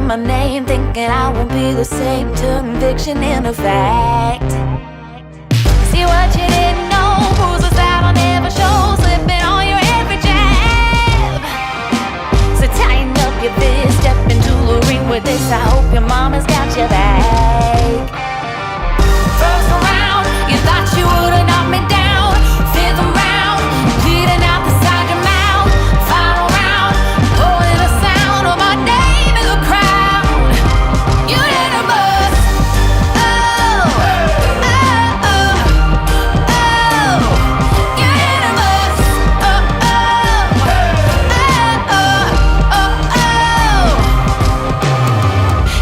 in my name, thinking I won't be the same. Turn fiction into fact. See what you didn't know, bruises that I'll never show, slipping on your every jab. So tighten up your fist, step into the ring with this. I hope your mama's got your back. First round, you thought you would've knocked me down. Fifth round, bleeding out the side of your mouth. Final round, pulling the sound of my name in the crowd. You didn't bust. Oh, oh, oh, oh. You didn't bust. Oh, oh, oh, oh, oh, oh.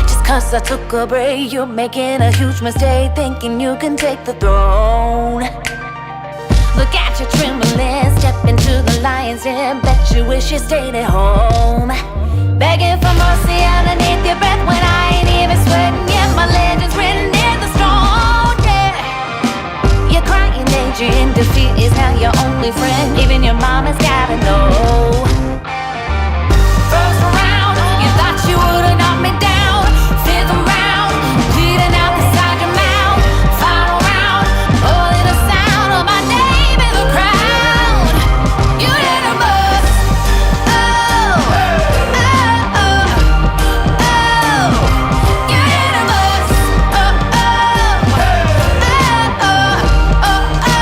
Just 'cause I took a break, you're making a huge mistake, thinking you can take the throne. Look at you trembling, step into the lion's den. Bet you wish you stayed at home. Begging for mercy underneath your breath when I ain't even sweating yet. My legend's written in the stone, yeah. You're crying danger in defeat is now your only friend. Even your mama's gotta know. First round, you thought you would've knocked me down. Fifth round, bleeding out the side of your mouth. Final round, only the sound of my name in the crowd. You didn't bust. Oh, oh, oh, oh. You didn't bust. Oh, oh, oh, oh, oh,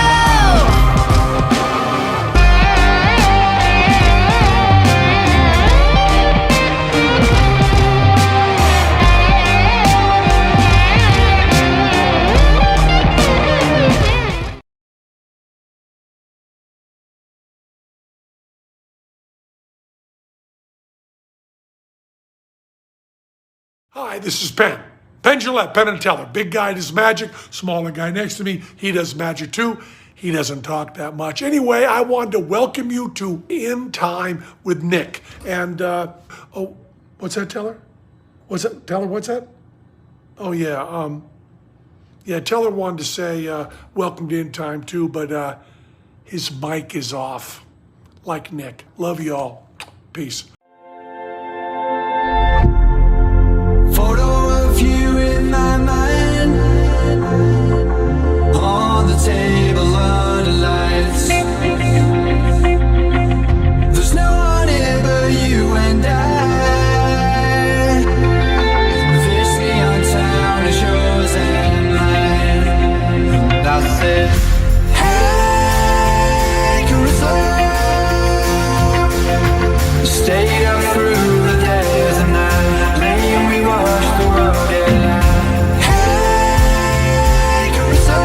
Hi, this is Penn. Penn Jillette, Penn and Teller. Big guy does magic. Smaller guy next to me, he does magic too. He doesn't talk that much. Anyway, I wanted to welcome you to In Time with Nick. And, oh, what's that, Teller? What's that, Teller, what's that? Oh, yeah, yeah, Teller wanted to say welcome to In Time too, but his mic is off, like Nick. Love you all. Peace. Photo of you in my mind, on the table under lights. There's no one here but you and I. This neon town is yours and mine. And I said, hey, Caruso. Stayed up through the days and nights, and we watched the world get light. Hey, Caruso.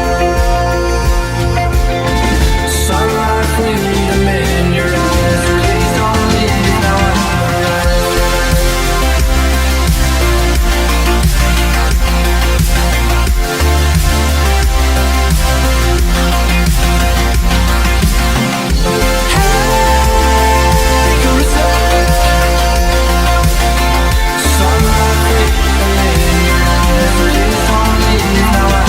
Sunlight, freedom in your eyes. Please don't leave now. Hey, Caruso. Sunlight, freedom in your eyes. Please don't leave now.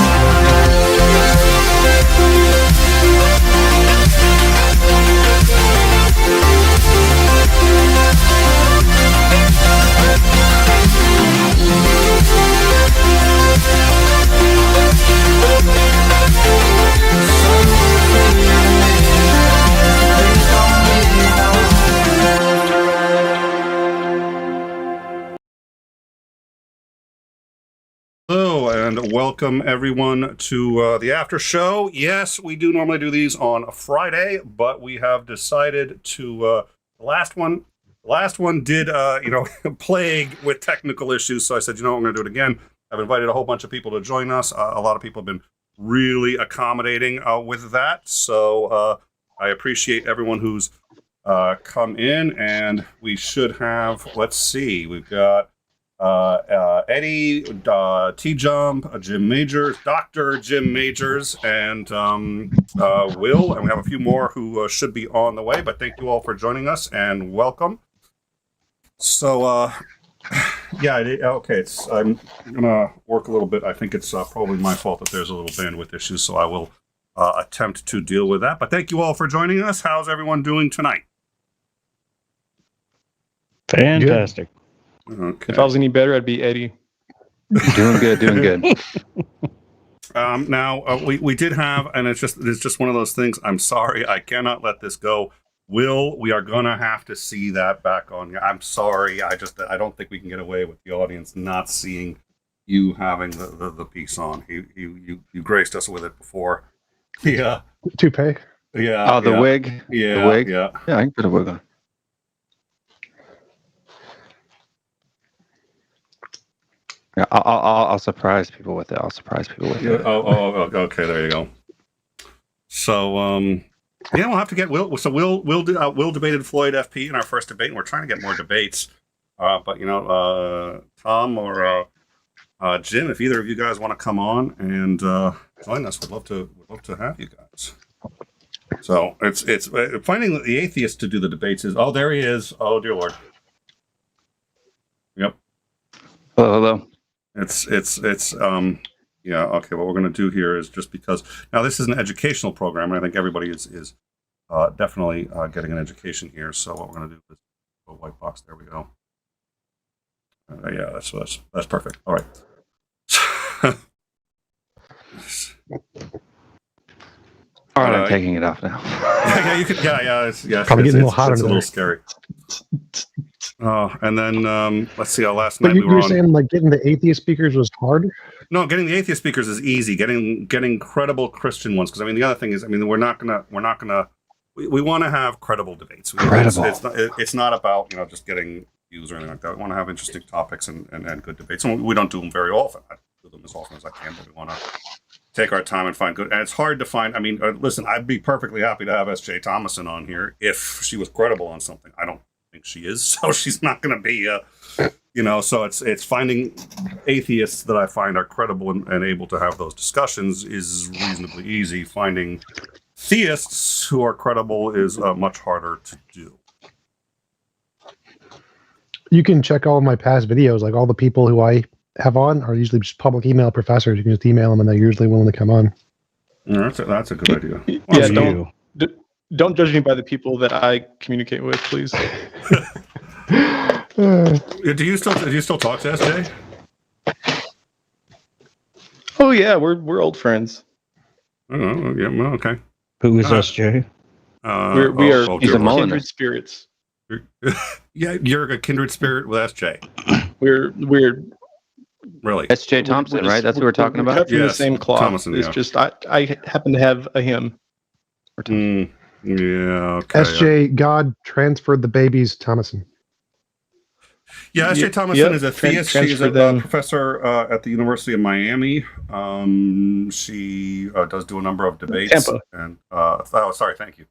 Hello and welcome everyone to the after show. Yes, we do normally do these on a Friday, but we have decided to the last one did plague with technical issues, so I said, I'm going to do it again. I've invited a whole bunch of people to join us. A lot of people have been really accommodating with that, so I appreciate everyone who's come in, and we should have, let's see, we've got Eddie, T-Jump, Jim Majors, Dr. Jim Majors, and Will, and we have a few more who should be on the way, but thank you all for joining us, and welcome. So, yeah, okay, I'm gonna work a little bit. I think it's probably my fault that there's a little bandwidth issue, so I will attempt to deal with that. But thank you all for joining us. How's everyone doing tonight? Fantastic. Okay. If I was any better, I'd be Eddie. Doing good. Now we did have, and it's just one of those things. I'm sorry, I cannot let this go. We are gonna have to see that back on. I'm sorry, I don't think we can get away with the audience not seeing you having the piece on. You graced us with it before. Yeah. Toupee. Yeah. Oh, the wig. Yeah. The wig. Yeah. Yeah, I can put a wig on. Yeah, I'll surprise people with it. Yeah. Oh, okay. There you go. So, yeah, we'll have to get Will. So Will debated Floyd FP in our first debate, and we're trying to get more debates. But Tom or Jim, if either of you guys want to come on and join us, we'd love to have you guys. So it's finding the atheist to do the debates is. Oh, there he is. Oh, dear Lord. Yep. Hello. It's yeah, okay, what we're going to do here is, just because now this is an educational program, and I think everybody is definitely getting an education here, so what we're going to do is a white box. There we go. Yeah, that's perfect. All right. All right, I'm taking it off now. Yeah, you could. Yeah. It's Probably getting a little hot It's a in little there. scary. And then let's see. Last But night you we were were on. saying like getting the atheist speakers was hard. No, getting the atheist speakers is easy. Getting credible Christian ones, because I mean the other thing is, I mean, we're not gonna. We want to have credible debates. Credible. It's not about just getting views or anything like that. We want to have interesting topics and good debates. And we don't do them very often. I do them as often as I can, but we want to take our time and find good. And it's hard to find. I mean, listen, I'd be perfectly happy to have S.J. Thomason on here if she was credible on something. I don't think she is, so she's not going to be. So it's finding atheists that I find are credible and able to have those discussions is reasonably easy. Finding theists who are credible is much harder to do. You can check all of my past videos. Like all the people who I have on are usually just public email professors. You can just email them, and they're usually willing to come on. Yeah, that's a good idea. Yeah, don't judge me by the people that I communicate with, please. Do you still talk to SJ? Oh yeah, we're old friends. Oh, yeah, well, okay. Who is SJ? We are dear he's a Lord. mullen. kindred spirits. Yeah, you're a kindred spirit with SJ. We're Really? S.J. Thompson, right? That's what we're talking about. Cut from the Yes, same cloth. Thomason, It's yeah. just I happen to have a hymn. Yeah. Okay. SJ God transferred the babies Thomason. Yeah, S.J. Yep, Thomason is a theist. She's transfer a them. professor at the University of Miami. She does do a number of debates. Tampa. And sorry, thank you.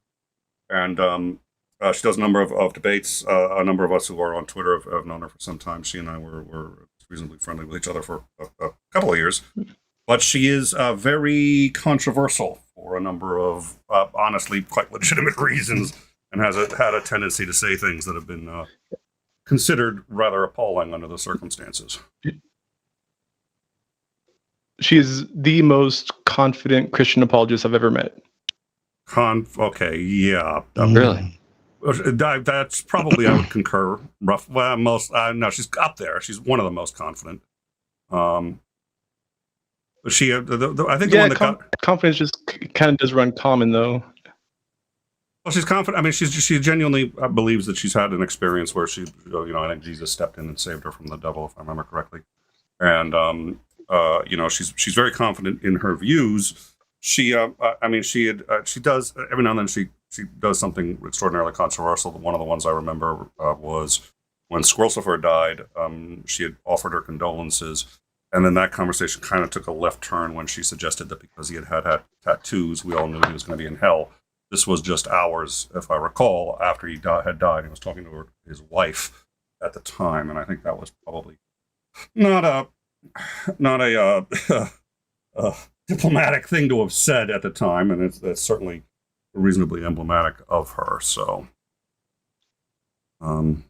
And she does a number of debates. A number of us who are on Twitter have known her for some time. She and I were reasonably friendly with each other for a couple of years. But she is very controversial for a number of honestly quite legitimate reasons, and has had a tendency to say things that have been considered rather appalling under the circumstances. She's the most confident Christian apologist I've ever met. Okay, yeah. Really? That's probably, I would concur. No, she's up there. She's one of the most confident. She, I think the one that got. Confidence just kind of does run common though. Well, she's confident. I mean, she genuinely believes that she's had an experience where she, I think Jesus stepped in and saved her from the devil, if I remember correctly. And she's very confident in her views. She does every now and then she does something extraordinarily controversial. One of the ones I remember was when Squirrelsifer died. She had offered her condolences, and then that conversation kind of took a left turn when she suggested that because he had tattoos, we all knew he was going to be in hell. This was just hours, if I recall, after he had died. He was talking to his wife at the time, and I think that was probably not a diplomatic thing to have said at the time, and it's certainly reasonably emblematic of her. So, and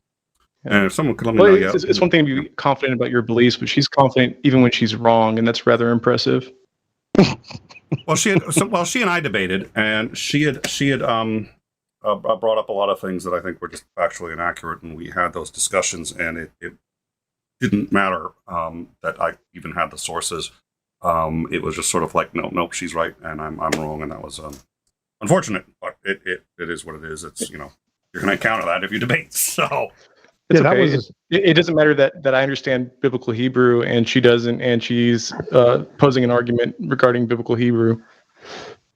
if someone could let me know, It's one thing to be confident about your beliefs, but she's confident even when she's wrong, and that's rather impressive. Well, she and I debated, and she had brought up a lot of things that I think were just factually inaccurate, and we had those discussions, and it didn't matter that I even had the sources. It was just sort of like, no, she's right and I'm wrong, and that was unfortunate. But it is what it is. It's you're going to encounter that if you debate. So it's Yeah, that okay. was- It doesn't matter that I understand biblical Hebrew and she doesn't, and she's posing an argument regarding biblical Hebrew.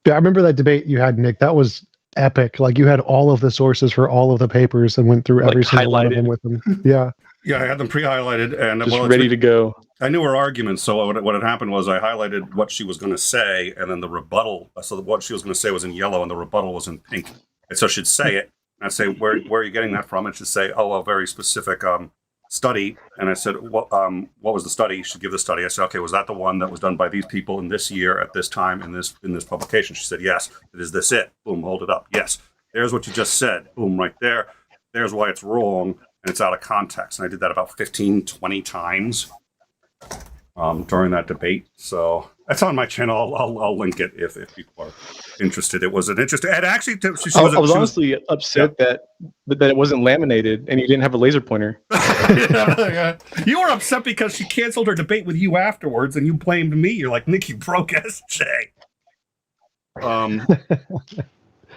Yeah, I remember that debate you had, Nick. That was epic. Like, you had all of the sources for all of the papers and went through every Like, single one of them highlighted. with them. Yeah. yeah, I had them pre-highlighted and Just it's ready to go. I knew her arguments, so what had happened was I highlighted what she was going to say, and then the rebuttal. So what she was going to say was in yellow, and the rebuttal was in pink. And so she'd say it, and I'd say, "Where are you getting that from?" And she'd say, "Oh, a very specific study." And I said, "What was the study?" She'd give the study. I said, "Okay, was that the one that was done by these people in this year at this time in this publication?" She said, "Yes." Is this it? Boom, hold it up. Yes. There's what you just said. Boom, right there. There's why it's wrong, and it's out of context. And I did that about 15, 20 times. During that debate, so that's on my channel. I'll link it if people are interested. It was an interesting, and actually, I was honestly upset that it wasn't laminated and you didn't have a laser pointer. Yeah. You were upset because she canceled her debate with you afterwards, and you blamed me. You're like, Nick, you broke SJ.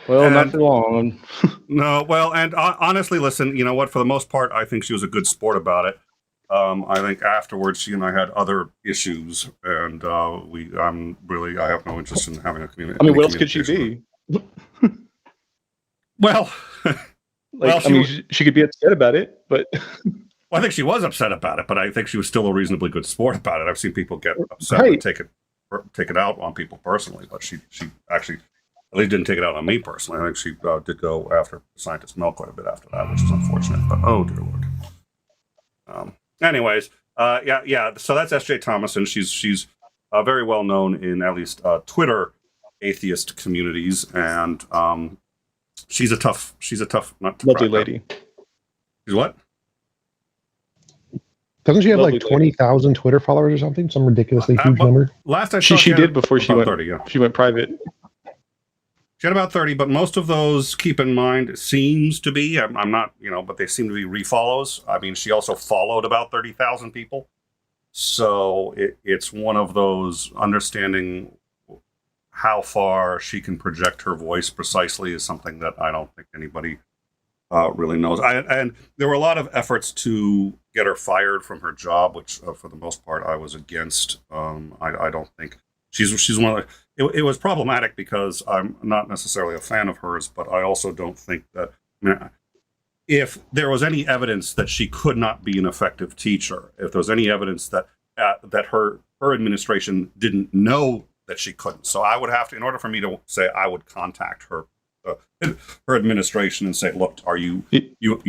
Well, not for long. No, well, and honestly, listen, you know what? For the most part, I think she was a good sport about it. I think afterwards, she and I had other issues, and I have no interest in having a community. I mean, what else could she be? Well, she could be upset about it, but well, I think she was upset about it, but I think she was still a reasonably good sport about it. I've seen people get upset Right. and take it out on people personally, but she actually at least didn't take it out on me personally. I think she did go after Scientist Mel quite a bit after that, which is unfortunate. But oh dear Lord. Anyways, yeah. So that's S.J. Thomas, and she's very well known in at least Twitter atheist communities, and she's a tough nut to lovely crack. lady. She's what? Doesn't she have Lovely like 20,000 Twitter followers or something? Some ridiculously huge number. Last I saw, She did before she went 30. Yeah, she went private. she had about 30, but most of those, keep in mind, seems to be, I'm not, but they seem to be refollows. I mean, she also followed about 30,000 people. So it's one of those, understanding how far she can project her voice precisely is something that I don't think anybody really knows. And there were a lot of efforts to get her fired from her job, which for the most part I was against. I don't think she's one of the, it was problematic because I'm not necessarily a fan of hers, but I also don't think that, if there was any evidence that she could not be an effective teacher, if there was any evidence that her administration didn't know that she couldn't, so I would have to, in order for me to say, I would contact her administration and say, look, you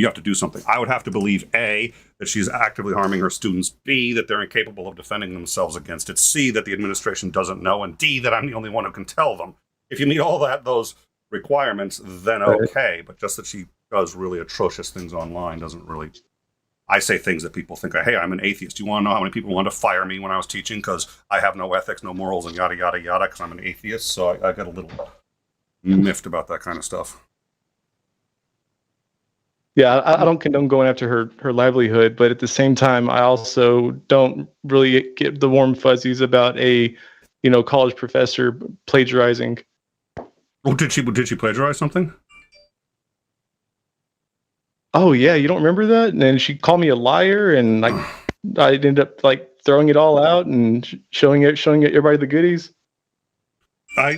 have to do something. I would have to believe A, that she's actively harming her students, B, that they're incapable of defending themselves against it, C, that the administration doesn't know, and D, that I'm the only one who can tell them. If you meet all those requirements, then okay, but just that she does really atrocious things online doesn't really. I say things that people think, hey, I'm an atheist. You want to know how many people wanted to fire me when I was teaching because I have no ethics, no morals, and yada, yada, yada, because I'm an atheist? So I got a little miffed about that kind of stuff. Yeah, I don't condone going after her livelihood, but at the same time, I also don't really get the warm fuzzies about a college professor plagiarizing. Oh, did she plagiarize something? Oh yeah, you don't remember that? And then she called me a liar, and I ended up throwing it all out and showing everybody the goodies. I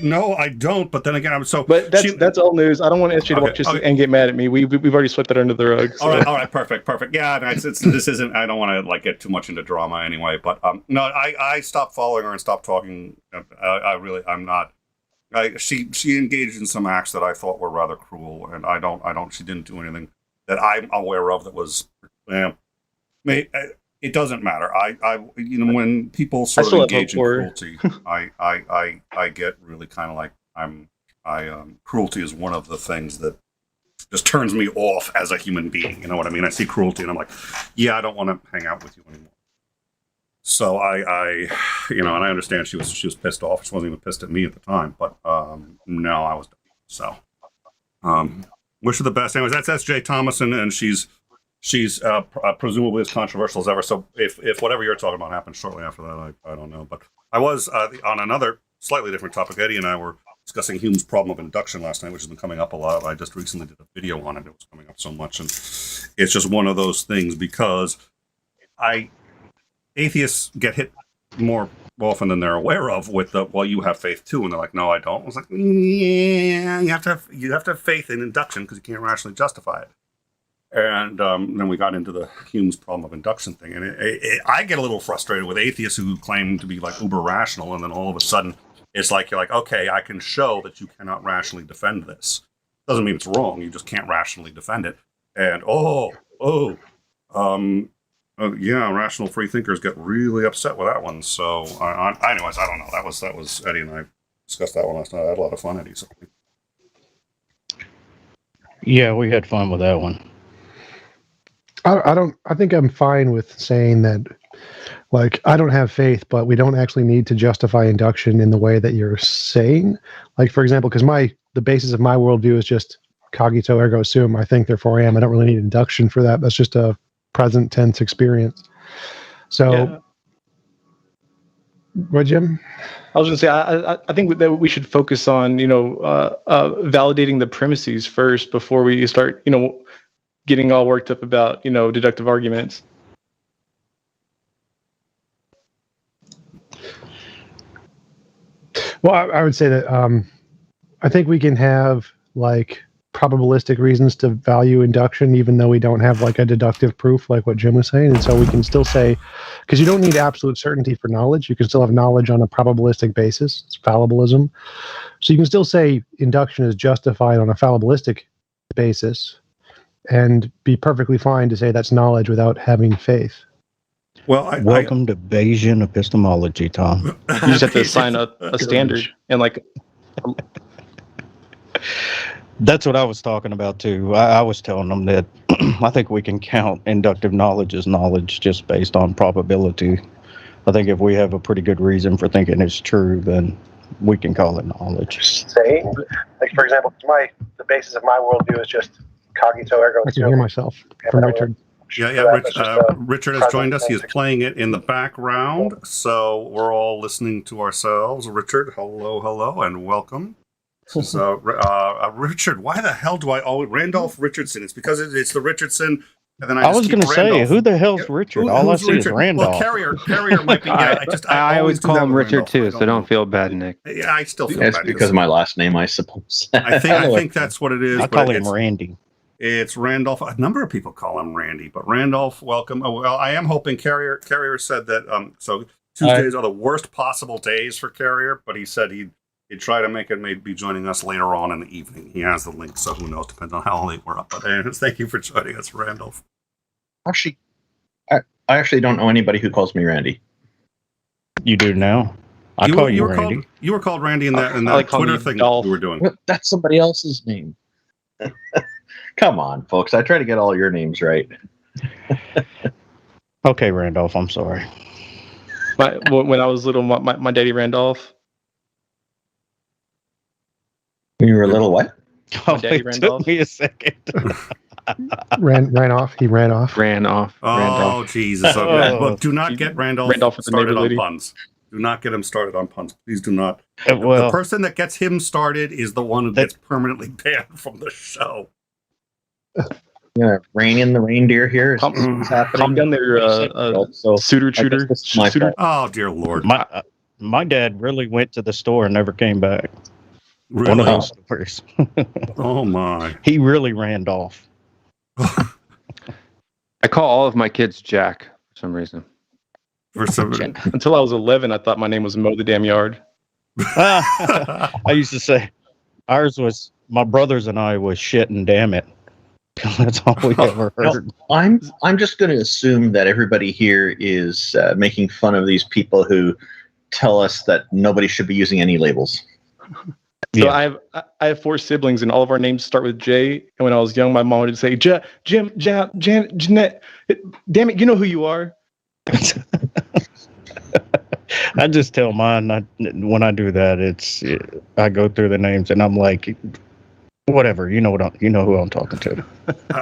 don't. But then again, But that's all news. I don't want SJ to watch this and get mad at me. We've already swept that under the rug. So. All right, perfect. Yeah, this isn't. I don't want to get too much into drama anyway. But no, I stopped following her and stopped talking. I'm not. She engaged in some acts that I thought were rather cruel, and I don't. She didn't do anything that I'm aware of that was. It doesn't matter. When people sort of engage in cruelty, I get really kind of like cruelty is one of the things that just turns me off as a human being. You know what I mean? I see cruelty and I'm like, yeah, I don't want to hang out with you anymore. So I and I understand she was pissed off. She wasn't even pissed at me at the time, but no, I was done. So wish her the best. Anyways, that's S.J. Thomason, and she's she's presumably as controversial as ever. So if whatever you're talking about happens shortly after that, I don't know. But I was on another slightly different topic. Eddie and I were discussing Hume's problem of induction last night, which has been coming up a lot. I just recently did a video on it. It was coming up so much, and it's just one of those things because atheists get hit more often than they're aware of with the, well, you have faith too, and they're like, no, I don't. I was like, yeah, you have to have faith in induction because you can't rationally justify it. And then we got into the Hume's problem of induction thing, and I get a little frustrated with atheists who claim to be like uber rational, and then all of a sudden it's like you're like, okay, I can show that you cannot rationally defend this. Doesn't mean it's wrong. You just can't rationally defend it. And yeah, rational free thinkers get really upset with that one. So, anyways, I don't know. That was Eddie and I discussed that one last night. I had a lot of fun, Eddie. So. Yeah, we had fun with that one. I think I'm fine with saying that, like, I don't have faith, but we don't actually need to justify induction in the way that you're saying. Like, for example, because the basis of my worldview is just cogito ergo sum. I think, therefore I am. I don't really need induction for that. That's just a present tense experience. So, yeah. What, Jim? I was going to say, I think that we should focus on, validating the premises first before we start, getting all worked up about, deductive arguments. Well, I would say that I think we can have like probabilistic reasons to value induction, even though we don't have like a deductive proof, like what Jim was saying. And so we can still say, because you don't need absolute certainty for knowledge, you can still have knowledge on a probabilistic basis. It's fallibilism. So you can still say induction is justified on a fallibilistic basis and be perfectly fine to say that's knowledge without having faith. Well, welcome to Bayesian epistemology, Tom. You just have to assign a standard and like. That's what I was talking about too. I was telling them that I think we can count inductive knowledge as knowledge just based on probability. I think if we have a pretty good reason for thinking it's true, then we can call it knowledge. Say, like for example, the basis of my worldview is just cogito ergo sum. I can hear myself from Richard. Richard has joined us. He is playing it in the background, so we're all listening to ourselves. Richard, hello, and welcome. This is Richard. Why the hell do I always Randolph Richardson? It's because it's the Richardson, and then I was going to say, who the hell's Richard? All I see is Randolph. Well, Carrier might be. Yeah, I always call him Richard too, so don't feel bad, Nick. Yeah, I still feel bad. It's because of my last name, I suppose. I think that's what it is. I call him Randy. It's Randolph. A number of people call him Randy, but Randolph, welcome. Oh, well, I am hoping Carrier said that. So Tuesdays are the worst possible days for Carrier, but he said he'd try to make it maybe joining us later on in the evening. He has the link, so who knows? Depends on how late we're up. But anyways, thank you for joining us, Randolph. Actually, I actually don't know anybody who calls me Randy. You do now. I call you Randy. You were called Randy in that Twitter thing that we were doing. Well, that's somebody else's name. Come on, folks. I try to get all your names right. Okay, Randolph, I'm sorry. When I was little, my daddy Randolph. When you were a little what? Oh, it took me a second. ran off. He ran off. Ran off. Oh, Randolph. Jesus. Okay. Well, do not get Randolph started on puns. Do not get him started on puns. Please do not. The person that gets him started is the one who gets permanently banned from the show. Yeah, rein in the reindeer here. What's happening? Calm down there, suitor shooter. Oh, dear Lord. My dad really went to the store and never came back. Really? One of those stores. Oh, my. He really ran off. I call all of my kids Jack for some reason. Until I was 11, I thought my name was Mow the Damn Yard. I used to say ours was, my brothers and I was shit and damn it. That's all we ever heard. No, I'm just going to assume that everybody here is making fun of these people who tell us that nobody should be using any labels. So I have 4 siblings, and all of our names start with J. And when I was young, my mom would say, Jim, Janet, Jeanette. Damn it, you know who you are. I just tell mine. When I do that, I go through the names, and I'm like, whatever. You know who I'm talking to.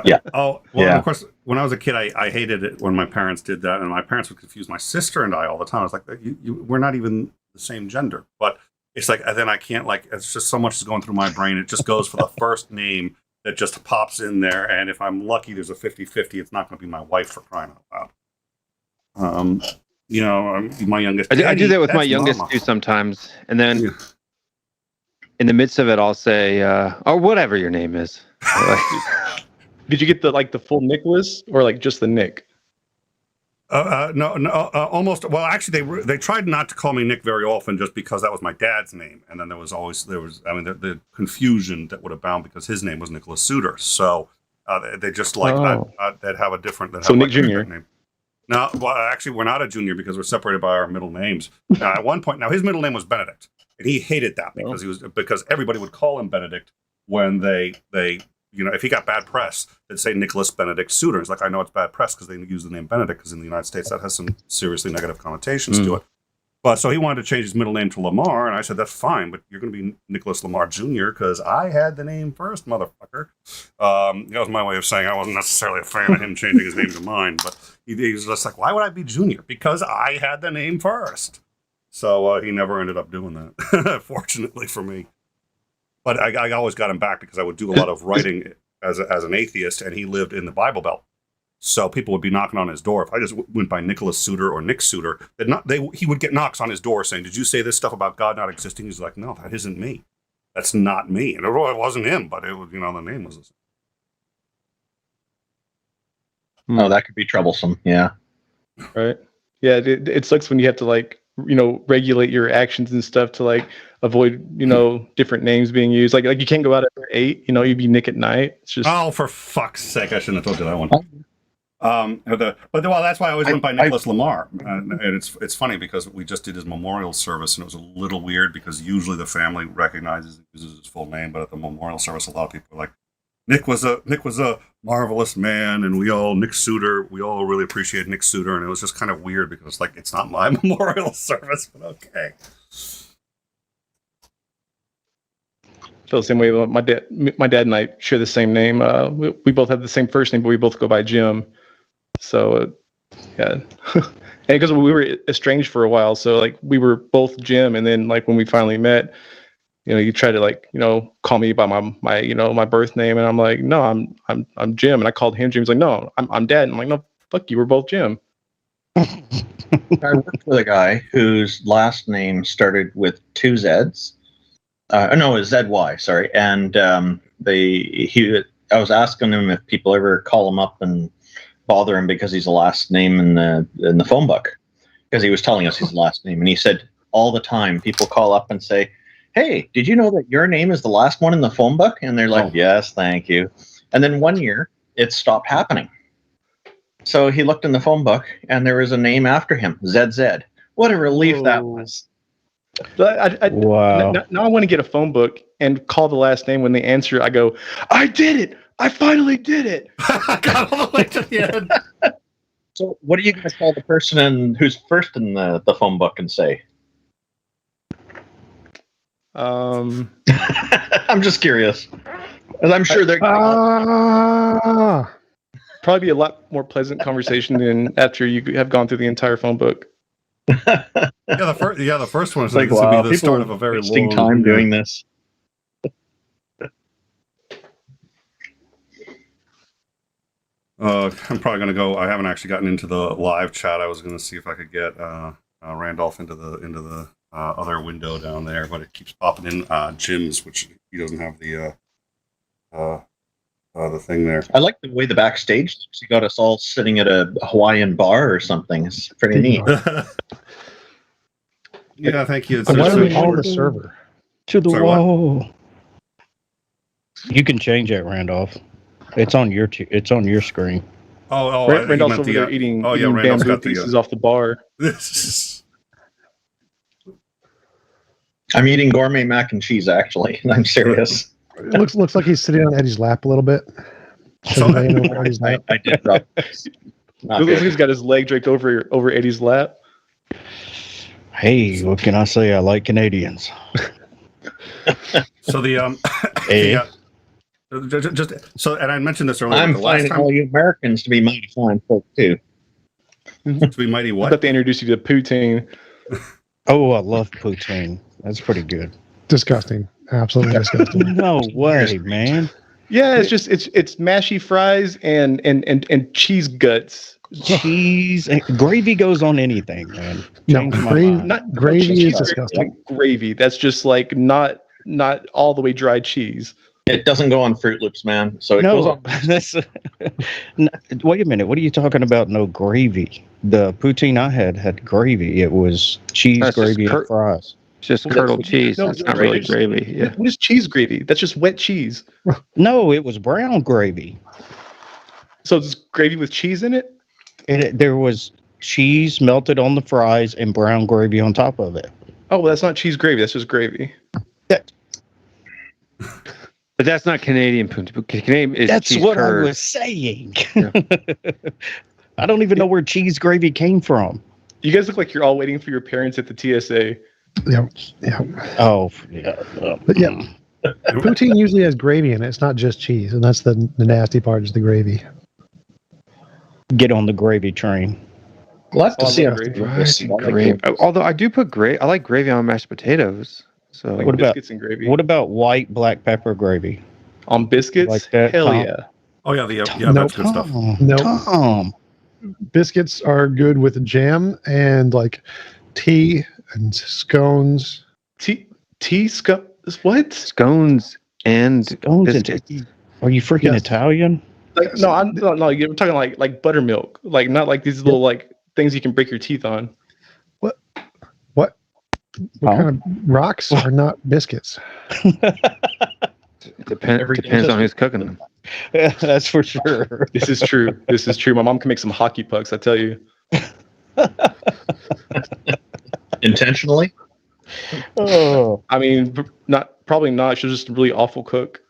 Yeah. Oh, well, yeah. Of course, when I was a kid, I hated it when my parents did that, and my parents would confuse my sister and I all the time. I was like, we're not even the same gender. But it's like, and then I can't, like, it's just so much is going through my brain. It just goes for the first name that just pops in there. And if I'm lucky, there's a 50-50. It's not going to be my wife, for crying out loud. You know, my youngest. I do that with my that's youngest Mama. too sometimes, and then in the midst of it, I'll say, or whatever your name is. Did you get the full Nicholas or like just the Nick? No, almost. Well, actually, they tried not to call me Nick very often, just because that was my dad's name, and then there was the confusion that would abound because his name was Nicholas Suter. So they just like they'd have a different. So Nick Jr. Name. No, well, actually, we're not a junior because we're separated by our middle names. At one point, now his middle name was Benedict, and he hated that because everybody would call him Benedict when they if he got bad press, they'd say Nicholas Benedict Suter. It's like, I know it's bad press because they use the name Benedict, because in the United States that has some seriously negative connotations to it. But so he wanted to change his middle name to Lamar, and I said, that's fine, but you're going to be Nicholas Lamar Jr. because I had the name first, motherfucker. That was my way of saying I wasn't necessarily a fan of him changing his name to mine, but he was just like, why would I be Junior? Because I had the name first. So he never ended up doing that, fortunately for me. But I always got him back because I would do a lot of writing as an atheist, and he lived in the Bible Belt. So people would be knocking on his door. If I just went by Nicholas Suter or Nick Suter, he would get knocks on his door saying, did you say this stuff about God not existing? He's like, no, that isn't me. That's not me. And it wasn't him, but it was, the name was the same. Oh, that could be troublesome. Yeah. Right. Yeah. It sucks when you have to regulate your actions and stuff to avoid, different names being used. Like you can't go out after 8, you'd be Nick at night. It's just, oh, for fuck's sake. I shouldn't have told you that one. That's why I always went by Nicholas Lamar. And it's funny because we just did his memorial service, and it was a little weird because usually the family recognizes and uses his full name, but at the memorial service, a lot of people are like, Nick was a marvelous man, and Nick Suter, we all really appreciate Nick Suter, and it was just kind of weird because it's not my memorial service, but okay. Feel the same way. My dad and I share the same name. We both have the same first name, but we both go by Jim. So, yeah. And because we were estranged for a while, so we were both Jim, and then when we finally met, you try to call me by my birth name, and I'm like, no, I'm Jim, and I called him Jim. He's like, no, I'm Dad. And I'm like, no, fuck you, we're both Jim. I worked with a guy whose last name started with 2 Z's. No, it was ZY, sorry. And I was asking him if people ever call him up and bother him because he's the last name in the phone book, because he was telling us his last name, and he said all the time people call up and say, hey, did you know that your name is the last one in the phone book? And they're like, yes, thank you. And then one year it stopped happening. So he looked in the phone book and there was a name after him, ZZ. What a relief that was. Wow. Now I want to get a phone book and call the last name. When they answer, I go, I did it. I finally did it. I got all the way to the end. So what are you going to call the person who's first in the phone book and say? I'm just curious. And I'm sure they're probably be a lot more pleasant conversation than after you have gone through the entire phone book. The first one is like, wow, wow, be the start of a very long time doing this. I'm probably going to go. I haven't actually gotten into the live chat. I was going to see if I could get Randolph into the other window down there, but it keeps popping in Jim's, which he doesn't have the thing there. I like the way the backstage looks. You got us all sitting at a Hawaiian bar or something. It's pretty neat. Yeah, thank you. Why don't we call the server? To the Sorry, wall. You can change that, Randolph. It's on your screen. Randolph's over there eating Randolph's bamboo got pieces off the bar. I'm eating gourmet mac and cheese, actually. I'm serious. It looks like he's sitting on Eddie's lap a little bit. I did rub. Looks like he's got his leg draped over Eddie's lap. Hey, what can I say? I like Canadians. So the Just so, and I mentioned this earlier. I'm the last finding time all you Americans to be mighty fine folk too. to be mighty I what? thought they introduced you to poutine. Oh, I love poutine. That's pretty good. Disgusting. Absolutely disgusting. No way, man. Yeah, it's mashy fries and cheese guts. Cheese and gravy goes on anything, man. No, Change my gravy, mind. Not gravy cheese is disgusting. Like gravy. That's just like not all the way dried cheese. It doesn't go on Fruit Loops, man. So it goes No, on. that's wait a minute. What are you talking about? No gravy. The poutine I had gravy. It was cheese, That's just gravy, and fries. It's just curdled cheese. No, That's not really it's- gravy. Yeah. What is cheese gravy? That's just wet cheese. No, it was brown gravy. So it's gravy with cheese in it? There was cheese melted on the fries and brown gravy on top of it. Oh, well, that's not cheese gravy. That's just gravy. That, But that's not Canadian poutine. Canadian is that's cheese what curd. I was saying. Yeah. I don't even know where cheese gravy came from. You guys look like you're all waiting for your parents at the TSA. Yeah, yeah. Oh, yeah. But yeah, poutine usually has gravy in it. It's not just cheese, and that's the nasty part is the gravy. Get on the gravy train. We'll have to Oh, I see love how gravy. this Gravy. Although I do put I like gravy on mashed potatoes. So Like What about- biscuits and gravy. What about white black pepper gravy? On biscuits? Like that, Hell Tom? yeah. Oh yeah, No. that's good stuff. No. Tom. Biscuits are good with jam and like tea and scones. Tea scone? What? scones and Scones and biscuits. tea. Are you freaking Yes. Italian? Like no, you're talking like buttermilk. Like not like these little like things you can break your teeth on. What Huh? kind of rocks are not biscuits? Depends on who's cooking them. That's for sure. This is true. This is true. My mom can make some hockey pucks, I tell you. intentionally. Oh, I mean, probably not. She's just a really awful cook.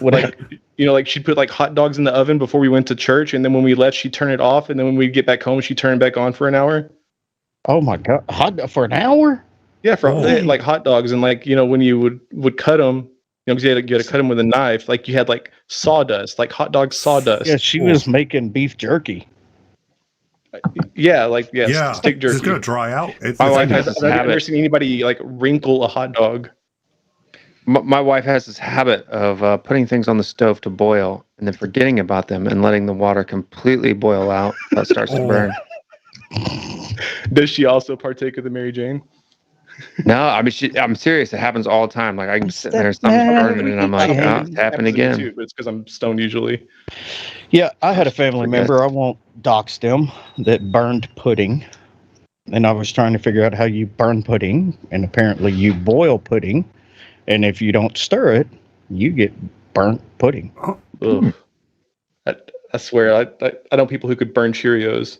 Like, like she'd put like hot dogs in the oven before we went to church, and then when we left, she'd turn it off, and then when we'd get back home, she'd turn it back on for an hour. oh my God! Hot for an hour? Yeah, for like hot dogs, and like when you would cut them, because you had to cut them with a knife. Like you had like sawdust, like hot dog sawdust. Yeah, she was making beef jerky. Yeah, stick jerky. It's gonna dry out. My wife I've has this never habit. seen anybody like wrinkle a hot dog. My wife has this habit of putting things on the stove to boil and then forgetting about them and letting the water completely boil out. That starts to burn. Does she also partake of the Mary Jane? No, I mean, I'm serious. It happens all the time. Like I can sit there and something's burning, and I'm like, oh, it's happened again. Too, but it's because I'm stoned usually. Yeah, I had a family member. I won't dox them that burned pudding, and I was trying to figure out how you burn pudding, and apparently you boil pudding, and if you don't stir it, you get burnt pudding. Ugh. I swear, I know people who could burn Cheerios.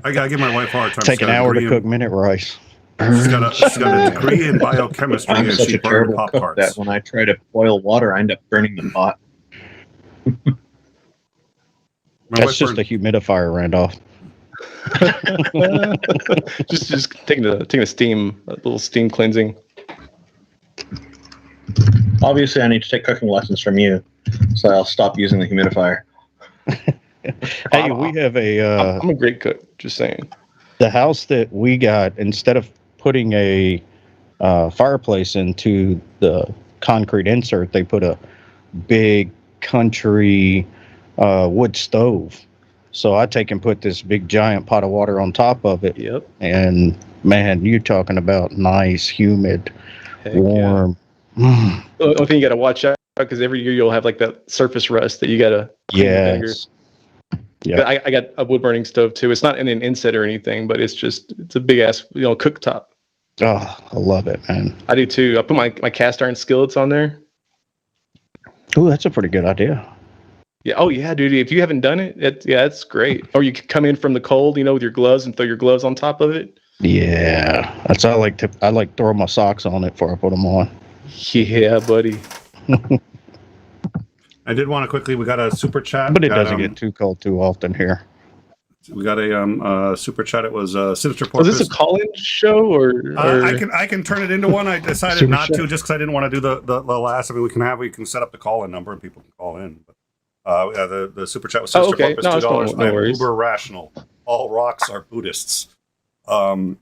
I gotta give my wife a hard time. Take an hour to cook minute rice. She's got a degree in biochemistry, I'm and such she a burned terrible Pop cook Tarts. that when I try to boil water, I end up burning the pot. My That's wife just burned- a humidifier, Randolph. just taking a little steam cleansing. Obviously, I need to take cooking lessons from you, so I'll stop using the humidifier. Hey, we have I'm a great cook. Just saying. the house that we got, instead of putting a fireplace into the concrete insert, they put a big country wood stove. So I take and put this big giant pot of water on top of it. Yep. And man, you're talking about nice, humid, Heck warm. Yeah. The only thing you got to watch out because every year you'll have like that surface rust that you got to. Yes. Yeah. But I got a wood burning stove too. It's not in an inset or anything, but it's a big ass cooktop. Oh, I love it, man. I do too. I put my cast iron skillets on there. Oh, that's a pretty good idea. Yeah. Oh yeah, dude. If you haven't done it, it's great. Or you could come in from the cold, with your gloves and throw your gloves on top of it. Yeah, that's I like throw my socks on it before I put them on. Yeah, buddy. I did want to quickly. We got a super chat, But it got, doesn't get too cold too often here. We got a super chat. It was Sinister Was Porpoise. this a call-in show or? I can turn it into one. I decided Super not chat. to just because I didn't want to do the last. I mean, we can set up the call-in number and people can call in. But yeah, the super chat was Sinister okay. Porpoise, No, it's $2. no I'm worries. uber rational. All rocks are Buddhists. Yeah. I'm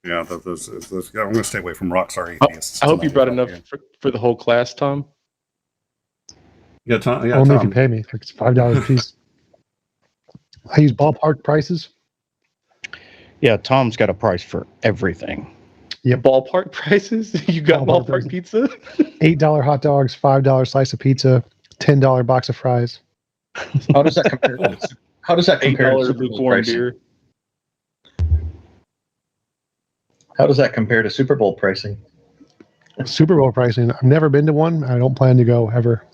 going to stay away from rocks are atheists. I hope you brought enough for the whole class, Tom. Yeah, Tom. Yeah, Only if Tom. you pay me. It's $5 a piece. I use ballpark prices. Yeah, Tom's got a price for everything. Ballpark prices? You got Ballpark ballpark pizza? $8 hot dogs, $5 slice of pizza, $10 box of fries. How does that compare? How does that compare to $8 Super Bowl lukewarm pricing? beer. How does that compare to Super Bowl pricing? Super Bowl pricing. I've never been to one. I don't plan to go ever.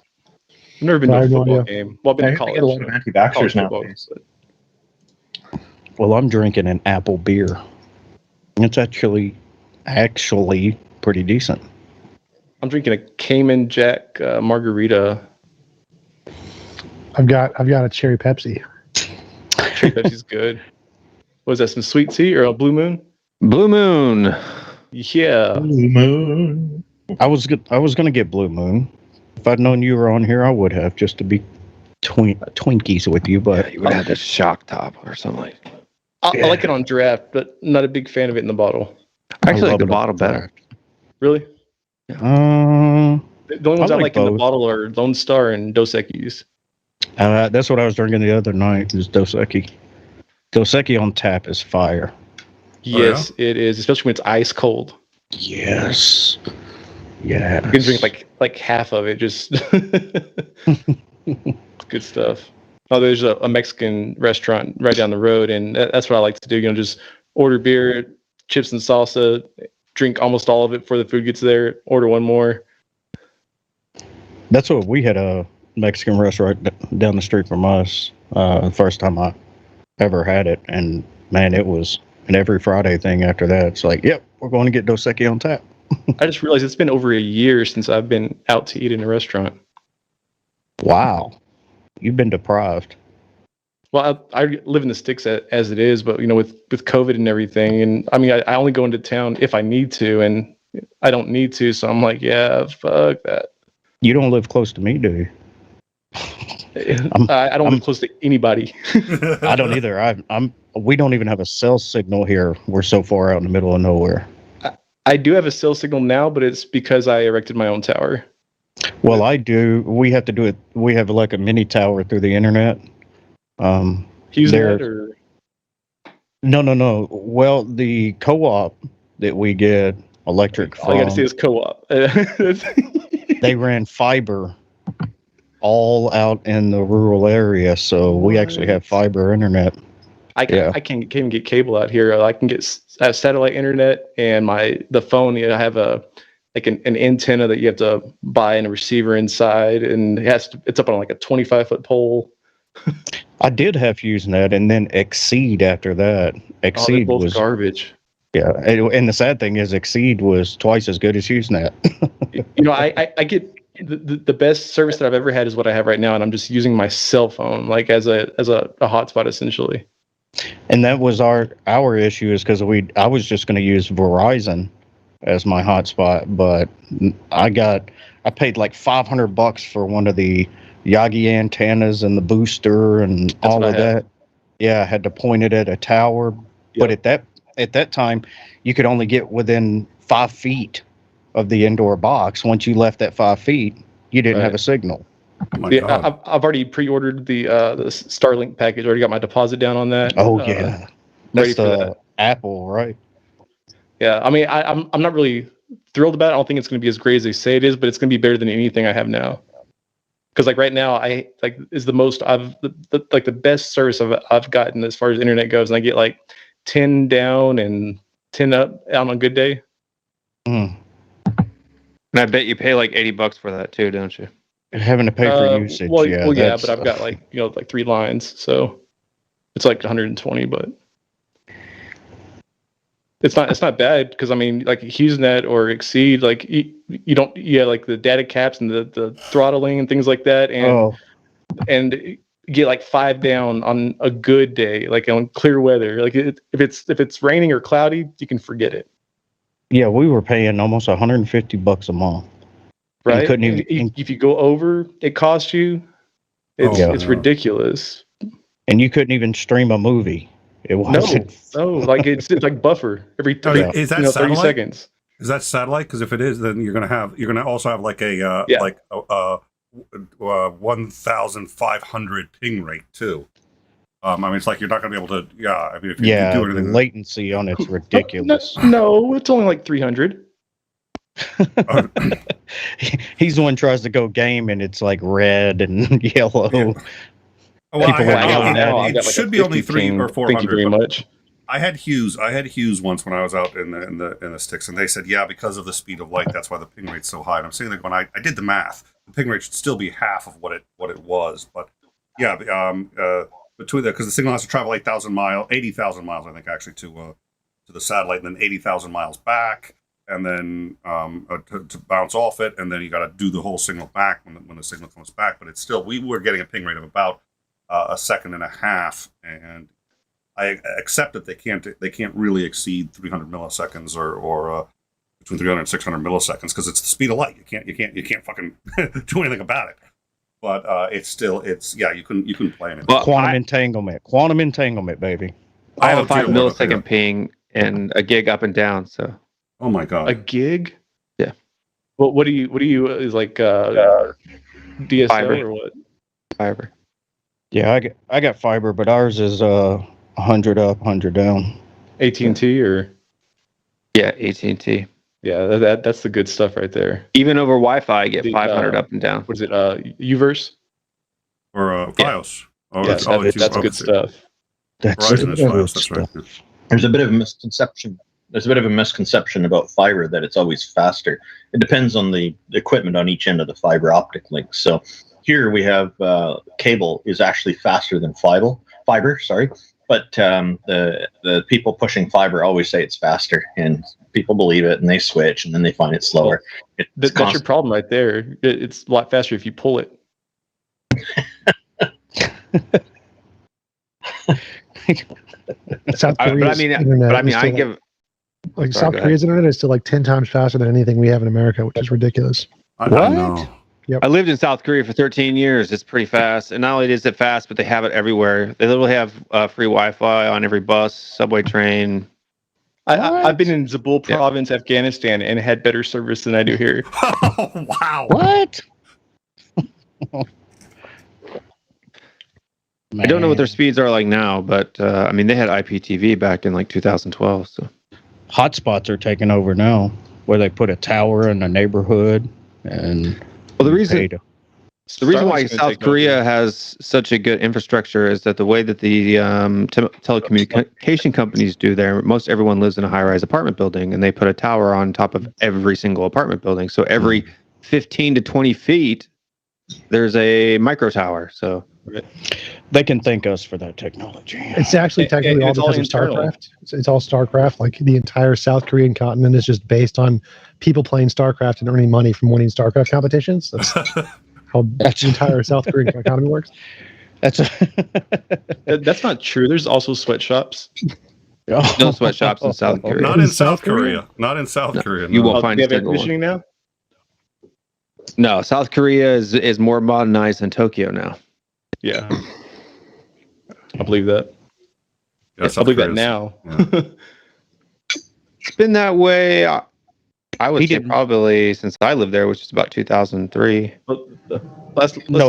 I've never been to I a have no football idea. game. Well, I've been I to hear they college. get a lot of anti-vaxxers college football, nowadays. but- Well, I'm drinking an apple beer. It's actually pretty decent. I'm drinking a 𝐂𝐚𝐥𝐿 margarita. I've got a cherry Pepsi. Cherry Pepsi's good. Was that some sweet tea or a Blue Moon? Blue Moon. Yeah. Blue Moon. I was gonna get Blue Moon. If I'd known you were on here, I would have, just to be Twinkies with you. But You would have the shock top or something like that. I like it on draft, but not a big fan of it in the bottle. I actually like love the it bottle on better. Really? draft. The only ones I like like in the both. bottle are Lone Star and Dos Equis. That's what I was drinking the other night. Is Dos Equis. Dos Equis on tap is fire. Yes, it is, especially when it's ice cold. Yes. Yeah. You can drink like half of it. Just good stuff. Oh, there's a Mexican restaurant right down the road, and that's what I like to do. Just order beer, chips and salsa, drink almost all of it before the food gets there. Order one more. That's what we had, a Mexican restaurant down the street from us. The first time I ever had it, and man, it was an every Friday thing after that. It's like, yep, we're going to get Dos Equis on tap. I just realized it's been over a year since I've been out to eat in a restaurant. Wow. You've been deprived. Well, I live in the sticks as it is, but with COVID and everything, and I mean, I only go into town if I need to, and I don't need to, so I'm like, yeah, fuck that. You don't live close to me, do you? I don't live close to anybody. I don't either. We don't even have a cell signal here. We're so far out in the middle of nowhere. I do have a cell signal now, but it's because I erected my own tower. Well, I do. We have to do it. We have like a mini tower through the internet. Use there- that or No. Well, the co-op that we get electric all you got to from, say is co-op. they ran fiber all out in the rural area, so we actually have fiber internet. I can't even get cable out here. I can get satellite internet, and the phone. I have an antenna that you have to buy and a receiver inside, and it's up on like a 25-foot pole. I did have HughesNet, and then Exceed after that. Exceed both was garbage. Yeah, and the sad thing is, Exceed was twice as good as HughesNet. I get the best service that I've ever had is what I have right now, and I'm just using my cell phone like as a hotspot essentially. And that was our issue, is because I was just going to use Verizon as my hotspot, but I paid like $500 for one of the Yagi antennas and the booster and That's all what of I had. that. Yeah, I had to point it at a tower, but at that time, you could only get within 5 feet of the indoor box. Once you left that 5 feet, you didn't have a signal. Oh my Yeah, God. I've already pre-ordered the Starlink package. Already got my deposit down on that. Oh yeah, ready that's for the that. Apple, right? Yeah, I mean, I'm not really thrilled about it. I don't think it's going to be as great as they say it is, but it's going to be better than anything I have now. Because like right now, is the most the best service I've gotten as far as internet goes, and I get like 10 down and 10 up on a good day. Mm. And I bet you pay like $80 for that too, don't you? Having to pay for usage. Well, yeah, yeah, but I've got like 3 lines, so it's like 120, but it's not bad because I mean, like HughesNet or Exceed, like you don't, like the data caps and the throttling and things like that, and get like 5 down on a good day, like on clear weather. Like if it's raining or cloudy, you can forget it. Yeah, we were paying almost $150 a month. Right? couldn't even- if you go over, it costs you. It's ridiculous. And you couldn't even stream a movie. It wasn't. No, like it's like buffer every Is that 30 satellite? seconds. Is that satellite? Because if it is, then you're gonna also have like a 1,500 ping rate too. I mean, it's like you're not gonna be able to. Yeah, I mean, if you do The anything, latency on it's ridiculous. No, it's only like 300. He's the one who tries to go game and it's like red and yellow. Yeah. Well, People it got like should a be only 50 3 ping. or 400. Thank you very much. I had Hughes once when I was out in the sticks, and they said, yeah, because of the speed of light, that's why the ping rate's so high. And I'm saying, like, when I did the math, the ping rate should still be half of what it was. But yeah, between because the signal has to travel 80,000 miles, I think, actually, to the satellite, and then 80,000 miles back, and then to bounce off it, and then you got to do the whole signal back when the signal comes back. But it's still, we were getting a ping rate of about a second and a half, and I accept that they can't really exceed 300 milliseconds or between 300 and 600 milliseconds because it's the speed of light. You can't fucking do anything about it. But you can play it. Well, Quantum entanglement, baby. I have a 5 dear Lord, millisecond ping and a gig up and down. So oh my god, A gig? Yeah. Well, what do you is like DSL Fiber. or what? fiber. Yeah, I got fiber, but ours is 100 up, 100 down. AT&T or Yeah, AT&T. yeah, that's the good stuff right there. Even over Wi-Fi, I get The, 500 up and down. What is it? Uverse? or FiOS. Oh, Yes, that's good stuff. That's Verizon is good FiOS. That's right. stuff. There's a bit of a misconception. There's a bit of a misconception about fiber that it's always faster. It depends on the equipment on each end of the fiber optic link. So here we have cable is actually faster than fiber. Sorry, but the people pushing fiber always say it's faster, and people believe it, and they switch, and then they find it slower. That's your problem right there. It's a lot faster if you pull it. South But I Korea's mean, internet is I still give. like Sorry, South go ahead. Korea's internet is still like 10 times faster than anything we have in America, which is ridiculous. I know. I lived in South Korea for 13 years. It's pretty fast, and not only is it fast, but they have it everywhere. They literally have free Wi-Fi on every bus, subway, train. I've been in Zabul province, Afghanistan, and had better service than I do here. Oh, wow. What? I don't know what their speeds are like now, but I mean, they had IPTV back in like 2012. So Hotspots are taking over now, where they put a tower in a neighborhood and. well, the reason Starlink's why gonna South take Korea over. has such a good infrastructure is that the way that the telecommunication companies do there, most everyone lives in a high-rise apartment building, and they put a tower on top of every single apartment building. So every 15 to 20 feet, there's a micro tower. So They can thank us for that technology. It's actually technically all it's all because of internal. StarCraft. It's all StarCraft. Like the entire South Korean continent is just based on people playing StarCraft and earning money from winning StarCraft competitions. That's how the entire South Korean economy works. That's That's not true. There's also sweatshops. no sweatshops in South Korea. Not in South Korea. Not in South Korea. You no. won't Do find we a have air single one. conditioning now? No, South Korea is more modernized than Tokyo now. Yeah. I believe that. Yeah, I South believe that Korea's- now. yeah. It's been that way. I would He say didn't- probably since I lived there, which is about 2003. No,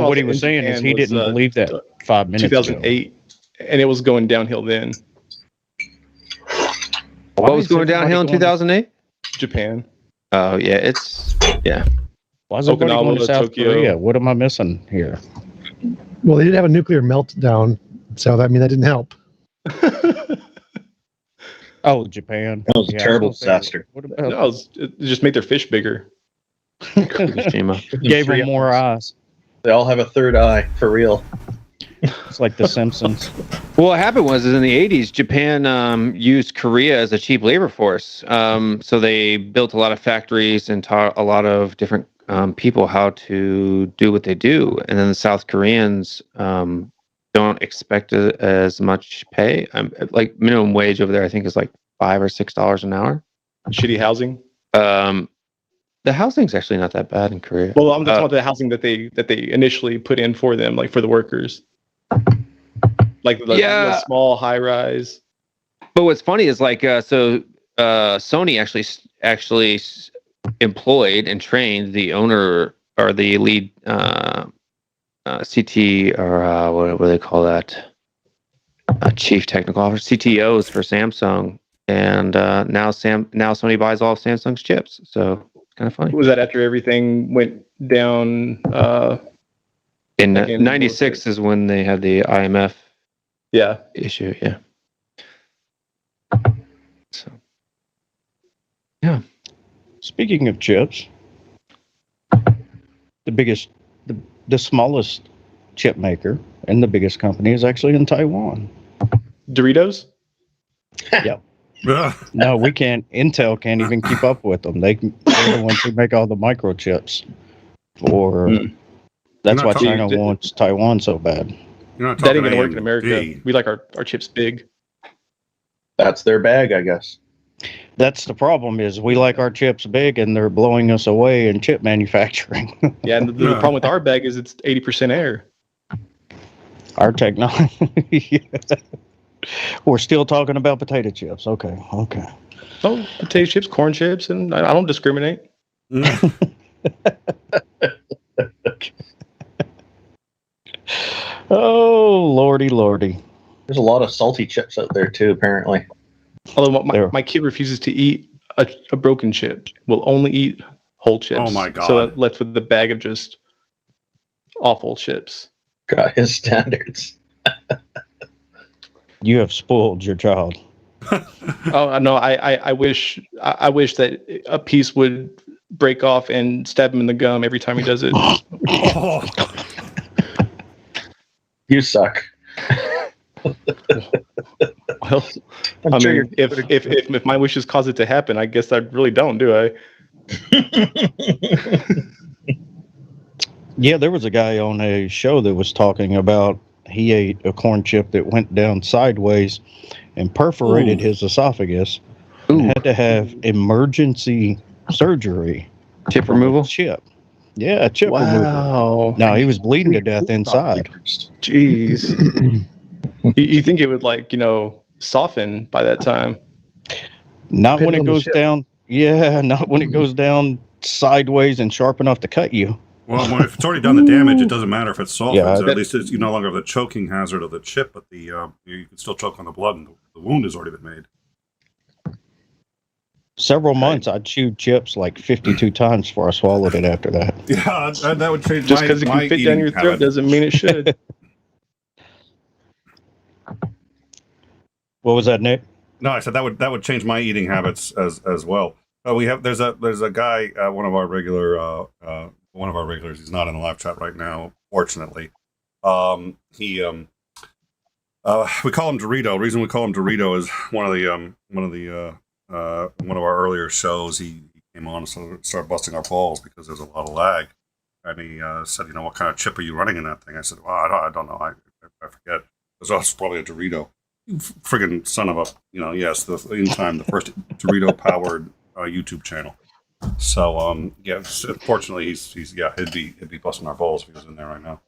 what he was saying is he didn't believe that 5 minutes ago. 2008, and it was going downhill then. What was going downhill in 2008? Japan. Oh yeah, Why is everybody going to Okinawa, South Tokyo. Korea? What am I missing here? Well, they did have a nuclear meltdown, so that didn't help. Oh, Japan. That was a Yeah, I terrible was gonna say, disaster. What about No, it just made their fish bigger. Fukushima. gave them more eyes? They all have a third eye for real. It's like The Simpsons. Well, what happened was in the 80s, Japan used Korea as a cheap labor force. So they built a lot of factories and taught a lot of different people how to do what they do. And then the South Koreans don't expect as much pay. Like minimum wage over there, I think is like $5 or $6 an hour. Shitty housing. The housing's actually not that bad in Korea. Well, I'm talking about the housing that they initially put in for them, like for the workers. Like the small high rise. But what's funny is like Sony actually employed and trained the owner or the lead CT or what do they call that? Chief Technical Officer, CTOs for Samsung, and now Sony buys all of Samsung's chips. So it's kind of funny. Was that after everything went down? In '96 is when they had the IMF issue. Yeah. So, yeah. Speaking of chips, the smallest chip maker and the biggest company is actually in Taiwan. Doritos? Yep. No, we can't. Intel can't even keep up with them. They're the ones who make all the microchips. That's why China wants Taiwan so bad. That ain't gonna work in America. We like our chips big. That's their bag, I guess. That's the problem is we like our chips big and they're blowing us away in chip manufacturing. Yeah, and the problem with our bag is it's 80% air. Our technology. We're still talking about potato chips. Okay. Oh, potato chips, corn chips, and I don't discriminate. Oh, lordy. There's a lot of salty chips out there too, apparently. Although my kid refuses to eat a broken chip, will only eat whole chips. Oh my God. So it left with the bag of just awful chips. God, his standards. You have spoiled your child. Oh no! I wish that a piece would break off and stab him in the gum every time he does it. You suck. Well, I mean, if my wishes cause it to happen, I guess I really don't, do I? Yeah, there was a guy on a show that was talking about he ate a corn chip that went down sideways and perforated his esophagus and had to have emergency surgery. Chip removal? Chip. Yeah, chip removal. No, he was bleeding to death inside. Jeez. You think it would soften by that time? Not when it goes down. Yeah, not when it goes down sideways and sharp enough to cut you. Well, if it's already done the damage, it doesn't matter if it's softens. Yeah, at least you no longer have the choking hazard of the chip, but you can still choke on the blood, and the wound has already been made. Several months, I chewed chips like 52 times before I swallowed it after that. Yeah, that would change. Just because it can fit down your throat doesn't mean it should. What was that, Nick? No, I said that would change my eating habits as well. There's a guy, one of our regulars. He's not in the live chat right now, fortunately. We call him Dorito. The reason we call him Dorito is one of our earlier shows. He came on and started busting our balls because there's a lot of lag. And he said, "What kind of chip are you running in that thing?" I said, "Well, I don't know. I forget. It was also probably a Dorito." You friggin' son of a, yes, the first Dorito powered YouTube channel. So, unfortunately, he'd be busting our balls if he was in there right now.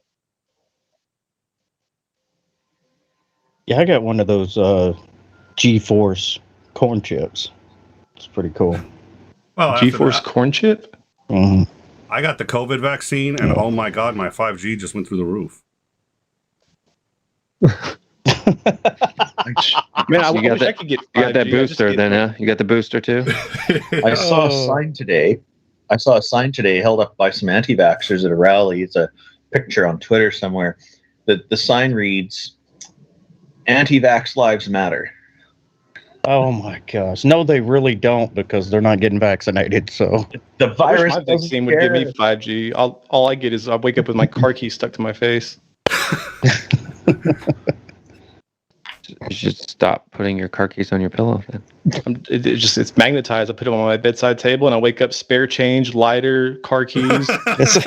Yeah, I got one of those G-Force corn chips. It's pretty cool. Well, G-Force corn chip? Mm-hmm. I got the COVID vaccine, and oh my God, my 5G just went through the roof. Man, I wish I could get 5G. You got that booster then, huh? You got the booster too? I saw a sign today. Held up by some anti-vaxxers at a rally. It's a picture on Twitter somewhere. The sign reads, "Anti-vax lives matter." Oh my gosh. No, they really don't because they're not getting vaccinated. So the virus my vaccine would give me 5G. All I get is I wake up with my car key stuck to my face. You should stop putting your car keys on your pillow then. It's magnetized. I put them on my bedside table and I wake up spare change, lighter, car keys. It's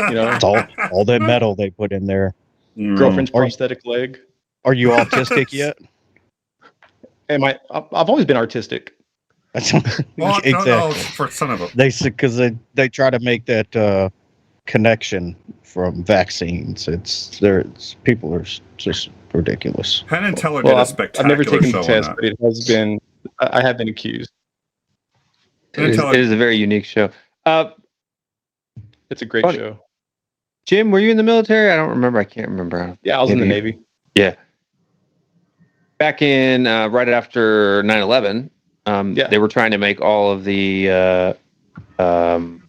all that metal they put in there. Girlfriend's prosthetic leg. Are you autistic yet? Am I? I've always been artistic. Well, Exactly. no, for son of a. They because they try to make that connection from vaccines. People are just ridiculous. Penn and Teller Well, did a I've spectacular never taken show the on test, that. but it has been. I have been accused. It is a very unique show. It's a great Funny. show. Jim, were you in the military? I don't remember. I can't remember. Yeah, I was in the Maybe. Navy. Yeah. Back in right after 9/11, they were trying to make all of the I'm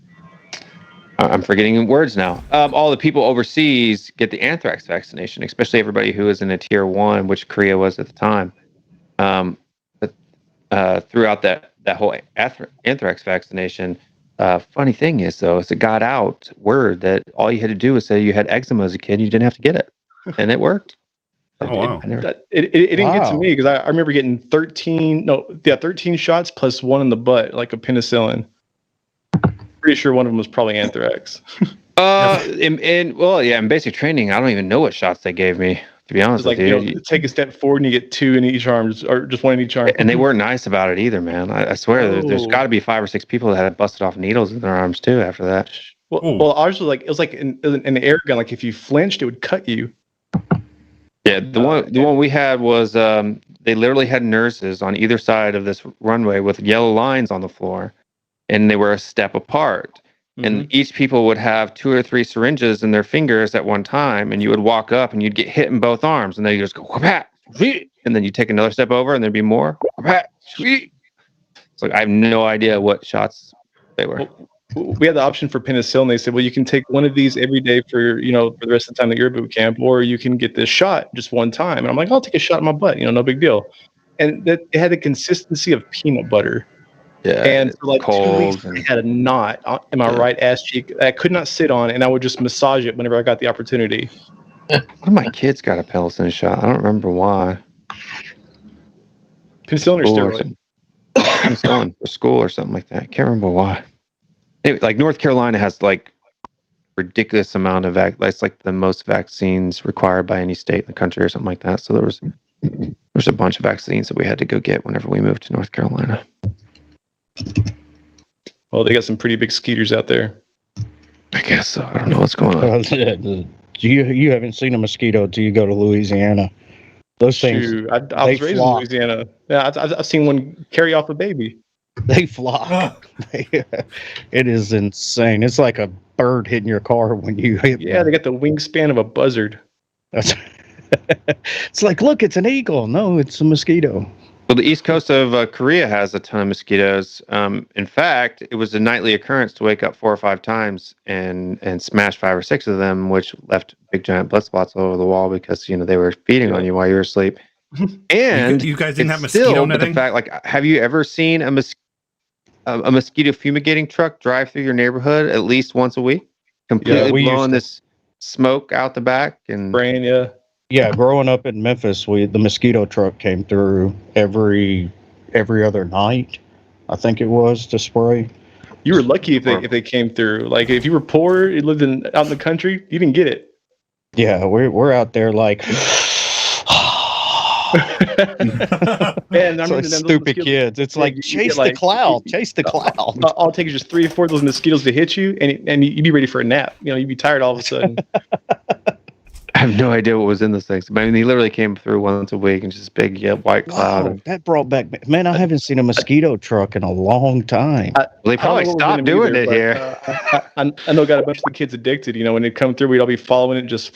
forgetting words now. All the people overseas get the anthrax vaccination, especially everybody who was in a tier 1, which Korea was at the time. But throughout that whole anthrax vaccination, funny thing is though, is it got out word that all you had to do was say you had eczema as a kid, you didn't have to get it, and it worked. Oh, wow. It didn't get to Wow. me because I remember getting 13 shots plus one in the butt, like a penicillin. Pretty sure one of them was probably anthrax. In basic training, I don't even know what shots they gave me, to be honest It's like, with you. you take a step forward and you get 2 in each arm, or just 1 in each arm. And they weren't nice about it either, man. I swear, there's got to be 5 or 6 people that had busted off needles in their arms too after that. Well, ours was like, it was like an air gun. Like if you flinched, it would cut you. Yeah, the one we had was they literally had nurses on either side of this runway with yellow lines on the floor, and they were a step apart. And each people would have 2 or 3 syringes in their fingers at one time, and you would walk up and you'd get hit in both arms, and then you just go, and then you take another step over, and there'd be more. It's like I have no idea what shots they were. We had the option for penicillin. They said, well, you can take one of these every day for the rest of the time that you're at boot camp, or you can get this shot just one time. And I'm like, I'll take a shot in my butt, no big deal. And that it had the consistency of peanut butter. Yeah, And for like 2 cold weeks, I had a knot in my right ass cheek that I could not sit on, and I would just massage it whenever I got the opportunity. One of my kids got a penicillin shot. I don't remember why. Penicillin or steroid? Penicillin for school or something like that. I can't remember why. Anyway, like North Carolina has like ridiculous amount of that's like the most vaccines required by any state in the country or something like that. So there's a bunch of vaccines that we had to go get whenever we moved to North Carolina. Well, they got some pretty big skeeters out there. I guess so. I don't know what's going on. You haven't seen a mosquito till you go to Louisiana. Those things, Shoot, I was raised in Louisiana. Yeah, I've seen one carry off a baby. they flock. It is insane. It's like a bird hitting your car when you hit. Yeah, they got the wingspan of a buzzard. That's it's like, look, it's an eagle. No, it's a mosquito. Well, the east coast of Korea has a ton of mosquitoes. In fact, it was a nightly occurrence to wake up 4 or 5 times and smash 5 or 6 of them, which left big giant blood spots all over the wall because they were feeding on you while you were asleep. And you guys didn't have it's still mosquito with netting? the fact, like, have you ever seen a mosquito fumigating truck drive through your neighborhood at least once a week, completely blowing this smoke out the back and brain? Yeah, growing up in Memphis, the mosquito truck came through every other night, I think it was, to spray. You were lucky if they came through. Like if you were poor, you lived out in the country, you didn't get it. Yeah, we're out there like Man, it's like stupid kids. It's like chase the cloud, chase the cloud. All it takes is just 3 or 4 of those mosquitoes to hit you, and you'd be ready for a nap. You'd be tired all of a sudden. I have no idea what was in those things. I mean, he literally came through once a week and just big white cloud. Wow, that brought back, man, I haven't seen a mosquito truck in a long time. They probably stopped doing it here. I know got a bunch of the kids addicted. When they'd come through, we'd all be following it just...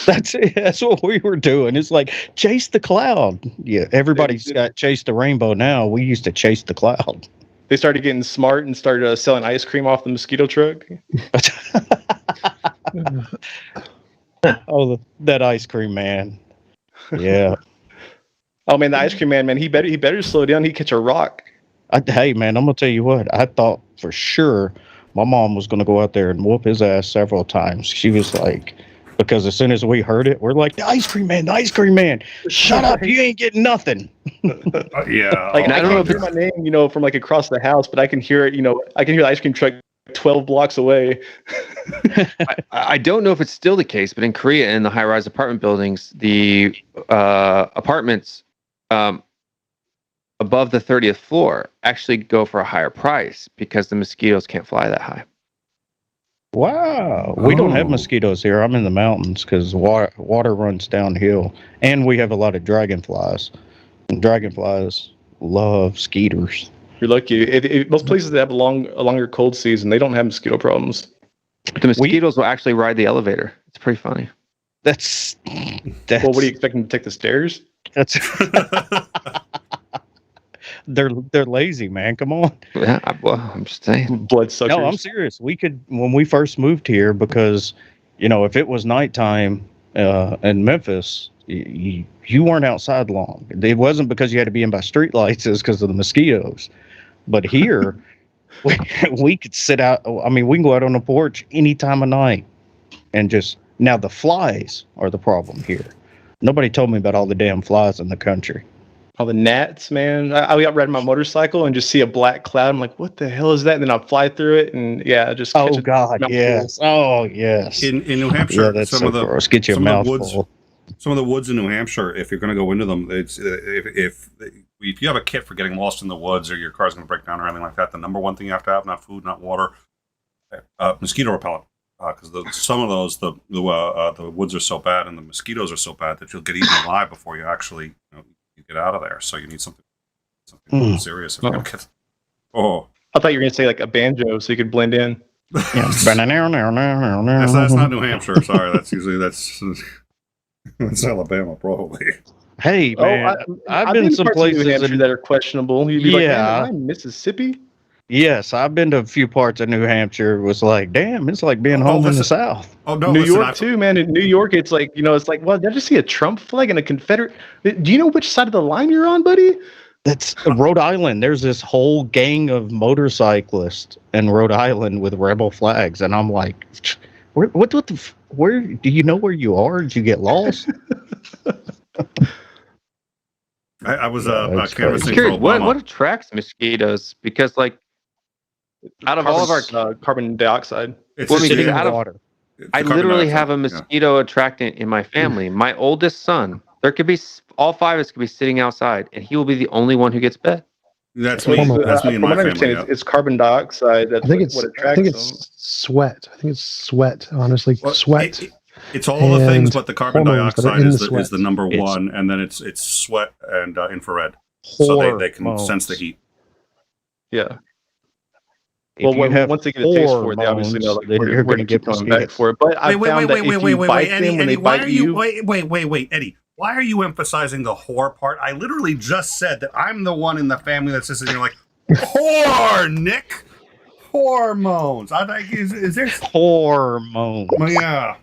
That's it. That's what we were doing. It's like, chase the cloud. Yeah, everybody's got chase the rainbow now. We used to chase the cloud. They started getting smart and started selling ice cream off the mosquito truck. Oh, that ice cream man. Yeah. Oh man, the ice cream man, he better slow down. He'd catch a rock. Hey man, I'm gonna tell you what. I thought for sure my mom was gonna go out there and whoop his ass several times. She was like, because as soon as we heard it, we're like, the ice cream man. Shut up, you ain't getting nothing. Yeah. Like I don't know if hear my name, from like across the house, but I can hear it. I can hear the ice cream truck 12 blocks away. I don't know if it's still the case, but in Korea, in the high-rise apartment buildings, the apartments above the 30th floor actually go for a higher price because the mosquitoes can't fly that high. Wow. We don't have mosquitoes here. I'm in the mountains because water runs downhill. And we have a lot of dragonflies. And dragonflies love skeeters. You're lucky. Most places that have a longer cold season, they don't have mosquito problems. The mosquitoes will actually ride the elevator. It's pretty funny. That's well, what are you expecting to take the stairs? That's they're lazy, man. Come on. Yeah, I'm just saying. Bloodsuckers. No, I'm serious. We could, when we first moved here, because if it was nighttime in Memphis, you weren't outside long. It wasn't because you had to be in by street lights; it's because of the mosquitoes. But here, we could sit out. I mean, we can go out on the porch any time of night, and just now the flies are the problem here. Nobody told me about all the damn flies in the country. All the gnats, man. I got riding my motorcycle and just see a black cloud. I'm like, what the hell is that? And then I'll fly through it and just catch oh God, yes. Oh yes. In New Hampshire, Yeah, that's some so of the gross. Get you a some of the woods, mouthful. some of the woods in New Hampshire, if you're going to go into them, it's if you have a kit for getting lost in the woods or your car's going to break down or anything like that, the number one thing you have to have, not food, not water, mosquito repellent. Because some of those, the woods are so bad and the mosquitoes are so bad that you'll get eaten alive before you actually you get out of there. So you need something serious. If you're gonna get, I thought you were going to say like a banjo so you could blend in. that's not New Hampshire. Sorry, that's Alabama probably. Hey man, I've been some parts of New places Hampshire that are questionable. You'd be like, man, am I in Mississippi? Yes, I've been to a few parts of New Hampshire. It was like, damn, it's like being home in the South. Oh no, New York too, man. In New York, it's like, it's like, well, did I just see a Trump flag and a Confederate? Do you know which side of the line you're on, buddy? That's Rhode Island. There's this whole gang of motorcyclists in Rhode Island with rebel flags, and I'm like, where do you know where you are? Did you get lost? I was I'm canvassing for curious, Obama. what attracts mosquitoes? Because like out of all of our carbon dioxide, It's well, I just mean, sitting out of- water. I literally have a mosquito attractant in my family. My oldest son, there could be all five of us could be sitting outside, and he will be the only one who gets bit. That's me. That's me and my family. Yeah. It's carbon dioxide. That's what attracts them. Sweat. I think it's sweat. Honestly, Well, sweat. It's all the things, but the carbon hormones that are dioxide in is the the, is sweat. the number one, and then it's sweat and infrared, so they can sense the heat. Yeah. If Well, you have once they get a taste for it, they obviously know hormones, then we're you're going to get keep coming back mosquitoes. for it. But I found that if you bite them when they bite you, wait, Eddie. Why are you emphasizing the whore part? I literally just said that I'm the one in the family that's just, like, whore, Nick. Hormones. I think is there hormones? Yeah.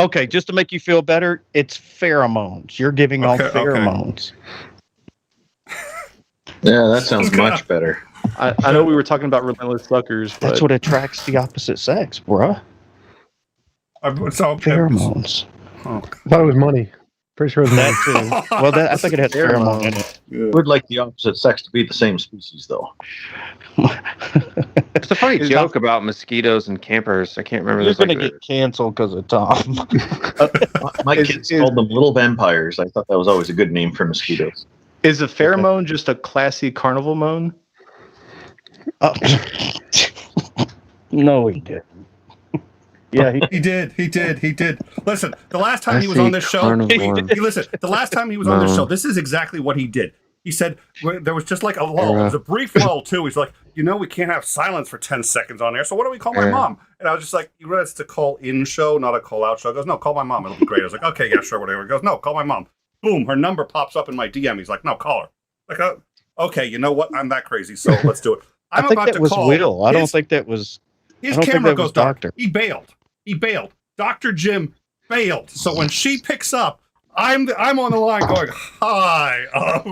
Okay, just to make you feel better, it's pheromones. You're giving off pheromones. Yeah, that sounds much better. I know we were talking about relentless suckers, but That's what attracts the opposite sex, bruh. Pheromones. I thought it was money. Pretty sure it was money. That too. Well, I think it has pheromone in it. Would like the opposite sex to be the same species, though. It's a funny joke about mosquitoes and campers. I can't remember. You're going to get canceled because of Tom. My kids called them little vampires. I thought that was always a good name for mosquitoes. Is a pheromone just a classy carnival moan? No, he didn't. Yeah, he did. Listen, the last time he was on this show, the last time he was on this show, this is exactly what he did. He said there was just like a lull. It was a brief lull too. He's like, we can't have silence for 10 seconds on air. So what do we call my mom? And I was just like, you realize it's a call in show, not a call out show. He goes, no, call my mom. It'll be great. I was like, okay, yeah, sure, whatever. He goes, no, call my mom. Boom, her number pops up in my DM. He's like, no, call her. Like, okay, you know what? I'm that crazy, so let's do it. I think that was Will. I don't think that was. His camera goes dark. He bailed. Dr. Jim bailed. So when she picks up, I'm on the line going, hi,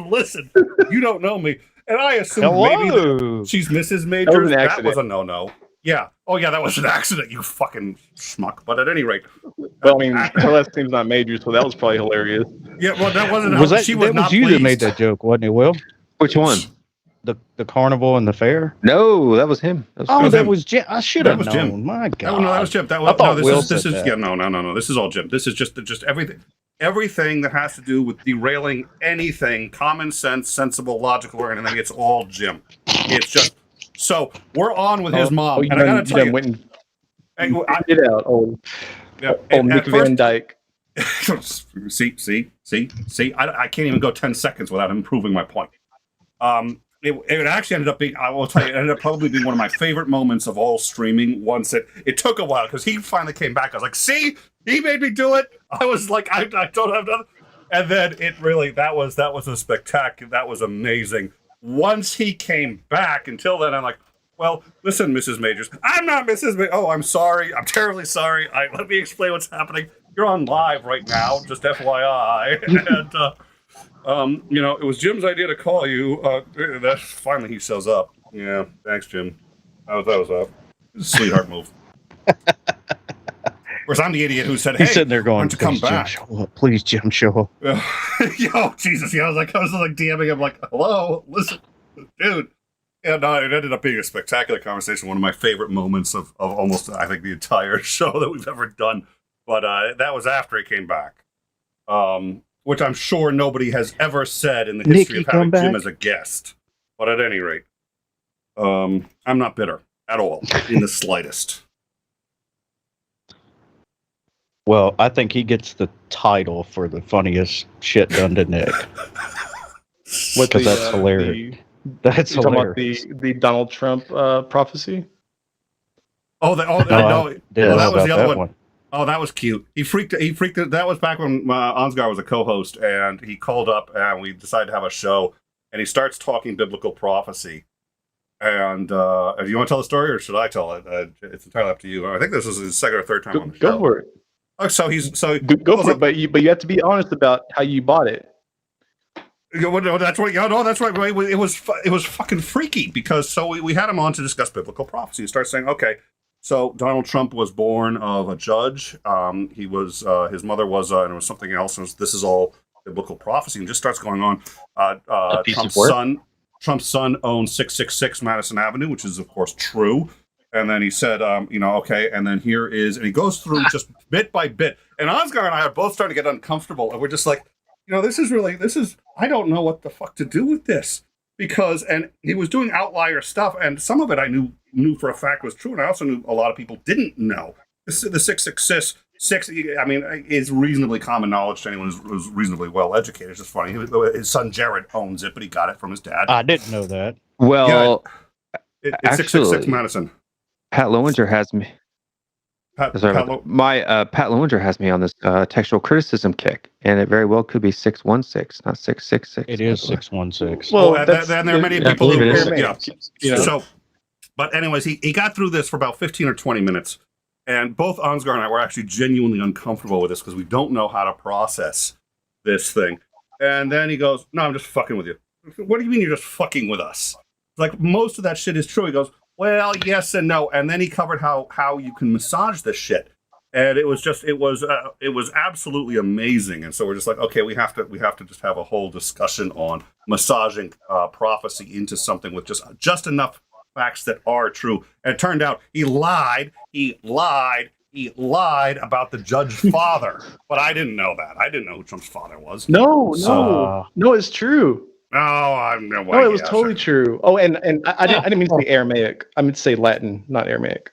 listen, you don't know me. And I assume maybe she's Mrs. Majors. That was a no-no. Yeah. Oh, yeah, that was an accident, you fucking schmuck. But at any rate. Well, I mean, her last name's not Majors, so that was probably hilarious. Yeah, well, that wasn't was that, she was not you pleased. That made that joke, wasn't it, Will? Which one? the carnival and the fair? No, that was him. That was Oh, Jim. that was Jim. I should have was Jim. known. My God. Oh, no, that was Jim. That I was thought Will this said is that. yeah, no. This is all Jim. This is just everything that has to do with derailing anything, common sense, sensible, logical, or anything. It's all Jim. It's just so we're on with his mom, and I gotta tell you, Get out, old Nick Van Dyke. see. I can't even go 10 seconds without improving my point. It actually ended up being, I will tell you, it ended up probably being one of my favorite moments of all streaming. Once it took a while because he finally came back. I was like, see, he made me do it. I was like, I don't have nothing. And then it really, that was a spectacular, that was amazing. Once he came back, until then, I'm like, well, listen, Mrs. Majors, I'm not Mrs. Majors. Oh, I'm sorry. I'm terribly sorry. Let me explain what's happening. You're on live right now, just FYI. And, it was Jim's idea to call you. Finally he shows up. Yeah, thanks, Jim. That was a sweetheart move. Whereas I'm the idiot who said, "Hey, he's sitting there going, why don't you come "Please, Jim, back?" show up. Please, Jim, show up. Yo, Jesus! Yeah, I was like DMing him, like, "Hello, listen, dude." Yeah, no, it ended up being a spectacular conversation. One of my favorite moments of almost, I think, the entire show that we've ever done. But that was after he came back. Which I'm sure nobody has ever said in the history of having Jim as a guest. But at any rate, I'm not bitter at all, in the slightest. Well, I think he gets the title for the funniest shit done to Nick. Because that's hilarious. That's hilarious. About the Donald Trump prophecy? No, that was the other one. Oh, that was cute. He freaked. That was back when Ansgar was a co-host, and he called up, and we decided to have a show. And he starts talking biblical prophecy. And if you want to tell the story, or should I tell it? It's entirely up to you. I think this is his second or third time on the show. Go for it. Oh, so go for it. But you have to be honest about how you bought it. That's right. That's right. It was fucking freaky because we had him on to discuss biblical prophecy. He starts saying, okay. So Donald Trump was born of a judge. He was his mother was, and it was something else. And this is all biblical prophecy, and just starts going on. Trump's son owns 666 Madison Avenue, which is of course true. And then he said, okay. And then here is, and he goes through just bit by bit. And Ansgar and I are both starting to get uncomfortable, and we're just like, this is. I don't know what the fuck to do with this and he was doing outlier stuff, and some of it I knew for a fact was true, and I also knew a lot of people didn't know. The 666 is reasonably common knowledge to anyone who's reasonably well educated. It's just funny. His son Jared owns it, but he got it from his dad. I didn't know that. Well, it's 666 Madison. Pat Lowinger has me. Pat Lowinger has me on this textual criticism kick, and it very well could be 616, not 666. It is 616. Well, and there are many people who So, but anyways, he got through this for about 15 or 20 minutes, and both Ansgar and I were actually genuinely uncomfortable with this because we don't know how to process this thing. And then he goes, "No, I'm just fucking with you." What do you mean you're just fucking with us? Like, most of that shit is true. He goes, well, yes and no. And then he covered how you can massage this shit. And it was absolutely amazing. And so we're just like, okay, we have to just have a whole discussion on massaging prophecy into something with just enough facts that are true. And it turned out he lied about the judge's father. But I didn't know that. I didn't know who Trump's father was. No, it's true. No, it was totally true. Oh, and I didn't mean to say Aramaic. I meant to say Latin, not Aramaic.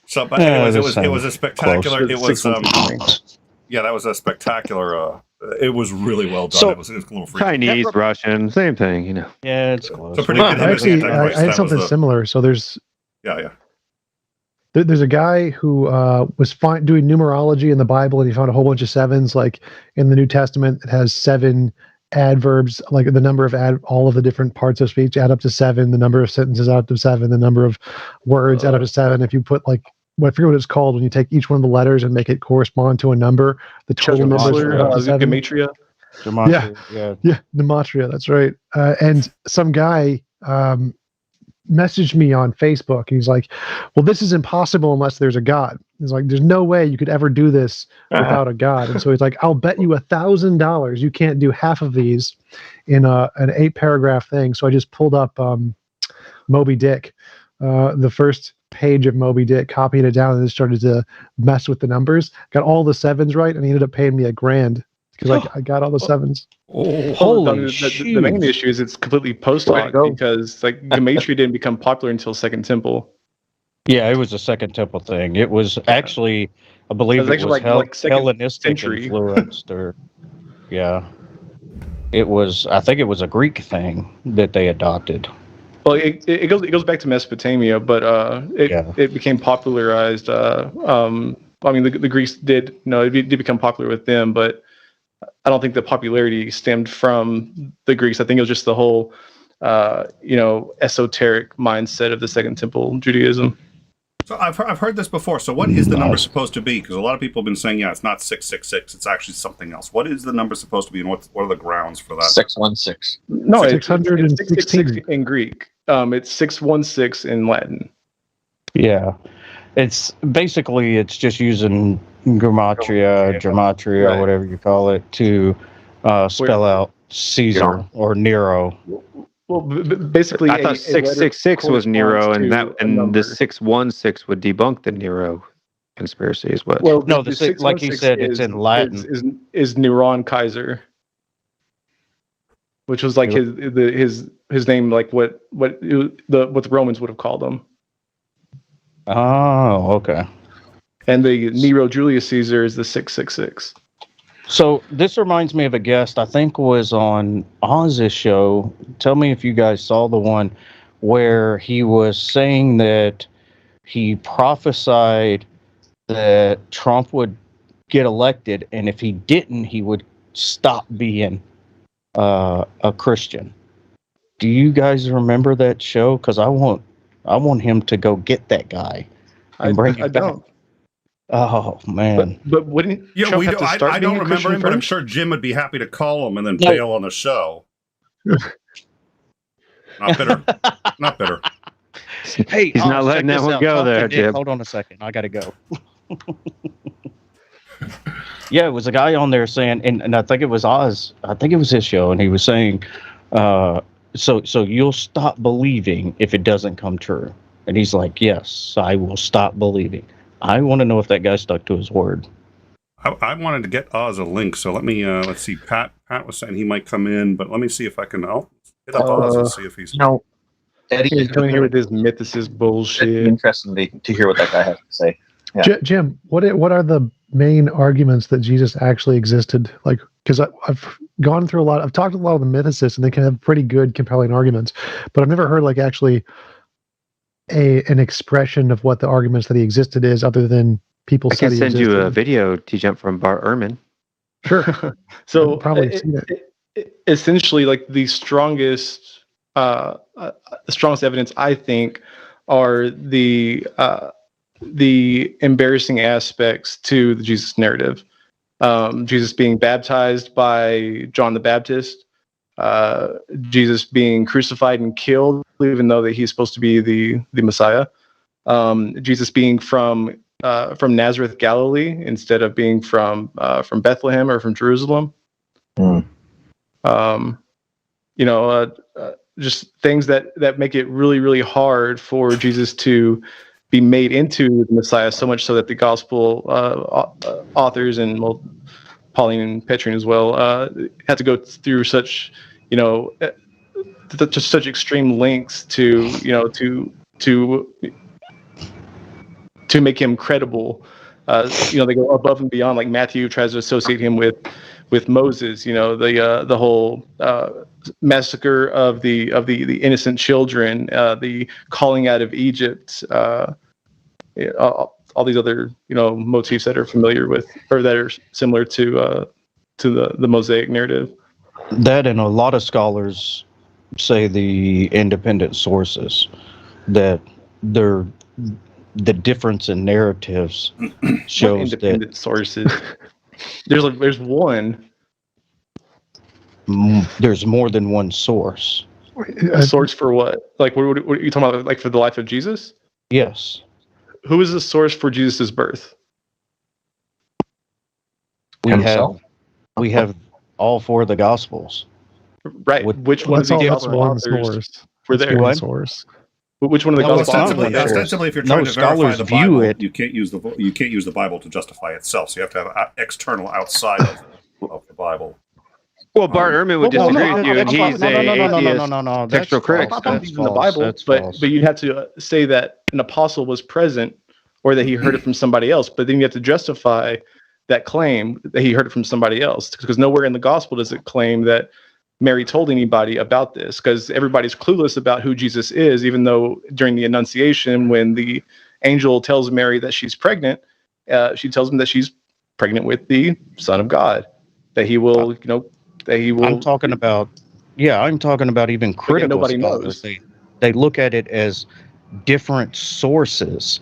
So, but anyways, it was a spectacular. It was that was a spectacular. It was really well done. So, it was a little freaky. Chinese, Russian, same thing, Yeah, it's close. So pretty good. Actually, I had something similar. So there's there's a guy who was doing numerology in the Bible, and he found a whole bunch of sevens, like in the New Testament. It has 7 adverbs, like the number of all of the different parts of speech add up to 7, the number of sentences add up to 7, the number of words add up to 7. If you put I forget what it's called when you take each one of the letters and make it correspond to a number, the total number is 7. Gematria. Yeah, gematria, that's right. And some guy messaged me on Facebook, and he's like, well, this is impossible unless there's a God. He's like, there's no way you could ever do this without a God. And so he's like, I'll bet you $1,000 you can't do half of these in an 8-paragraph thing. So I just pulled up Moby Dick, the first page of Moby Dick, copied it down, and then started to mess with the numbers. Got all the 7s right, and he ended up paying me $1,000 because I got all the 7s. Holy the main issue is it's completely post hoc because like Gematria didn't become popular until Second Temple. Yeah, it was a Second Temple thing. It was actually, I believe, it was Hellenistic influenced, or it was. I think it was a Greek thing that they adopted. Well, it goes back to Mesopotamia, but it became popularized. I mean, the Greeks did, it did become popular with them, but I don't think the popularity stemmed from the Greeks. I think it was just the whole, esoteric mindset of the Second Temple Judaism. So I've heard this before. So what is the number supposed to be? Because a lot of people have been saying, it's not 666. It's actually something else. What is the number supposed to be, and what are the grounds for that? 616. No, it's 616 in Greek. It's 616 in Latin. Yeah, it's just using gematria, whatever you call it, to spell out Caesar or Nero. Well, basically, I thought 666 was Nero, and the 616 would debunk the Nero conspiracy as well. Well, no, like you said, it's in Latin. Is Neron Kaiser, which was like his name, like what the Romans would have called him. Oh, okay. And the Nero Julius Caesar is the 666. So this reminds me of a guest I think was on Oz's show. Tell me if you guys saw the one where he was saying that he prophesied that Trump would get elected, and if he didn't, he would stop being a Christian. Do you guys remember that show? Because I want him to go get that guy and bring him back. Don't. Oh man! But wouldn't Trump have to start I being don't a remember Christian him, but I'm first? sure Jim would be happy to call him and then bail on the show. Not bitter. Not bitter. Hey, he's not letting that one go there, Jim. Hold on a second. I got to go. Yeah, it was a guy on there saying, and I think it was Oz. I think it was his show, and he was saying, so you'll stop believing if it doesn't come true. And he's like, yes, I will stop believing. I want to know if that guy stuck to his word. I wanted to get Oz a link, so let me let's see. Pat was saying he might come in, but let me see if I can. I'll hit up Oz and see if he's. Eddie, He's coming here with this mythicist bullshit. It'd be interesting to hear what that guy has to say. Yeah. Jim, what are the main arguments that Jesus actually existed? Like, because I've gone through a lot. I've talked to a lot of the mythicists, and they can have pretty good, compelling arguments, but I've never heard like actually an expression of what the arguments that he existed is, other than people. I can send you a video, T-Jump, from Bart Ehrman. Sure. So probably seen it. Essentially, like the strongest evidence, I think, are the embarrassing aspects to the Jesus narrative. Jesus being baptized by John the Baptist, Jesus being crucified and killed, even though that he's supposed to be the Messiah. Jesus being from Nazareth, Galilee, instead of being from Bethlehem or from Jerusalem. Just things that make it really, really hard for Jesus to be made into the Messiah, so much so that the gospel authors, and Pauline and Petrine as well, had to go through such, just such extreme lengths to make him credible. They go above and beyond. Like Matthew tries to associate him with Moses. The whole massacre of the innocent children, the calling out of Egypt, all these other motifs that are familiar with, or that are similar to the Mosaic narrative. That, and a lot of scholars say the independent sources, that the difference in narratives shows independent sources. There's one. There's more than one source. A source for what? Like, what are you talking about? Like, for the life of Jesus? Yes. who is the source for Jesus' birth? Himself. We have all 4 of the Gospels. Right. With- Which one of That's the all. gospel One authors source. were That's there? one What? source. Which one of the No, gospel it's not authors? really were there? Ostensibly, if you're No, trying to verify scholars the view Bible, it- you can't use the Bible to justify itself. So you have to have external outside of the Bible. Well, Bart Ehrman would Well, disagree no, with you, and that's he's false. a That's textual critic. false. I'm That's using the false. Bible, That's but false. you'd have to say that an apostle was present, or that he heard it from somebody else. But then you have to justify that claim that he heard it from somebody else, because nowhere in the gospel does it claim that Mary told anybody about this, because everybody's clueless about who Jesus is, even though during the Annunciation, when the angel tells Mary that she's pregnant, she tells him that she's pregnant with the Son of God, that he will, that he will. I'm talking about even critical nobody scholars. knows. They look at it as different sources.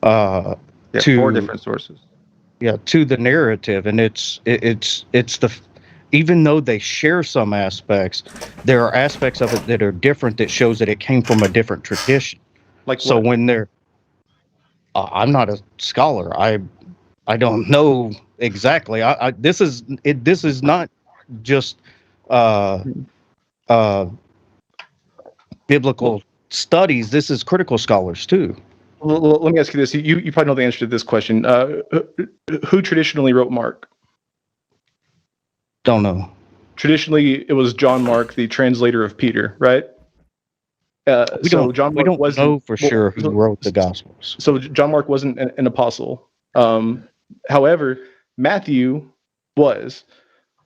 Yeah, to 4 different sources. to the narrative, and it's even though they share some aspects, there are aspects of it that are different that shows that it came from a different tradition. Like So what? when they're, I'm not a scholar. I don't know exactly. This is not just biblical studies. This is critical scholars too. Well, let me ask you this. You probably know the answer to this question. Who traditionally wrote Mark? Don't know. Traditionally, it was John Mark, the translator of Peter, right? We don't know for sure who wrote the Gospels. So John Mark wasn't an apostle. However, Matthew was,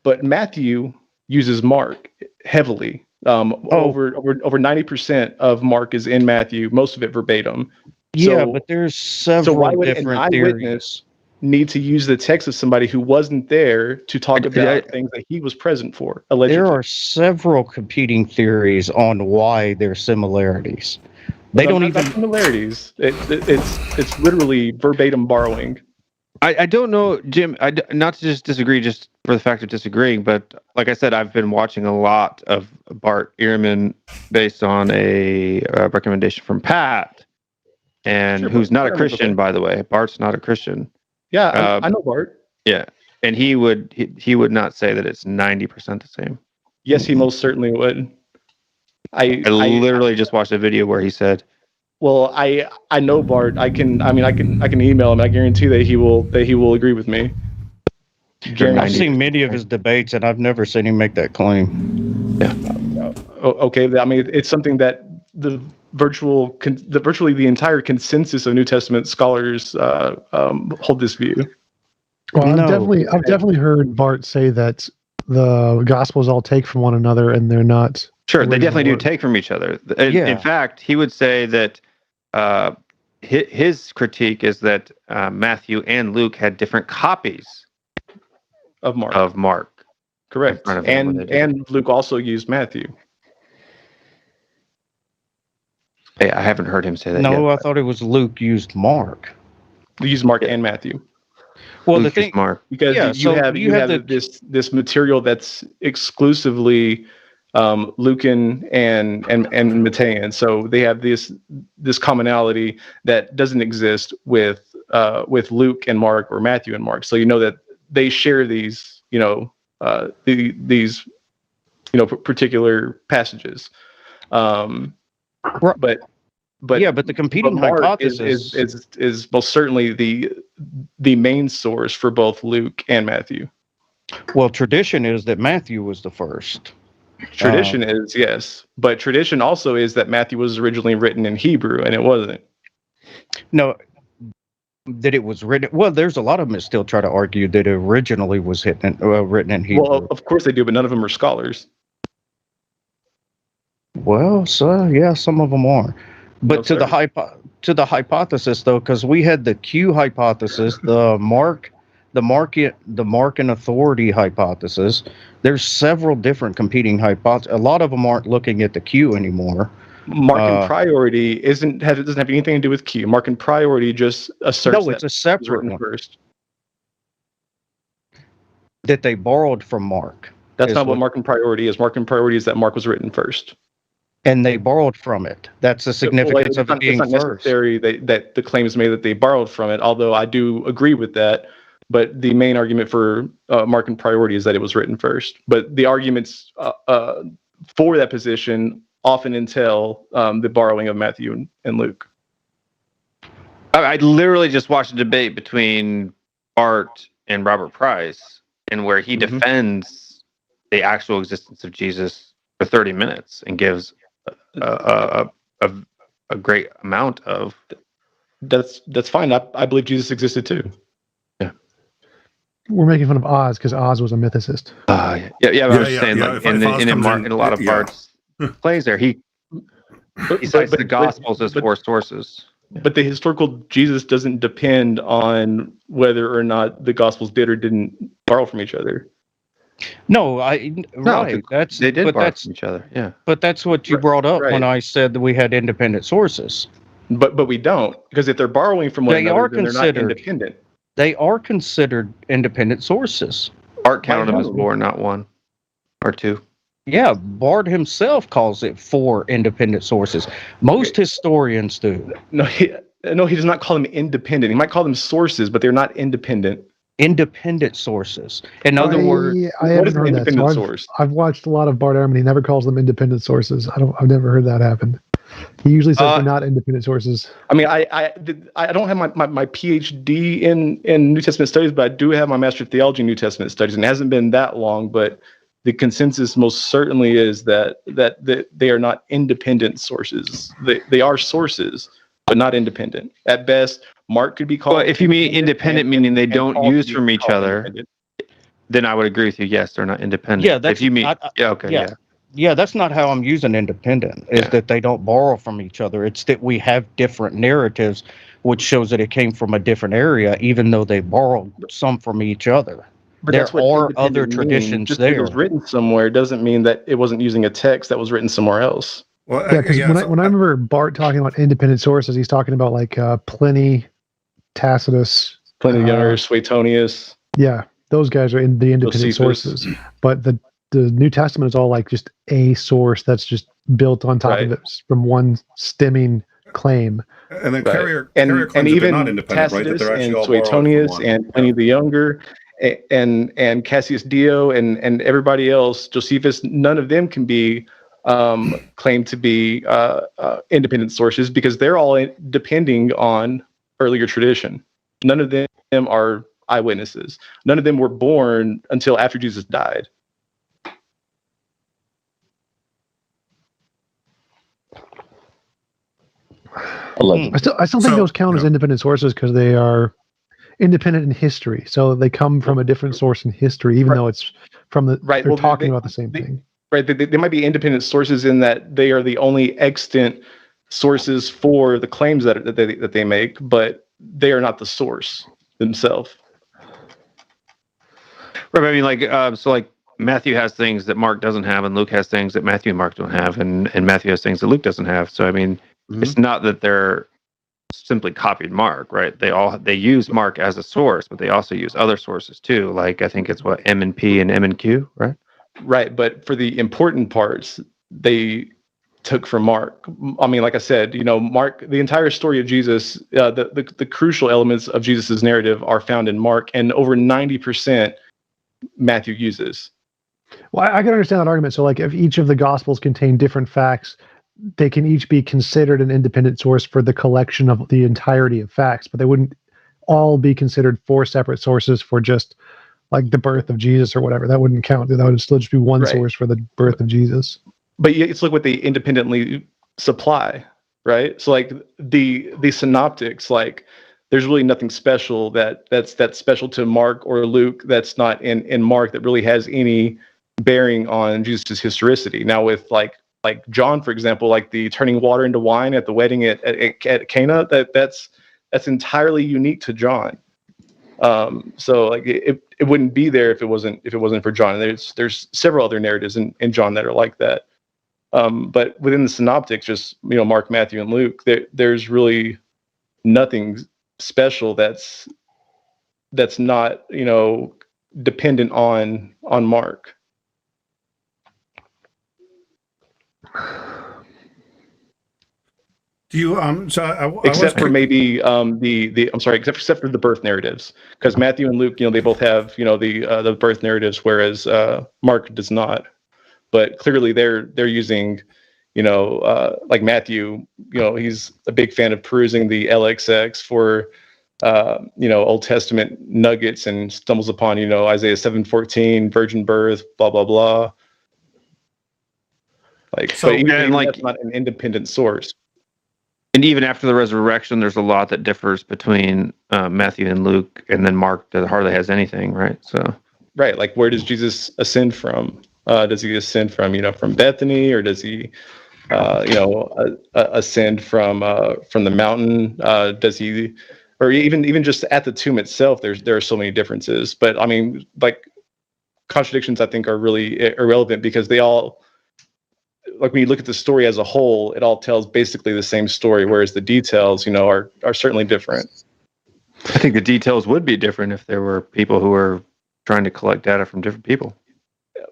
but Matthew uses Mark heavily. Over 90% of Mark is in Matthew, most of it verbatim. Yeah, So- but there's So several why would an different theories. eyewitness need to use the text of somebody who wasn't there to talk about things that he was present for? Allegedly. There are several competing theories on why there's similarities. They But don't not even. similarities. It's literally verbatim borrowing. I don't know, Jim. Not to just disagree, just for the fact of disagreeing, but like I said, I've been watching a lot of Bart Ehrman based on a recommendation from Pat, and Sure, who's but not a whatever, Christian, okay. by the way. Bart's not a Christian. Yeah, I know Bart. Yeah, and he would not say that it's 90% the same. Yes, he most certainly would. I literally just watched a video where he said, Well, I know Bart. I can email him. I guarantee that he will agree with me. I've seen many of his debates, and I've never seen him make that claim. Okay, I mean, it's something that virtually the entire consensus of New Testament scholars hold this view. Well, No. I've definitely heard Bart say that the Gospels all take from one another, and they're not. sure, they original definitely do work. take from each other. Yeah. In fact, he would say that his critique is that Matthew and Luke had different copies Of Mark, of Mark. correct, in front of him when they did and Luke also used Matthew. I haven't heard him say that No, yet. I thought it was Luke used Mark. We use Mark and Matthew. Well, Luke the is thing, Mark. Because Yeah, you so have you have this material that's exclusively Lucan and Mattean. So they have this commonality that doesn't exist with Luke and Mark or Matthew and Mark. So you know that they share these particular passages. But yeah, but the competing Mark hypothesis is most certainly the main source for both Luke and Matthew. Well, tradition is that Matthew was the first. Tradition is, yes, but tradition also is that Matthew was originally written in Hebrew, and it wasn't. No, that it was written. Well, there's a lot of them that still try to argue that it originally was written in Hebrew. Well, of course they do, but none of them are scholars. Well, so yeah, some of them are. But No, to the hypothesis though, because we had the Q hypothesis, the Mark and authority hypothesis. There's several different competing hypotheses. A lot of them aren't looking at the Q anymore. Mark and priority doesn't have anything to do with Q. Mark and priority just asserts No, it's that a separate written one first. that they borrowed from Mark. That's is not what what- Mark and priority is. Mark and priority is that Mark was written first. and they borrowed from it. That's the significance of it being it's not first. necessary that the claim is made that they borrowed from it, although I do agree with that. But the main argument for Mark and priority is that it was written first. But the arguments for that position often entail the borrowing of Matthew and Luke. I literally just watched a debate between Bart and Robert Price, and where he defends the actual existence of Jesus for 30 minutes and gives a great amount of. That's fine. I believe Jesus existed too. We're making fun of Oz because Oz was a mythicist. I was saying, like, in a lot of Bart's plays there, he cites the Gospels as four sources. But the historical Jesus doesn't depend on whether or not the Gospels did or didn't borrow from each other. No, that's they did borrow from each other. Yeah, but that's what you brought up when I said that we had independent sources. But we don't, because if they're borrowing from one another, then they're not independent. They are considered independent sources. Bart counted them as four, not one or two. Yeah, Bart himself calls it four independent sources. Most historians do. No, he does not call them independent. He might call them sources, but they're not independent. Independent sources. In other words, I haven't heard that. So I've watched a lot of Bart Ehrman. He never calls them independent sources. I've never heard that happen. He usually says they're not independent sources. I mean, I don't have my PhD in New Testament studies, but I do have my Master of Theology in New Testament studies, and it hasn't been that long. But the consensus most certainly is that they are not independent sources. They are sources, but not independent. At best, Mark could be called. Well, if you mean independent, meaning they don't use from each other, then I would agree with you. Yes, they're not independent. Yeah, that's, if you mean Yeah, that's not how I'm using independent, is that they don't borrow from each other. It's that we have different narratives, which shows that it came from a different area, even though they borrowed some from each other. But there are other traditions just there. It was written somewhere doesn't mean that it wasn't using a text that was written somewhere else. Well, yeah, because when I remember Bart talking about independent sources, he's talking about like Pliny, Tacitus, Pliny the Younger, Suetonius. Yeah, those guys are in the independent sources. But the New Testament is all like just a source that's just built on top of it from one stemming claim. And then carrier and claims even not independent, right? That Tacitus they're actually and all borrowed from Suetonius one. and Pliny the Younger and Cassius Dio and everybody else, Josephus, none of them can be claimed to be independent sources because they're all depending on earlier tradition. None of them are eyewitnesses. None of them were born until after Jesus died. I still think those count as independent sources because they are independent in history. So they come from a different source in history, even though it's from the they're talking about the same thing. Right. They might be independent sources in that they are the only extant sources for the claims that they make, but they are not the source themselves. Right. I mean, like Matthew has things that Mark doesn't have, and Luke has things that Matthew and Mark don't have, and Matthew has things that Luke doesn't have. So I mean, it's not that they're simply copied Mark, right? They use Mark as a source, but they also use other sources too. Like I think it's M and P and M and Q, right? Right, but for the important parts, they took from Mark. I mean, like I said, Mark, the entire story of Jesus, the crucial elements of Jesus's narrative are found in Mark, and over 90% Matthew uses. Well, I can understand that argument. So, like, if each of the Gospels contain different facts, they can each be considered an independent source for the collection of the entirety of facts, but they wouldn't all be considered four separate sources for just like the birth of Jesus or whatever. That wouldn't count. That would still just be one source for the birth of Jesus. But it's like what they independently supply, right? So like the synoptics, like there's really nothing special that's special to Mark or Luke that's not in Mark that really has any bearing on Jesus' historicity. Now with like John, for example, like the turning water into wine at the wedding at Cana, that's entirely unique to John. So like it wouldn't be there if it wasn't for John. And there's several other narratives in John that are like that. But within the synoptics, just Mark, Matthew, and Luke, there's really nothing special that's not dependent on Mark. Do you so except for maybe except for the birth narratives, because Matthew and Luke, they both have the birth narratives, whereas Mark does not. But clearly they're using, like Matthew, he's a big fan of perusing the LXX for Old Testament nuggets, and stumbles upon Isaiah 7:14, virgin birth, blah blah blah. So, but even like, that's not an independent source. And even after the resurrection, there's a lot that differs between Matthew and Luke, and then Mark that hardly has anything, right? So, right, like where does Jesus ascend from? Does he ascend from Bethany, or does he ascend from the mountain? Does he, or even just at the tomb itself? There are so many differences. But I mean, like, contradictions I think are really irrelevant, because they all, like, when you look at the story as a whole, it all tells basically the same story, whereas the details, are certainly different. I think the details would be different if there were people who were trying to collect data from different people.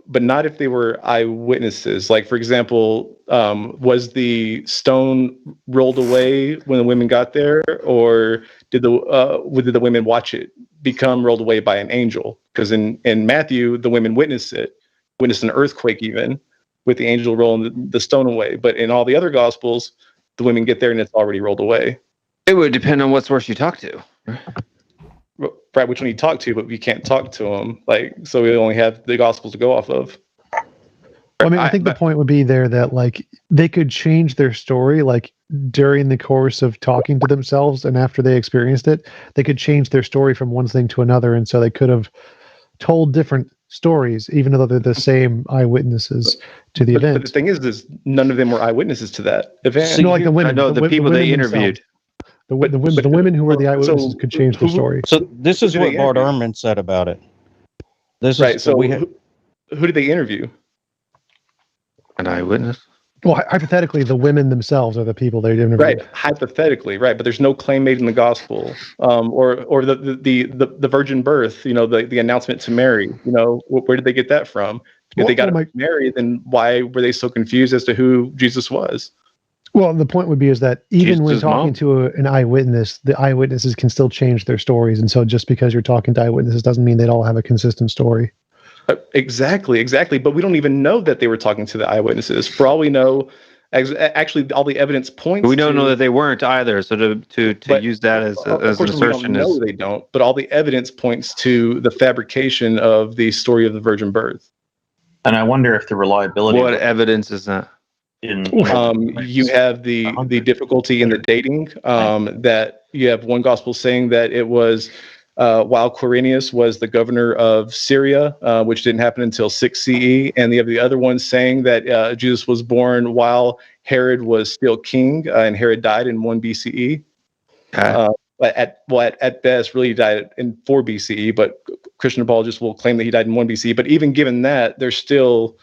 But not if they were eyewitnesses. Like, for example, was the stone rolled away when the women got there, or did the women watch it become rolled away by an angel? Because in Matthew, the women witnessed an earthquake even, with the angel rolling the stone away. But in all the other gospels, the women get there and it's already rolled away. It would depend on what source you talk to. Right, which one you talk to, but we can't talk to them. So we only have the gospels to go off of. Well, I mean, I think the point would be there that, like, they could change their story, like, during the course of talking to themselves, and after they experienced it, they could change their story from one thing to another, and so they could have told different stories, even though they're the same eyewitnesses to the event. But the thing is none of them were eyewitnesses to that event. So, like the women, the people they interviewed. The women who were the eyewitnesses could change the story. So this is what Bart Ehrman said about it. This right. Is, so who did they interview? An eyewitness. Well, hypothetically, the women themselves are the people they interviewed. Right. Hypothetically, right. But there's no claim made in the gospel, or the virgin birth. The announcement to Mary. Where did they get that from? If they got it from Mary, then why were they so confused as to who Jesus was? Well, the point would be is that even Jesus' when talking mom? to an eyewitness, the eyewitnesses can still change their stories. And so just because you're talking to eyewitnesses doesn't mean they'd all have a consistent story. Exactly. But we don't even know that they were talking to the eyewitnesses. For all we know, actually, all the evidence points. We don't know that they weren't either. So to use that as an assertion no, they don't. But all the evidence points to the fabrication of the story of the virgin birth. And I wonder if the reliability. What evidence is that? You have the difficulty in the dating, that you have one gospel saying that it was while Quirinius was the governor of Syria, which didn't happen until 6 CE, and you have the other one saying that Jesus was born while Herod was still king, and Herod died in 1 BCE. But at best, really died in 4 BCE, but Christian apologists will claim that he died in 1 BCE. But even given that, there's still,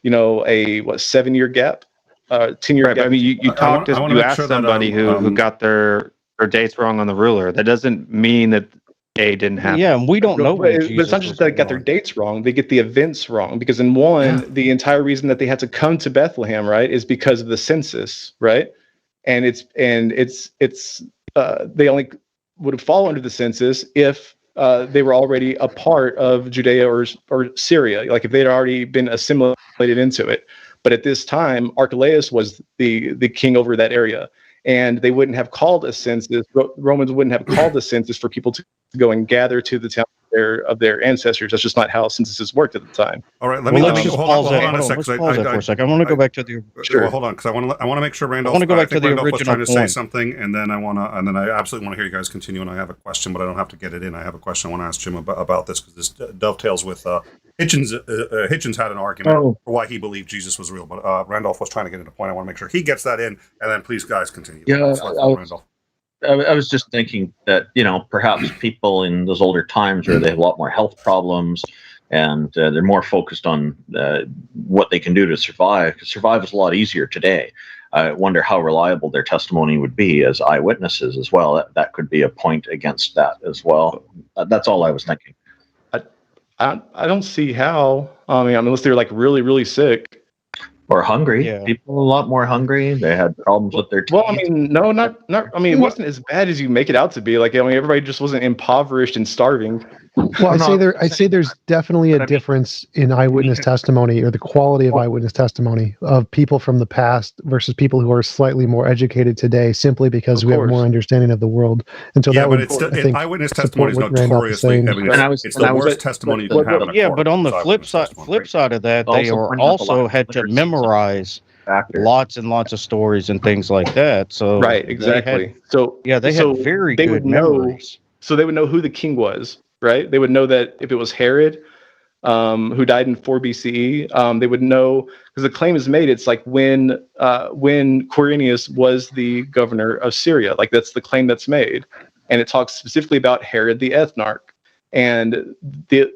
a 7-year gap. 10-year gap. I mean, you asked somebody who got their dates wrong on the ruler. That doesn't mean that they didn't happen. Yeah, and we don't know. But it's not just that they got their dates wrong; they get the events wrong. Because in the entire reason that they had to come to Bethlehem, right, is because of the census, right? And it's they only would have fallen under the census if they were already a part of Judea or Syria, like if they'd already been assimilated into it. But at this time, Archelaus was the king over that area, and they wouldn't have called a census. Romans wouldn't have called a census for people to go and gather to the town of their ancestors. That's just not how censuses worked at the time. All right, let me hold on a second. For a second. I want to go back to the. Sure. Well, hold on, because I want to make sure Randolph. I want to go back to the Randolph was original trying to point. say something, and then I absolutely want to hear you guys continue. And I have a question, but I don't have to get it in. I have a question I want to ask Jim about this, because this dovetails with Hitchens. Hitchens had an argument for why he believed Jesus was real, but Randolph was trying to get into a point. I want to make sure he gets that in, and then please, guys, continue. Yeah, Randolph. I was just thinking that, perhaps people in those older times where they have a lot more health problems and they're more focused on what they can do to survive, because survive is a lot easier today. I wonder how reliable their testimony would be as eyewitnesses as well. That could be a point against that as well. That's all I was thinking. I don't see how. I mean, unless they're like really, really sick. Or hungry. Yeah. People a lot more hungry. They had problems with their teeth. Well, I mean, no, not. I mean, it wasn't as bad as you make it out to be. Like, I mean, everybody just wasn't impoverished and starving. Well, I'd say there's definitely a difference in eyewitness testimony, or the quality of eyewitness testimony of people from the past versus people who are slightly more educated today, simply because we have more understanding of the world. And so that would, I think, eyewitness testimony is support what Randolph is notoriously. saying. I mean, it's the worst testimony you can have in a Yeah, court. but on the is flip eyewitness side of that, they are also had to memorize lots and lots of stories and things like that. So Right, exactly. They had very good memories. So they would know who the king was, right? They would know that if it was Herod, who died in 4 BCE, they would know, because the claim is made. It's like when Quirinius was the governor of Syria, like that's the claim that's made, and it talks specifically about Herod the ethnarch, and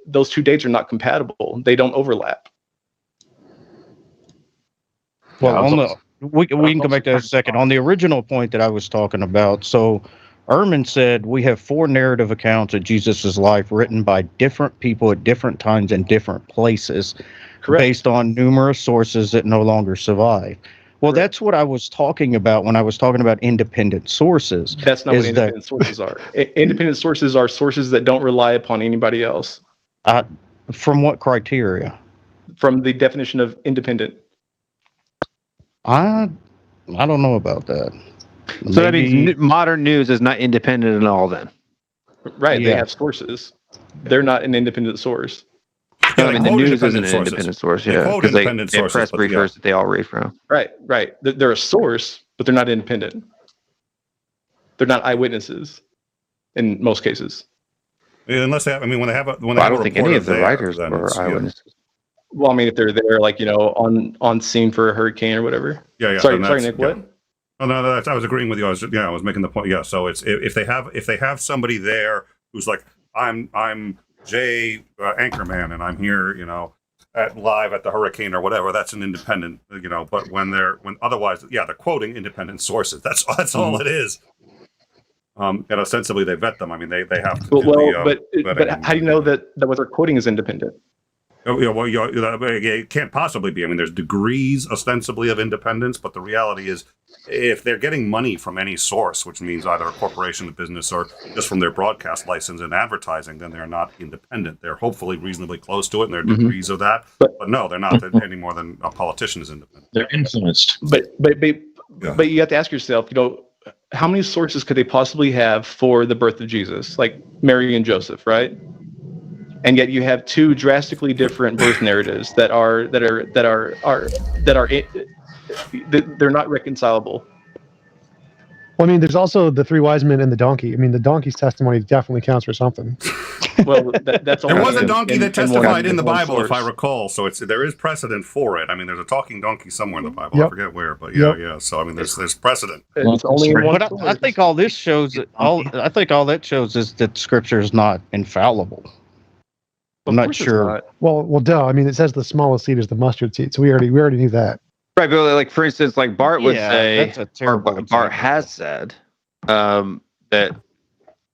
those two dates are not compatible. They don't overlap. Well, we can come back to that in a second. On the original point that I was talking about, so Ehrman said we have 4 narrative accounts of Jesus' life written by different people at different times and different places, based on numerous sources that no longer survive. Well, that's what I was talking about when I was talking about independent sources. That's not what independent sources are. Independent sources are sources that don't rely upon anybody else. From what criteria? From the definition of independent. I don't know about that. So that means modern news is not independent at all then? Right, they have sources. They're not an independent source. No, I mean, the news is an independent source, because they press briefers that they all read from. Right. They're a source, but they're not independent. They're not eyewitnesses in most cases. Yeah, unless they have, I mean, when they have a I don't think any of the writers were eyewitnesses. Well, I mean, if they're there, like, on scene for a hurricane or whatever. Yeah. Sorry, Nick. What? Oh, no, I was agreeing with you. I was making the point. Yeah. So it's if they have somebody there who's like, I'm Jay Anchorman, and I'm here, live at the hurricane or whatever. That's an independent, But when otherwise, they're quoting independent sources. That's all it is. Ostensibly they vet them. I mean, they have to. But how do you know that what they're quoting is independent? It can't possibly be. I mean, there's degrees ostensibly of independence, but the reality is, if they're getting money from any source, which means either a corporation, a business, or just from their broadcast license and advertising, then they're not independent. They're hopefully reasonably close to it, and there are degrees of that. But no, they're not any more than a politician is independent. They're influenced. But you have to ask yourself, how many sources could they possibly have for the birth of Jesus, like Mary and Joseph, right? And yet you have 2 drastically different birth narratives that are they're not reconcilable. Well, I mean, there's also the 3 wise men and the donkey. I mean, the donkey's testimony definitely counts for something. Well, that's there was a donkey that testified in the Bible, if I recall. So there is precedent for it. I mean, there's a talking donkey somewhere in the Bible. Yep. I forget where, but yeah. So I mean, there's precedent. It's only in one. But I think all this shows I think all that shows is that Scripture is not infallible. I'm not sure. Well, duh. I mean, it says the smallest seed is the mustard seed, so we already knew that. Right, but like for instance, like Bart would say, or Bart has said, that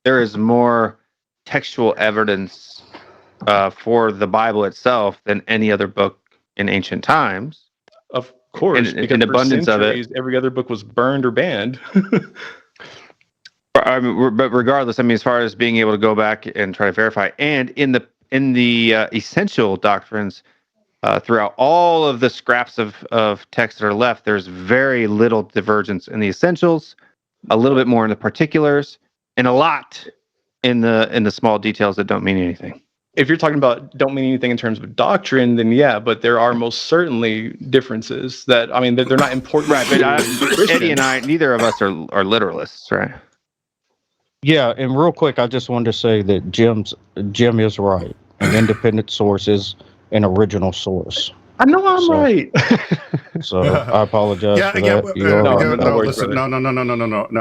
there is more textual evidence for the Bible itself than any other book in ancient times. Of course, because an abundance of it. Every other book was burned or banned. But regardless, I mean, as far as being able to go back and try to verify, and in the essential doctrines, throughout all of the scraps of text that are left, there's very little divergence in the essentials, a little bit more in the particulars, and a lot in the small details that don't mean anything. If you're talking about don't mean anything in terms of doctrine, then yeah, but there are most certainly differences that, I mean, they're not important. Right, but Eddie and I, neither of us are literalists, right? Yeah, and real quick, I just wanted to say that Jim is right. An independent source is an original source. I know I'm right. So I apologize for that. No,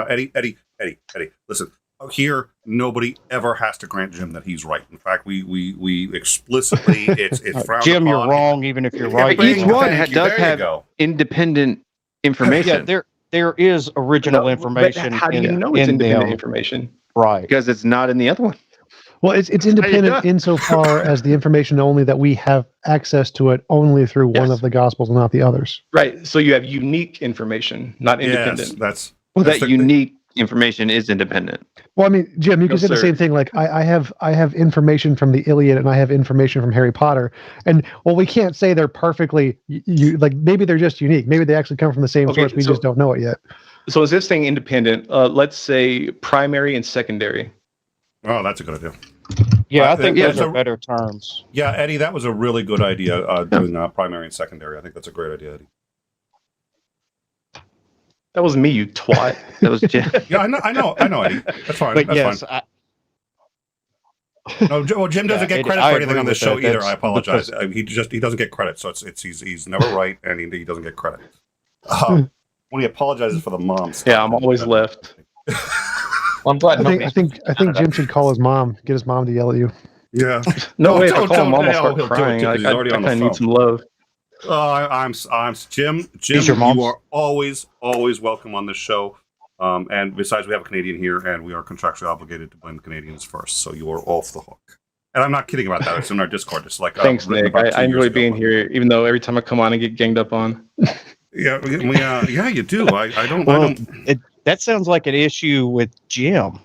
Eddie, listen. Here, nobody ever has to grant Jim that he's right. In fact, we explicitly it's frowned Jim, upon. You're wrong, even if you're right. But each one does have independent information. Yeah, there is original information. How do you know it's independent information? Right, because it's not in the other one. Well, it's independent insofar as the information only that we have access to it only through one of the Gospels and not the others. Right. So you have unique information, not independent. Yes, That unique information is independent. Well, I mean, Jim, you No, can say the sir. same thing. Like I have information from the Iliad and I have information from Harry Potter, and well, we can't say they're perfectly like maybe they're just unique. Maybe they actually come from the same source. We just don't know it yet. So is this thing independent? Let's say primary and secondary. Oh, that's a good idea. Yeah, I think yeah, those so- are better terms. Yeah, Eddie, that was a really good idea, doing primary and secondary. I think that's a great idea, Eddie. That was me, you twat. That was Jim. Yeah, I know, Eddie. That's fine. But That's yes, fine. No, Jim doesn't get Eddie, credit I for anything agree on this with show that. either. That's I apologize. because- He doesn't get credit, so he's never right, and he doesn't get credit. When he apologizes for the mom stuff. Yeah, I'm always left. Well, I'm glad I think Jim should call his mom, get his mom to yell at you. Yeah. No, way, if I don't- call him, don't- I'll he'll start do it, crying. too, 'cause Like, he's I already on the kind of phone. need some love. I'm Jim. He's your You mom's- are always welcome on this show. And besides, we have a Canadian here, and we are contractually obligated to blame the Canadians first. So you are off the hook. And I'm not kidding about that. It's in our Discord. It's like Thanks, written Nick. about 2 I years enjoy ago. being here, even though every time I come on, I get ganged up on. Yeah, yeah, you do. I don't. Well, that sounds like an issue with Jim.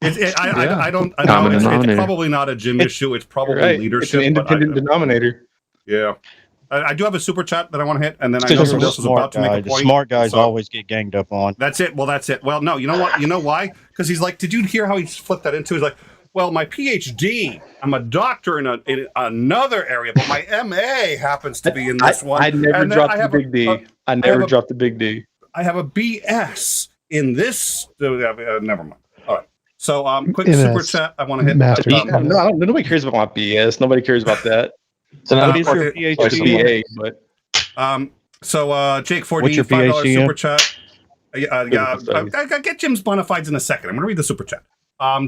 I don't. I Common know it's denominator. probably not a Jim issue. It's probably Right. leadership. It's an but independent denominator. yeah. I do have a super chat that I want to hit, and then I know Because somebody you're a else is about smart to make guy. a The point. smart guys so- always get ganged up on. That's it. Well, that's it. Well, no, you know what? You know why? Because he's like, did you hear how he flipped that into? He's like, well, my PhD, I'm a doctor in another area, but my MA happens to be in this one. I never And then dropped I the have big D. I have never a- dropped the big D. I have a BS in this. Never mind. All right. So, quick MS. super chat. I want to hit. Master's. No, nobody cares about my BS. Nobody cares about that. So now What is your okay. It's PhD? BA, but So, Jake 4D, What's your $5 PhD in? super chat. Yeah, Studies. I get Jim's bona fides in a second. I'm going to read the super chat.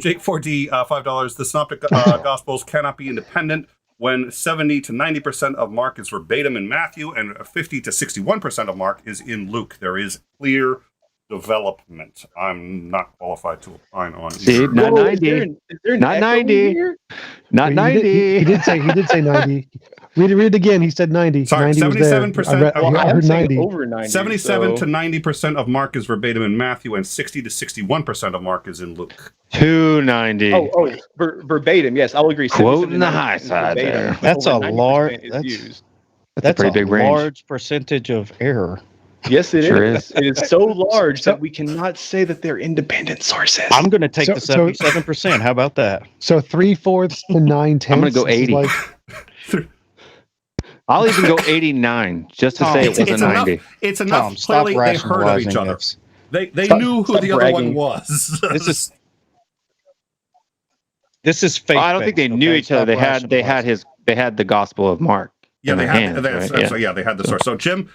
Jake 4D, $5. The Synoptic Gospels cannot be independent when 70 to 90% of Mark is verbatim in Matthew and 50 to 61% of Mark is in Luke. There is clear development. I'm not qualified to opine on See, either. not Whoa, 90. is there an Not echo 90. here? Not He 90. did say 90. Read it again. He said 90. Sorry, 90 was there. 77%. I Well, heard I'm saying 90. over 90. 77 so- to 90% of Mark is verbatim in Matthew, and 60 to 61% of Mark is in Luke. 290. Oh, verbatim. Yes, I'll agree. Quoting the 77 high is side verbatim, there. but That's over a 90% large- is that's- used. That's a pretty big range. large percentage of error. Yes, it Sure is. is. It is so large that we cannot say that they're independent sources. I'm going to take So- the so- 77%. How about that? So 3/4 to 9/10. I'm gonna go 80. Like, I'll even go 89 just to Tom, say it It's wasn't enough. 90. It's enough. Tom, stop Clearly, they heard of each rationalizing other. this. They Stop- knew who stop the other one bragging. was. This is fake. Well, I don't think they knew each other. They had the Gospel of Mark. Yeah, in they their had. hands, right? So yeah, they had the source. So Jim.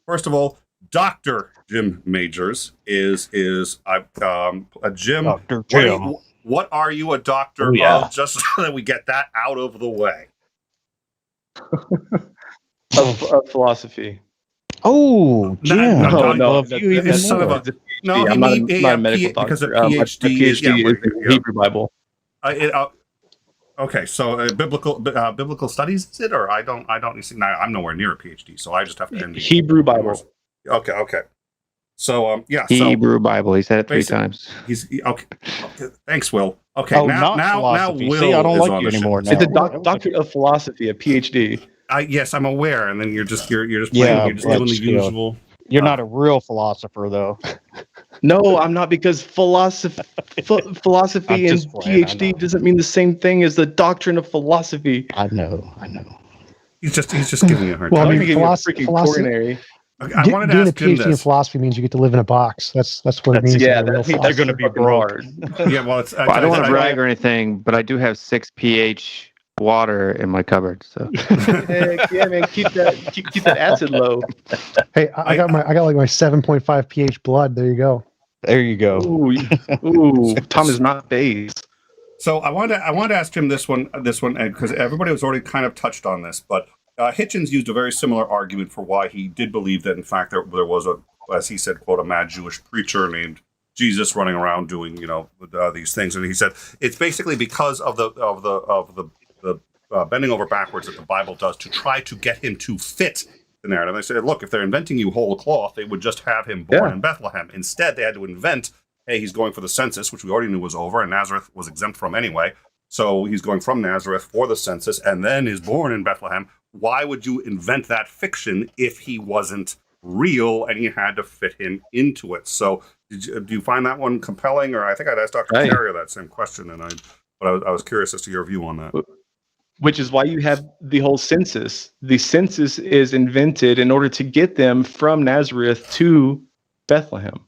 First of all, Dr. Jim Majors is a Jim. Dr. Jim. What are you a doctor Oh, yeah. of? Just so that we get that out of the way. of philosophy. Oh, Jim. No, Love you even son of more. a- No, I'm not a yeah, medical because a doctor. My PhD is PhD is yeah, the Hebrew Bible. Okay, so biblical studies is it, or I don't see. Now, I'm nowhere near a PhD, so I just have to end the Hebrew Bible. Okay. So yeah, Hebrew Bible. He said it 3 Basically- times. okay. Thanks, Will. Okay, Oh, now not philosophy. Will See, I don't is like on you the show. anymore now. It's a doctorate of philosophy, a PhD. Yes, I'm aware, and then you're just playing. Yeah, You're just doing the but, yeah. usual. You're not a real philosopher, though. No, I'm not, because philosophy I'm and just playing, I PhD know. doesn't mean the same thing as the doctrine of philosophy. I know. He's just giving you a hard Well, time. I I'm mean, gonna give you a philosophy- freaking coronary. Okay, I wanted to doing a ask Jim PhD in this. philosophy means you get to live in a box. That's what it means. to be a real They're philosopher. going to be broke. Yeah, well, it's. Well, I don't want to brag or anything, but I do have 6 pH water in my cupboard. So Heck yeah, man, keep that acid low. Hey, I got like my 7.5 pH blood. There you go. There you go. Ooh, Tom is not phased. So I wanted to ask Jim this one, because everybody was already kind of touched on this, but Hitchens used a very similar argument for why he did believe that, in fact, there was a, as he said, quote, a mad Jewish preacher named Jesus running around doing these things, and he said it's basically because of the bending over backwards that the Bible does to try to get him to fit the narrative. They said, look, if they're inventing you whole cloth, they would just have him born in Bethlehem. Instead, they had to invent, hey, he's going for the census, which we already knew was over, and Nazareth was exempt from anyway. So he's going from Nazareth for the census, and then is born in Bethlehem. Why would you invent that fiction if he wasn't real and you had to fit him into it? So do you find that one compelling? Or I think I'd asked Dr. Carrier that same question, but I was curious as to your view on that. Which is why you have the whole census. The census is invented in order to get them from Nazareth to Bethlehem.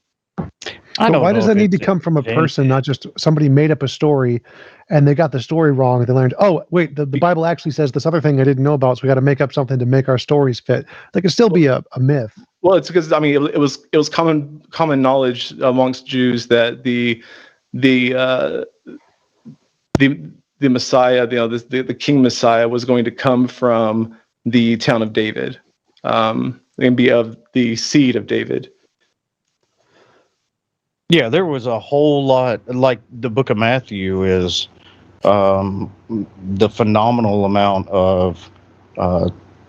So why does that need to come from a person, not just somebody made up a story and they got the story wrong? They learned, oh, wait, the Bible actually says this other thing I didn't know about, so we got to make up something to make our stories fit. That could still be a myth. Well, it's because, I mean, it was common knowledge amongst Jews that the Messiah, the King Messiah was going to come from the town of David, and be of the seed of David. Yeah, there was a whole lot, like the book of Matthew is the phenomenal amount of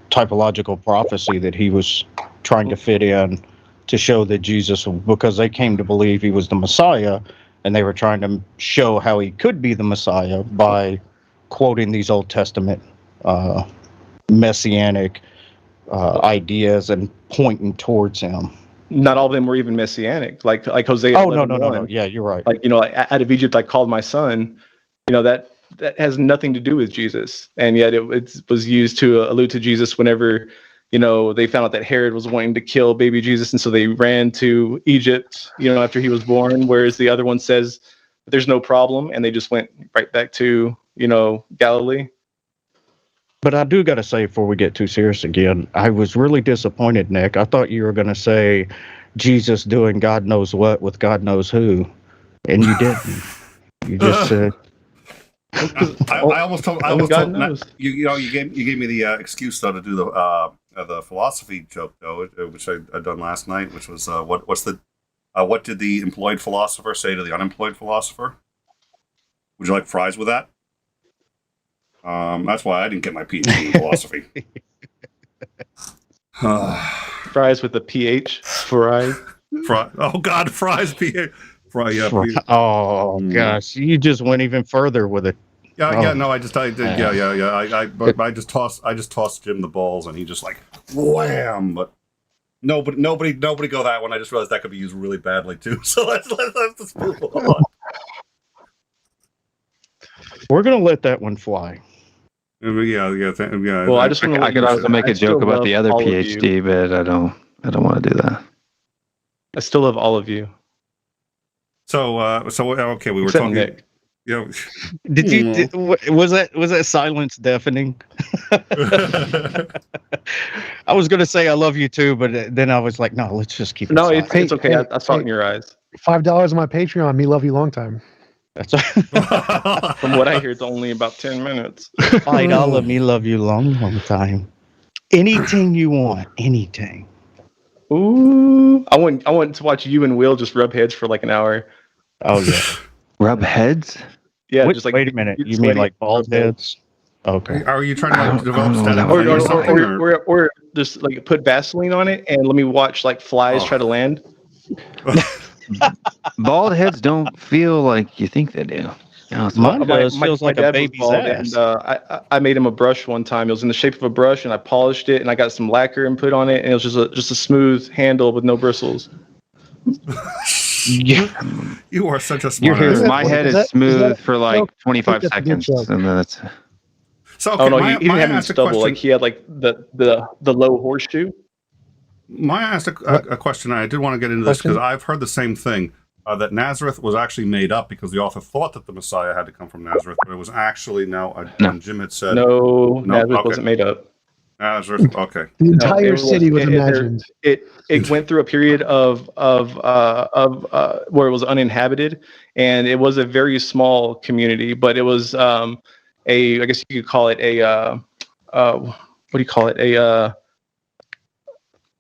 typological prophecy that he was trying to fit in to show that Jesus, because they came to believe he was the Messiah, and they were trying to show how he could be the Messiah by quoting these Old Testament messianic ideas and pointing towards him. Not all of them were even messianic, like Hosea. Oh, no. Yeah, you're right. Like, out of Egypt I called my son. That has nothing to do with Jesus, and yet it was used to allude to Jesus whenever they found out that Herod was wanting to kill baby Jesus, and so they ran to Egypt after he was born, whereas the other one says there's no problem, and they just went right back to Galilee. But I do got to say, before we get too serious again, I was really disappointed, Nick. I thought you were going to say Jesus doing God knows what with God knows who, and you didn't. You just said. I almost told you gave me the excuse though to do the philosophy joke though, which I done last night, which was what did the employed philosopher say to the unemployed philosopher? Would you like fries with that? That's why I didn't get my PhD in philosophy. Fries with a PH. Fries. Oh God, fries. PH. Oh gosh, you just went even further with it. Yeah. No, I just tossed Jim the balls, and he just like wham. But nobody go that one. I just realized that could be used really badly too. So let's move on. We're gonna let that one fly. Yeah. Well, I could also make a joke about the other PhD, but I don't want to do that. I still love all of you. So okay, we were Except talking. Nick. Did you? Was that silence deafening? I was gonna say I love you too, but then I was like, no, let's just keep it. No, silent. it's okay. I saw it in your eyes. $5 on my Patreon. Me love you long time. That's From what I hear, it's only about 10 minutes. $5 me love you long time. Anything you want, anything. Ooh, I want to watch you and Will just rub heads for like an hour. Oh yeah, rub heads. Yeah, wait, just like wait a minute. You mean like bald heads? Okay. Are you trying to develop static or just like put Vaseline on it and let me watch like flies try to land? Bald heads don't feel like you think they do. Mine feels like a baby's ass. And I made him a brush one time. It was in the shape of a brush, and I polished it, and I got some lacquer and put on it, and it was just a smooth handle with no bristles. You are such a smart ass. My head is smooth for like 25 seconds, and then it's. So okay, he didn't have any stubble. Like he had like the low horseshoe. May I ask a question? I did want to get into this because I've heard the same thing. That Nazareth was actually made up because the author thought that the Messiah had to come from Nazareth, but it was actually Jim had said Nazareth wasn't made up. Nazareth, okay. The entire city was imagined. It went through a period of where it was uninhabited, and it was a very small community, but it was I guess you could call it what do you call it?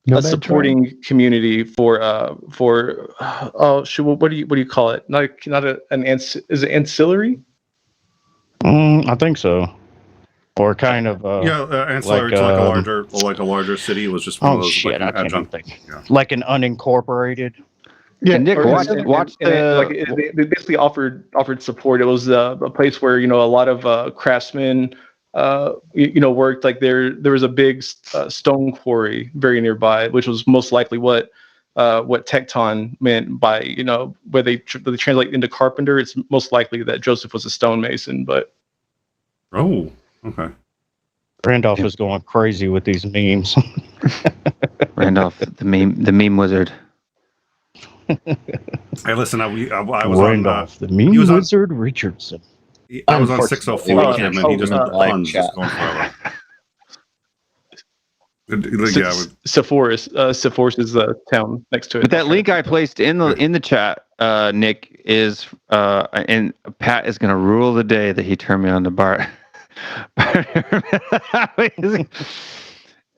Nomad tribe? supporting community for oh shoot, what do you call it? Is it ancillary? I think so. Or kind of ancillary to like a larger city. It was just one of those shit, like I an can't adjunct. think. Yeah. Like an unincorporated. Yeah, And Nick, Or- watch and the. like they basically offered support. It was a place where a lot of craftsmen worked. Like there was a big stone quarry very nearby, which was most likely what Tecton meant by where they translate into carpenter. It's most likely that Joseph was a stonemason, but Oh, okay. Randolph is going crazy with these memes. Randolph, the meme wizard. Hey, listen, I was Randolph, the he meme was on- wizard Richardson. I was on Unfortunately, 604 we with can't him, and he talk just about live puns chat. just going forever. Yeah, Sepphoris is a town next to it. But that link I placed in the chat, Nick, is and Pat is gonna rule the day that he turned me on to Bart.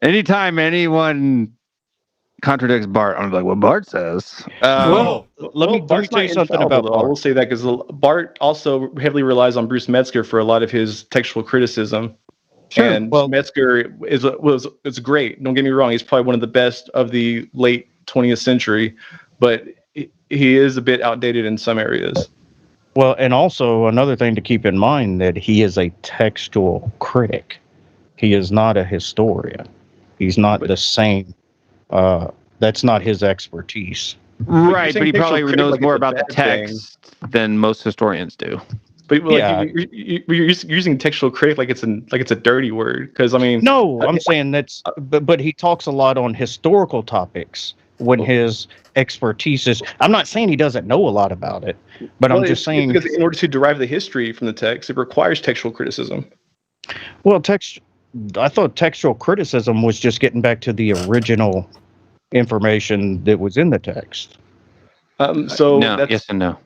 Anytime anyone contradicts Bart, I'm like, what Bart says. Let me tell you something about Bart. I will Bart. say that because Bart also heavily relies on Bruce Metzger for a lot of his textual criticism. Sure, And well- Metzger is great. Don't get me wrong; he's probably one of the best of the late 20th century, but he is a bit outdated in some areas. Well, and also another thing to keep in mind that he is a textual critic. He is not a historian. He's not the same. That's not his expertise. Right, but he textual probably critic knows like more it's a about the bad thing. text than most historians do. But like, Yeah. you're using textual critic like it's a dirty word. Because I mean, No, I'm saying that's, but he talks a lot on historical topics when his expertise is. I'm not saying he doesn't know a lot about it, but I'm well, just saying. because in order to derive the history from the text, it requires textual criticism. Well, I thought textual criticism was just getting back to the original information that was in the text. So No, that's, yes and no.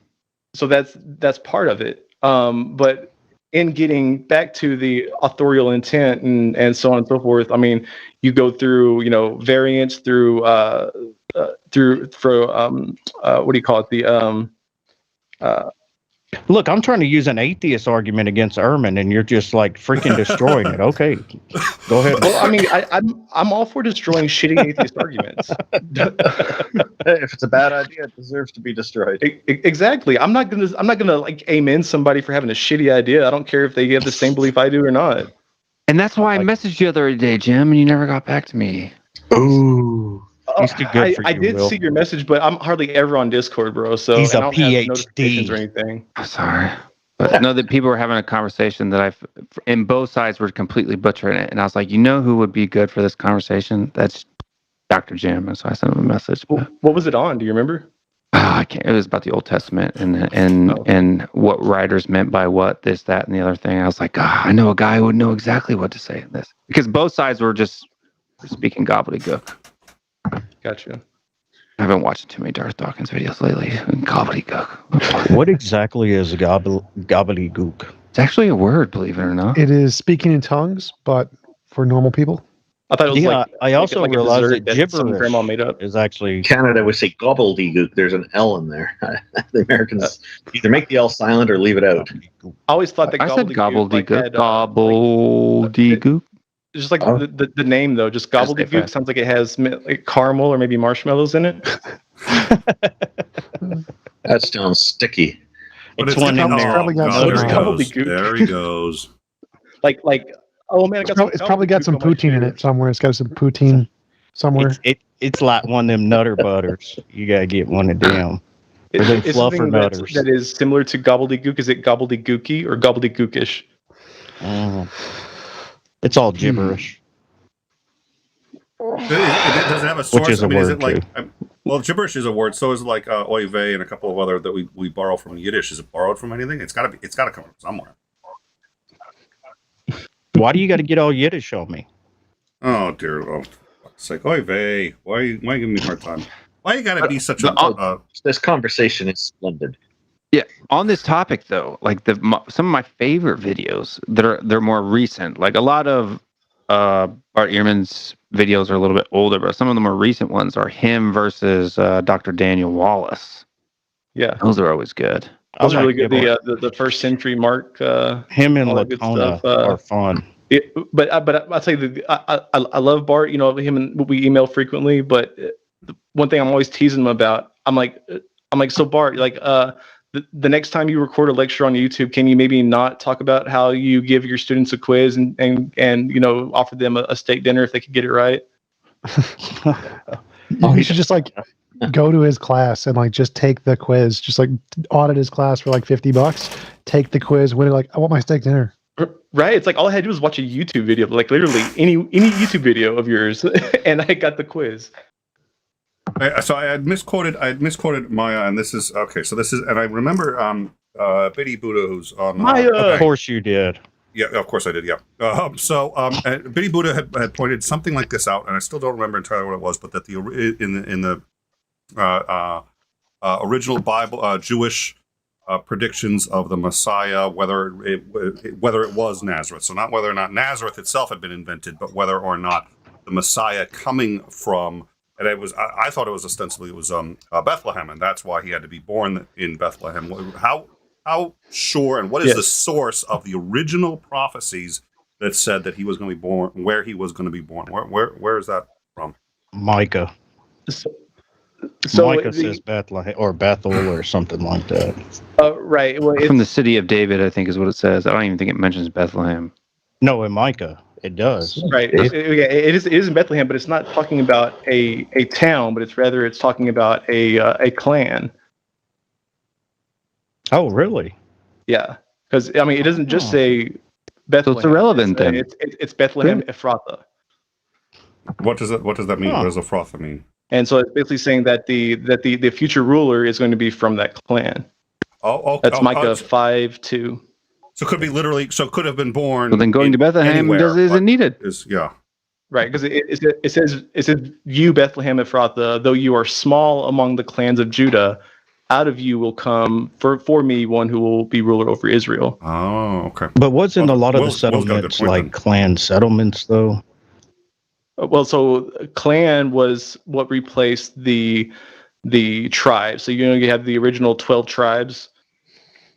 so that's part of it. But in getting back to the authorial intent and so on and so forth, I mean, you go through variants through what do you call it, Look, I'm trying to use an atheist argument against Ehrman, and you're just like freaking destroying it. Okay, go ahead. well, I mean, I'm all for destroying shitty atheist arguments. If it's a bad idea, it deserves to be destroyed. Exactly. I'm not gonna like amen somebody for having a shitty idea. I don't care if they have the same belief I do or not. And that's why I messaged you the other day, Jim, and you never got back to me. Ooh, he's too good for you. I did Will. see your message, but I'm hardly ever on Discord, bro. So He's and a I don't have PhD. notifications or anything. I'm sorry. But no, that people were having a conversation that and both sides were completely butchering it. And I was like, who would be good for this conversation? That's Dr. Jim. And so I sent him a message. But, What was it on? Do you remember? I can't. It was about the Old Testament and what writers meant by what, this, that, and the other thing. I was like, I know a guy who would know exactly what to say in this. Because both sides were just speaking gobbledygook. Gotcha. I've been watching too many Darth Dawkins videos lately. Gobbledygook. What exactly is gobbledygook? It's actually a word, believe it or not. It is speaking in tongues, but for normal people. I thought it was Yeah, like I also like a realized dessert that some grandma made up. gibberish is actually. Canada would say gobbledygook. There's an L in there. The Americans either make the L silent or leave it out. I always thought that I said gobbledygook. gobbledygook. Gobbledygook. Just like Oh. the name though, just gobbledygook different. sounds like it has like caramel or maybe marshmallows in it. That sounds sticky. But It's one in probably- there. probably got God, some, there he goes. gobbledygook. There he goes. like oh man, I got It's probably got some poutine in it somewhere. It's got some poutine somewhere. It's like one of them Nutter Butters. You gotta get one of them. Is them it fluffer something nutters. that is similar to gobbledygook? Is it gobbledygooky or gobbledygookish? It's all gibberish. Does it have a source? is a I mean, is word, it like? Well, gibberish is a word. So is like oy vey and a couple of other that we borrow from Yiddish. Is it borrowed from anything? It's got to come from somewhere. Why do you got to get all Yiddish on me? Oh dear, oh, it's like oy vey. Why you giving me a hard time? Why you got to be such a? This conversation is splendid. Yeah, on this topic though, like some of my favorite videos they're more recent. Like a lot of Bart Ehrman's videos are a little bit older, but some of the more recent ones are him versus Dr. Daniel Wallace. Yeah, those are always good. those are really good. The first century mark. Him and all that good Latona stuff, are fun. But I'll tell you, I love Bart. You know, him and we email frequently. But the one thing I'm always teasing him about, I'm like, so Bart, like, the next time you record a lecture on YouTube, can you maybe not talk about how you give your students a quiz and you know, offer them a steak dinner if they could get it right? You should just like go to his class and like just take the quiz, just like audit his class for like $50, take the quiz, win it, like, I want my steak dinner. Right? It's like all I had to do was watch a YouTube video, like literally any YouTube video of yours, and I got the quiz. So I had misquoted Maya, and this is okay. So this is, and I remember Biddy Buddha, who's on Maya. Of course you did. Yeah, of course I did. Yeah. And Biddy Buddha had pointed something like this out, and I still don't remember entirely what it was, but that in the original Bible Jewish predictions of the Messiah, whether it was Nazareth, so not whether or not Nazareth itself had been invented, but whether or not the Messiah coming from. And it was, I thought it was ostensibly Bethlehem, and that's why he had to be born in Bethlehem. How sure, and what is the source of the original prophecies that said that he was going to be born, where he was going to be born? Where is that from? Micah. So Micah says Bethlehem or Bethel or something like that. Right. Well, From the city of David, I think is what it says. I don't even think it mentions Bethlehem. No, in Micah. It does. Right. It is in Bethlehem, but it's not talking about a town, but it's talking about a clan. Oh, really? Yeah. Because, I mean, it doesn't just say Bethlehem. So it's irrelevant then. It's Bethlehem Ephrathah. What does that mean? What does Ephrathah mean? And so it's basically saying that the future ruler is going to be from that clan. That's Micah 5:2. So it could be literally. So it could have been born. But then going to Bethlehem isn't needed. Right, because it says you Bethlehem Ephrathah, though you are small among the clans of Judah, out of you will come for me one who will be ruler over Israel. Oh, okay. But wasn't a lot of the settlements like clan settlements though? Well, so clan was what replaced the tribes. So you have the original 12 tribes.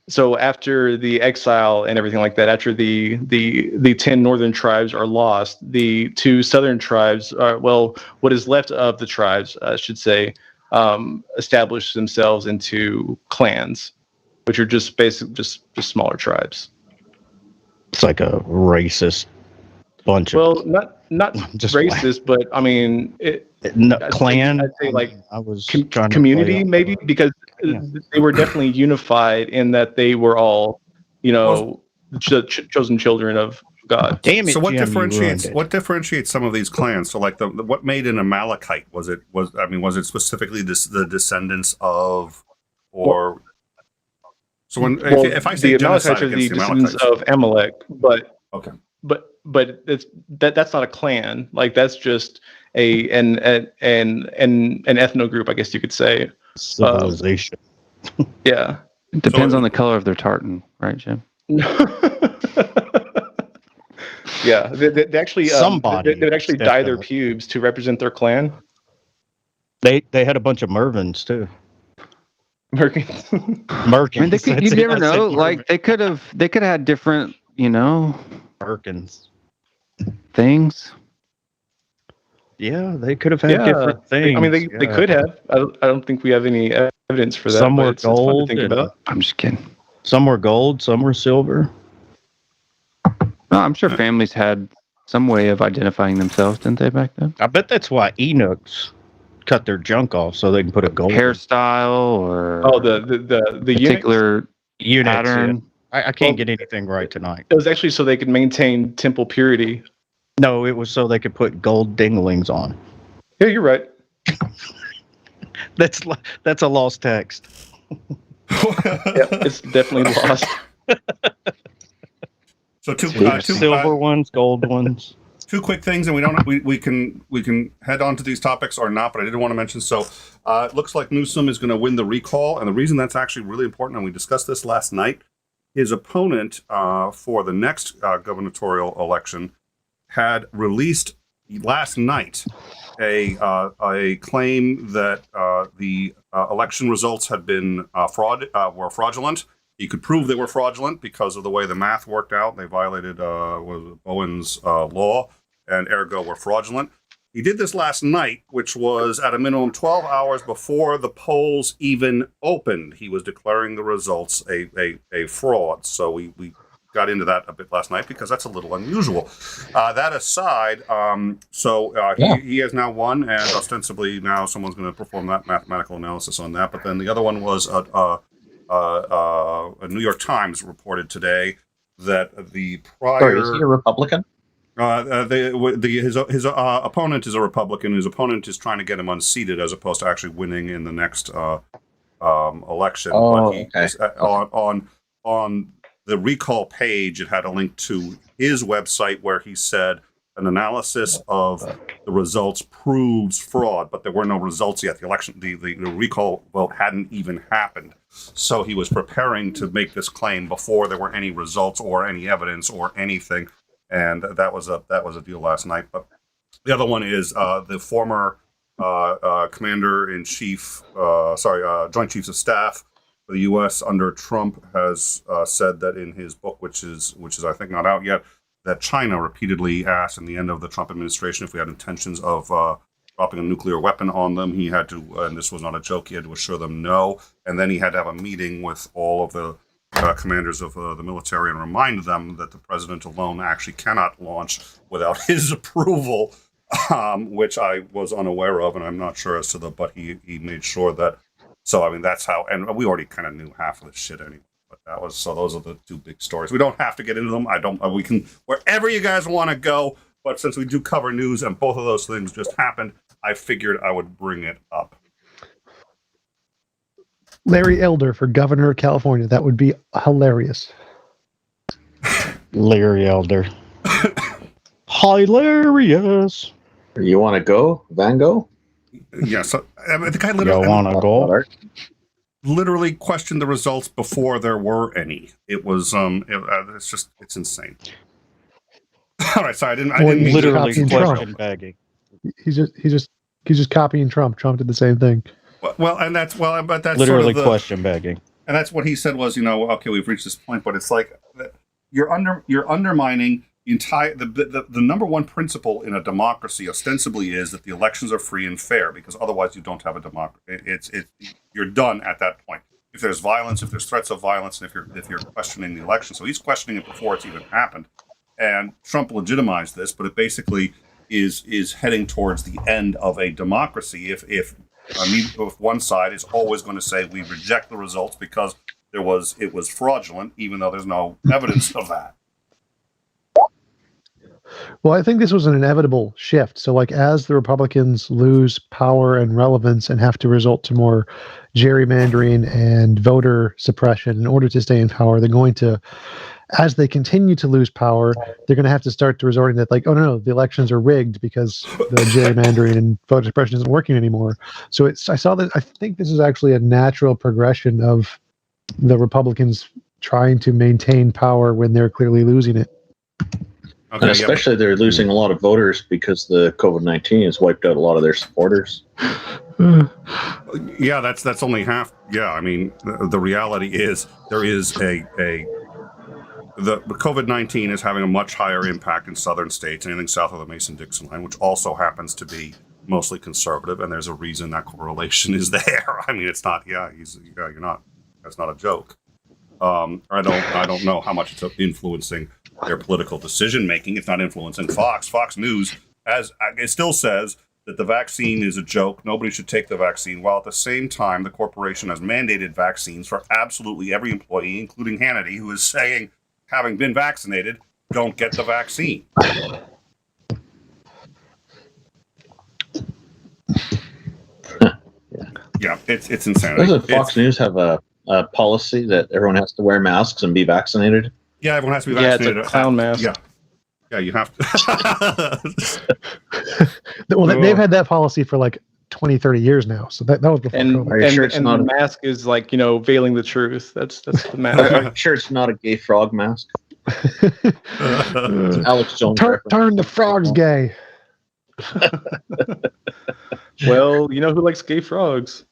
So after the exile and everything like that, after the 10 northern tribes are lost, the 2 southern tribes are, well, what is left of the tribes, I should say, establish themselves into clans, which are just just smaller tribes. It's like a racist bunch of. Well, not just racist, but I mean, clan. I'd say like I was community, maybe, because they were definitely unified in that they were all, chosen children of God. Damn it! So what Jim, what differentiates some of these clans? So like what made an Amalekite? Was it specifically the descendants of, or so when if I say the Amalekites are the descendants of Amalek, but okay, but that's not a clan. Like that's just an ethno group, I guess you could say. Civilization. Yeah. It depends on the color of their tartan, right, Jim? Yeah, they actually somebody they would actually dye their pubes to represent their clan. They had a bunch of Mervins too. Merkins. I mean, you never know. Like they could have had different, Merkins things. Yeah, they could have had different things. I mean, they could have. I don't think we have any evidence for that. Some were gold. I'm just kidding. Some were gold. Some were silver. No, I'm sure families had some way of identifying themselves, didn't they, back then? I bet that's why Enochs cut their junk off so they can put a gold hairstyle or the particular eunuchs, pattern. Yeah. I can't get anything right tonight. It was actually so they could maintain temple purity. No, it was so they could put gold dinglings on. Yeah, you're right. That's a lost text. Yeah, it's definitely lost. So two silver ones, gold ones. 2 quick things, and we can head on to these topics or not, but I did want to mention. So it looks like Newsom is going to win the recall, and the reason that's actually really important, and we discussed this last night, his opponent for the next gubernatorial election had released last night a claim that the election results had been were fraudulent. He could prove they were fraudulent because of the way the math worked out. They violated Bowen's law, and ergo were fraudulent. He did this last night, which was at a minimum 12 hours before the polls even opened. He was declaring the results a fraud. So we got into that a bit last night because that's a little unusual. That aside, he has now won, and ostensibly now someone's going to perform that mathematical analysis on that. But then the other one was a New York Times reported today that the prior... Sorry, is he a Republican? His opponent is a Republican. His opponent is trying to get him unseated as opposed to actually winning in the next election. Oh, but okay. On the recall page, it had a link to his website where he said an analysis of the results proves fraud, but there were no results yet. The election, the recall vote hadn't even happened. So he was preparing to make this claim before there were any results or any evidence or anything. And that was a deal last night. But the other one is the former commander-in-chief, Joint Chiefs of Staff for the U.S. under Trump has said that in his book, which is I think not out yet, that China repeatedly asked in the end of the Trump administration if we had intentions of dropping a nuclear weapon on them. He had to, and this was not a joke, he had to assure them no. And then he had to have a meeting with all of the commanders of the military and remind them that the president alone actually cannot launch without his approval, which I was unaware of, and I'm not sure as to but he made sure that. So I mean that's how, and we already kind of knew half of this shit anyway. But that was, so those are the two big stories. We don't have to get into them. We can wherever you guys want to go. But since we do cover news and both of those things just happened, I figured I would bring it up. Larry Elder for governor of California. That would be hilarious. Larry Elder. Hilarious. You want to go, Van Gogh? Yeah, so the guy literally questioned the results before there were any. It was it's insane. All right, sorry, I didn't mean literally question bagging. He's just copying Trump. Trump did the same thing. But that's literally sort of question begging. And that's what he said was, okay, we've reached this point, but it's like you're undermining the entire the number one principle in a democracy ostensibly is that the elections are free and fair, because otherwise you don't have a democracy. You're done at that point. If there's violence, if there's threats of violence, and if you're questioning the election, so he's questioning it before it's even happened. And Trump legitimized this, but it basically is heading towards the end of a democracy. If one side is always going to say we reject the results because it was fraudulent, even though there's no evidence of that. Well, I think this was an inevitable shift. So, like, as the Republicans lose power and relevance and have to resort to more gerrymandering and voter suppression in order to stay in power, they're going to, as they continue to lose power, they're going to have to start to resorting to, like, oh, no, the elections are rigged because the gerrymandering and voter suppression isn't working anymore. So I think this is actually a natural progression of the Republicans trying to maintain power when they're clearly losing it. Okay, and especially they're losing a lot of voters because the COVID-19 has wiped out a lot of their supporters. Yeah, that's only half. Yeah, I mean, the reality is there is the COVID-19 is having a much higher impact in southern states, anything south of the Mason-Dixon line, which also happens to be mostly conservative, and there's a reason that correlation is there. I mean, it's not. You're not. That's not a joke. I don't know how much it's influencing their political decision making. It's not influencing Fox. Fox News, as it still says that the vaccine is a joke. Nobody should take the vaccine. While at the same time, the corporation has mandated vaccines for absolutely every employee, including Hannity, who is saying, having been vaccinated, don't get the vaccine. Yeah, it's insanity. Doesn't Fox News have a policy that everyone has to wear masks and be vaccinated? Yeah, everyone has to be vaccinated. Yeah, it's a clown mask. Yeah, you have to. Well, they've had that policy for like 20, 30 years now. So that was before COVID. Are you sure it's not the mask is like, veiling the truth. That's the mask. Are you sure it's not a gay frog mask? Alex Jones. Turn the frogs gay. Well, you know who likes gay frogs?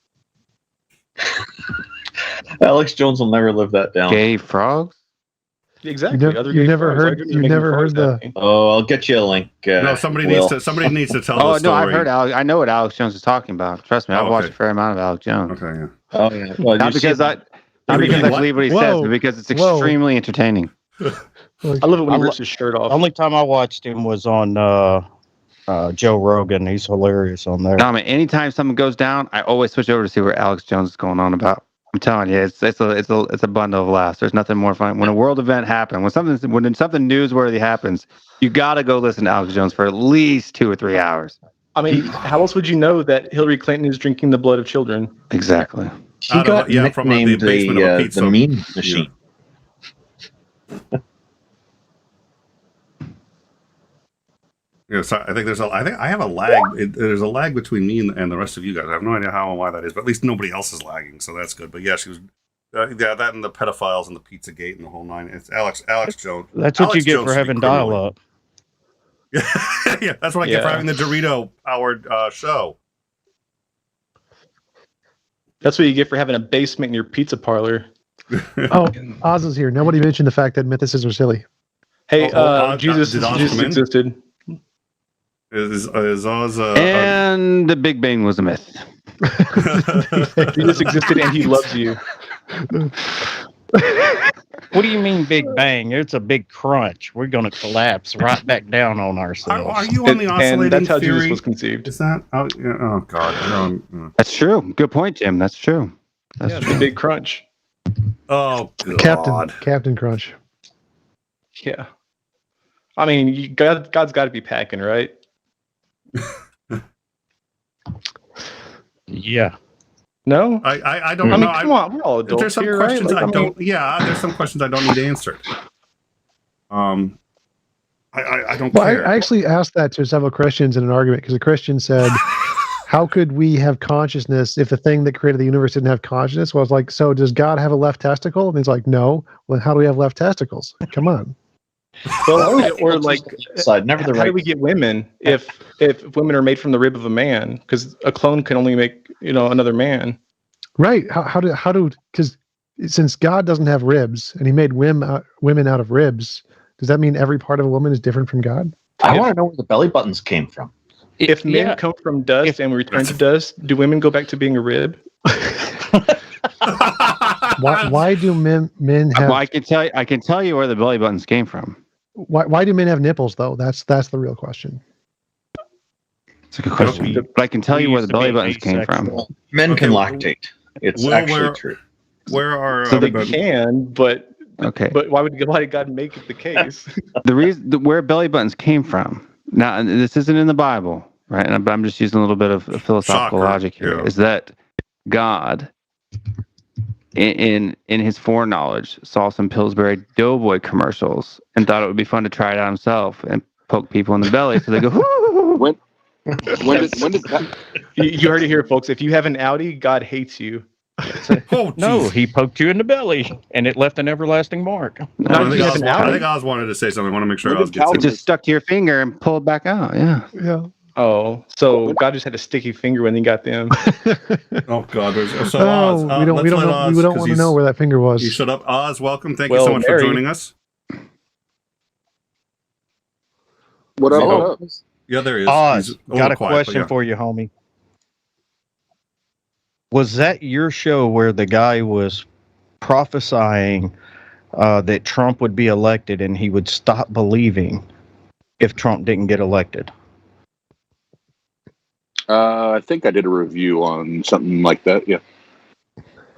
Alex Jones will never live that down. Gay frogs? Exactly. You never heard the. Oh, I'll get you a link. No, somebody Will. needs to tell Oh, the story. no, I've heard Alex. I know what Alex Jones is talking about. Trust me, I've watched a fair amount of Alex Jones. Okay, yeah. Oh, yeah. Well, Not because I believe what he says, but because it's extremely entertaining. I love it when he rips his shirt off. The only time I watched him was on Joe Rogan. He's hilarious on there. No, man, anytime something goes down, I always switch over to see what Alex Jones is going on about. I'm telling you, it's a bundle of laughs. There's nothing more fun. When a world event happens, when something newsworthy happens, you got to go listen to Alex Jones for at least 2 or 3 hours. I mean, how else would you know that Hillary Clinton is drinking the blood of children? Exactly. He got nicknamed the meme machine. Yeah, so I think I have a lag. There's a lag between me and the rest of you guys. I have no idea how and why that is, but at least nobody else is lagging, so that's good. But yeah, she was that and the pedophiles and the Pizzagate and the whole nine. It's Alex Jones. That's what you get for having dial-up. Yeah, that's what I get for having the Dorito-powered show. That's what you get for having a basement in your pizza parlor. Oh, Oz is here. Nobody mentioned the fact that mythices are silly. Hey, Jesus existed. Is Oz and the Big Bang was a myth. Jesus existed and he loves you. What do you mean Big Bang? It's a big crunch. We're going to collapse right back down on ourselves. Are you on the oscillating and that's how theory? Jesus was conceived. Is that? Oh God. That's true. Good point, Jim. That's true. That's the big crunch. Oh, God. Captain Crunch. Yeah. I mean, God's got to be packing, right? Yeah. No? I don't know. I mean, come on, we're all adults There's some here, questions right? there's some questions I don't need answered. I don't Well, care. I actually asked that to several Christians in an argument because a Christian said, how could we have consciousness if the thing that created the universe didn't have consciousness? Well, I was like, so does God have a left testicle? And he's like, no. Well, how do we have left testicles? Come on. Well, or like, never the how do we get women if women are made from the rib of a man? Because a clone can only make another man. Right? How do because since God doesn't have ribs and He made women out of ribs, does that mean every part of a woman is different from God? I want to know where the belly buttons came from. If men come from dust and we return to dust, do women go back to being a rib? Why do men have? Well, I can tell you where the belly buttons came from. Why do men have nipples though? That's the real question. It's a good question. But I can tell you where the belly buttons came from. Men can lactate. It's actually true. Where are so they can, but okay. But why did God make it the case? The reason where belly buttons came from. Now, this isn't in the Bible, right? But I'm just using a little bit of philosophical logic here. Is that God, in his foreknowledge, saw some Pillsbury Doughboy commercials and thought it would be fun to try it out himself and poke people in the belly so they go, whoo! When did that? You heard it here, folks. If you have an Audi, God hates you. No, he poked you in the belly, and it left an everlasting mark. I think Oz wanted to say something. I want to make sure Oz gets it. Just stuck to your finger and pulled back out. Yeah. Yeah. Oh, so God just had a sticky finger when he got them. Oh God! Oz, we don't want to know where that finger was. You shut up, Oz. Welcome. Thank you so much for joining us. What up? Yeah, there is. Oz, got a question for you, homie. Was that your show where the guy was prophesying that Trump would be elected and he would stop believing if Trump didn't get elected? I think I did a review on something like that. Yeah.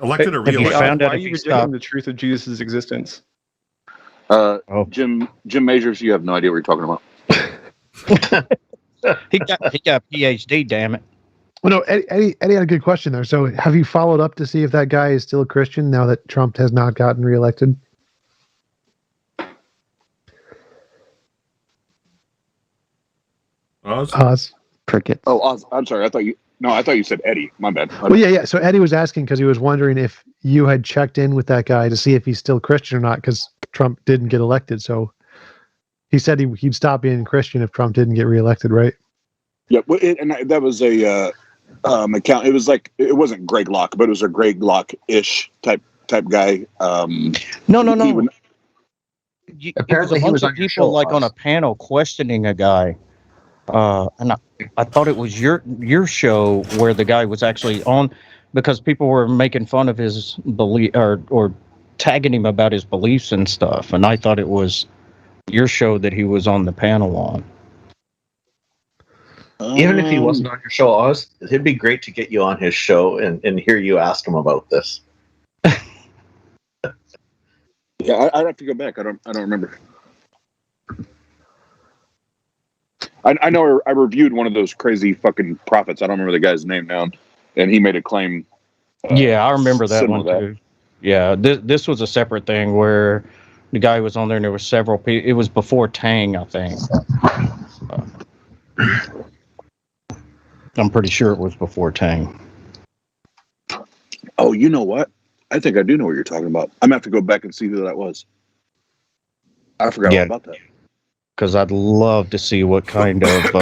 Elected or re-elected? Found out why are you rejecting the truth of Jesus' existence? Jim Majors, you have no idea what you're talking about. He got a PhD, damn it. Well, no, Eddie had a good question there. So have you followed up to see if that guy is still a Christian now that Trump has not gotten reelected? Oz? Crickets. Oh, Oz. I'm sorry. I thought you said Eddie. My bad. Well, yeah. So Eddie was asking because he was wondering if you had checked in with that guy to see if he's still Christian or not. Because Trump didn't get elected. So he said he'd stop being Christian if Trump didn't get reelected, right? Yeah, that was a account. It was like, it wasn't Greg Locke, but it was a Greg Locke-ish type guy. No. Apparently, he was on your show, like on a Oz. panel questioning a guy, and I thought it was your show where the guy was actually on, because people were making fun of his belief or tagging him about his beliefs and stuff, and I thought it was your show that he was on the panel on. Even if he wasn't on your show, Oz, it'd be great to get you on his show and hear you ask him about this. Yeah, I'd have to go back. I don't remember. I know I reviewed one of those crazy fucking prophets. I don't remember the guy's name now, and he made a claim. Yeah, I remember that one similar to too. Yeah, this was a separate thing where the guy was on there and there were several people. It was before Tang, I think. I'm pretty sure it was before Tang. Oh, you know what? I think I do know what you're talking about. I'm gonna have to go back and see who that was. I forgot all about that. Because I'd love to see what kind of it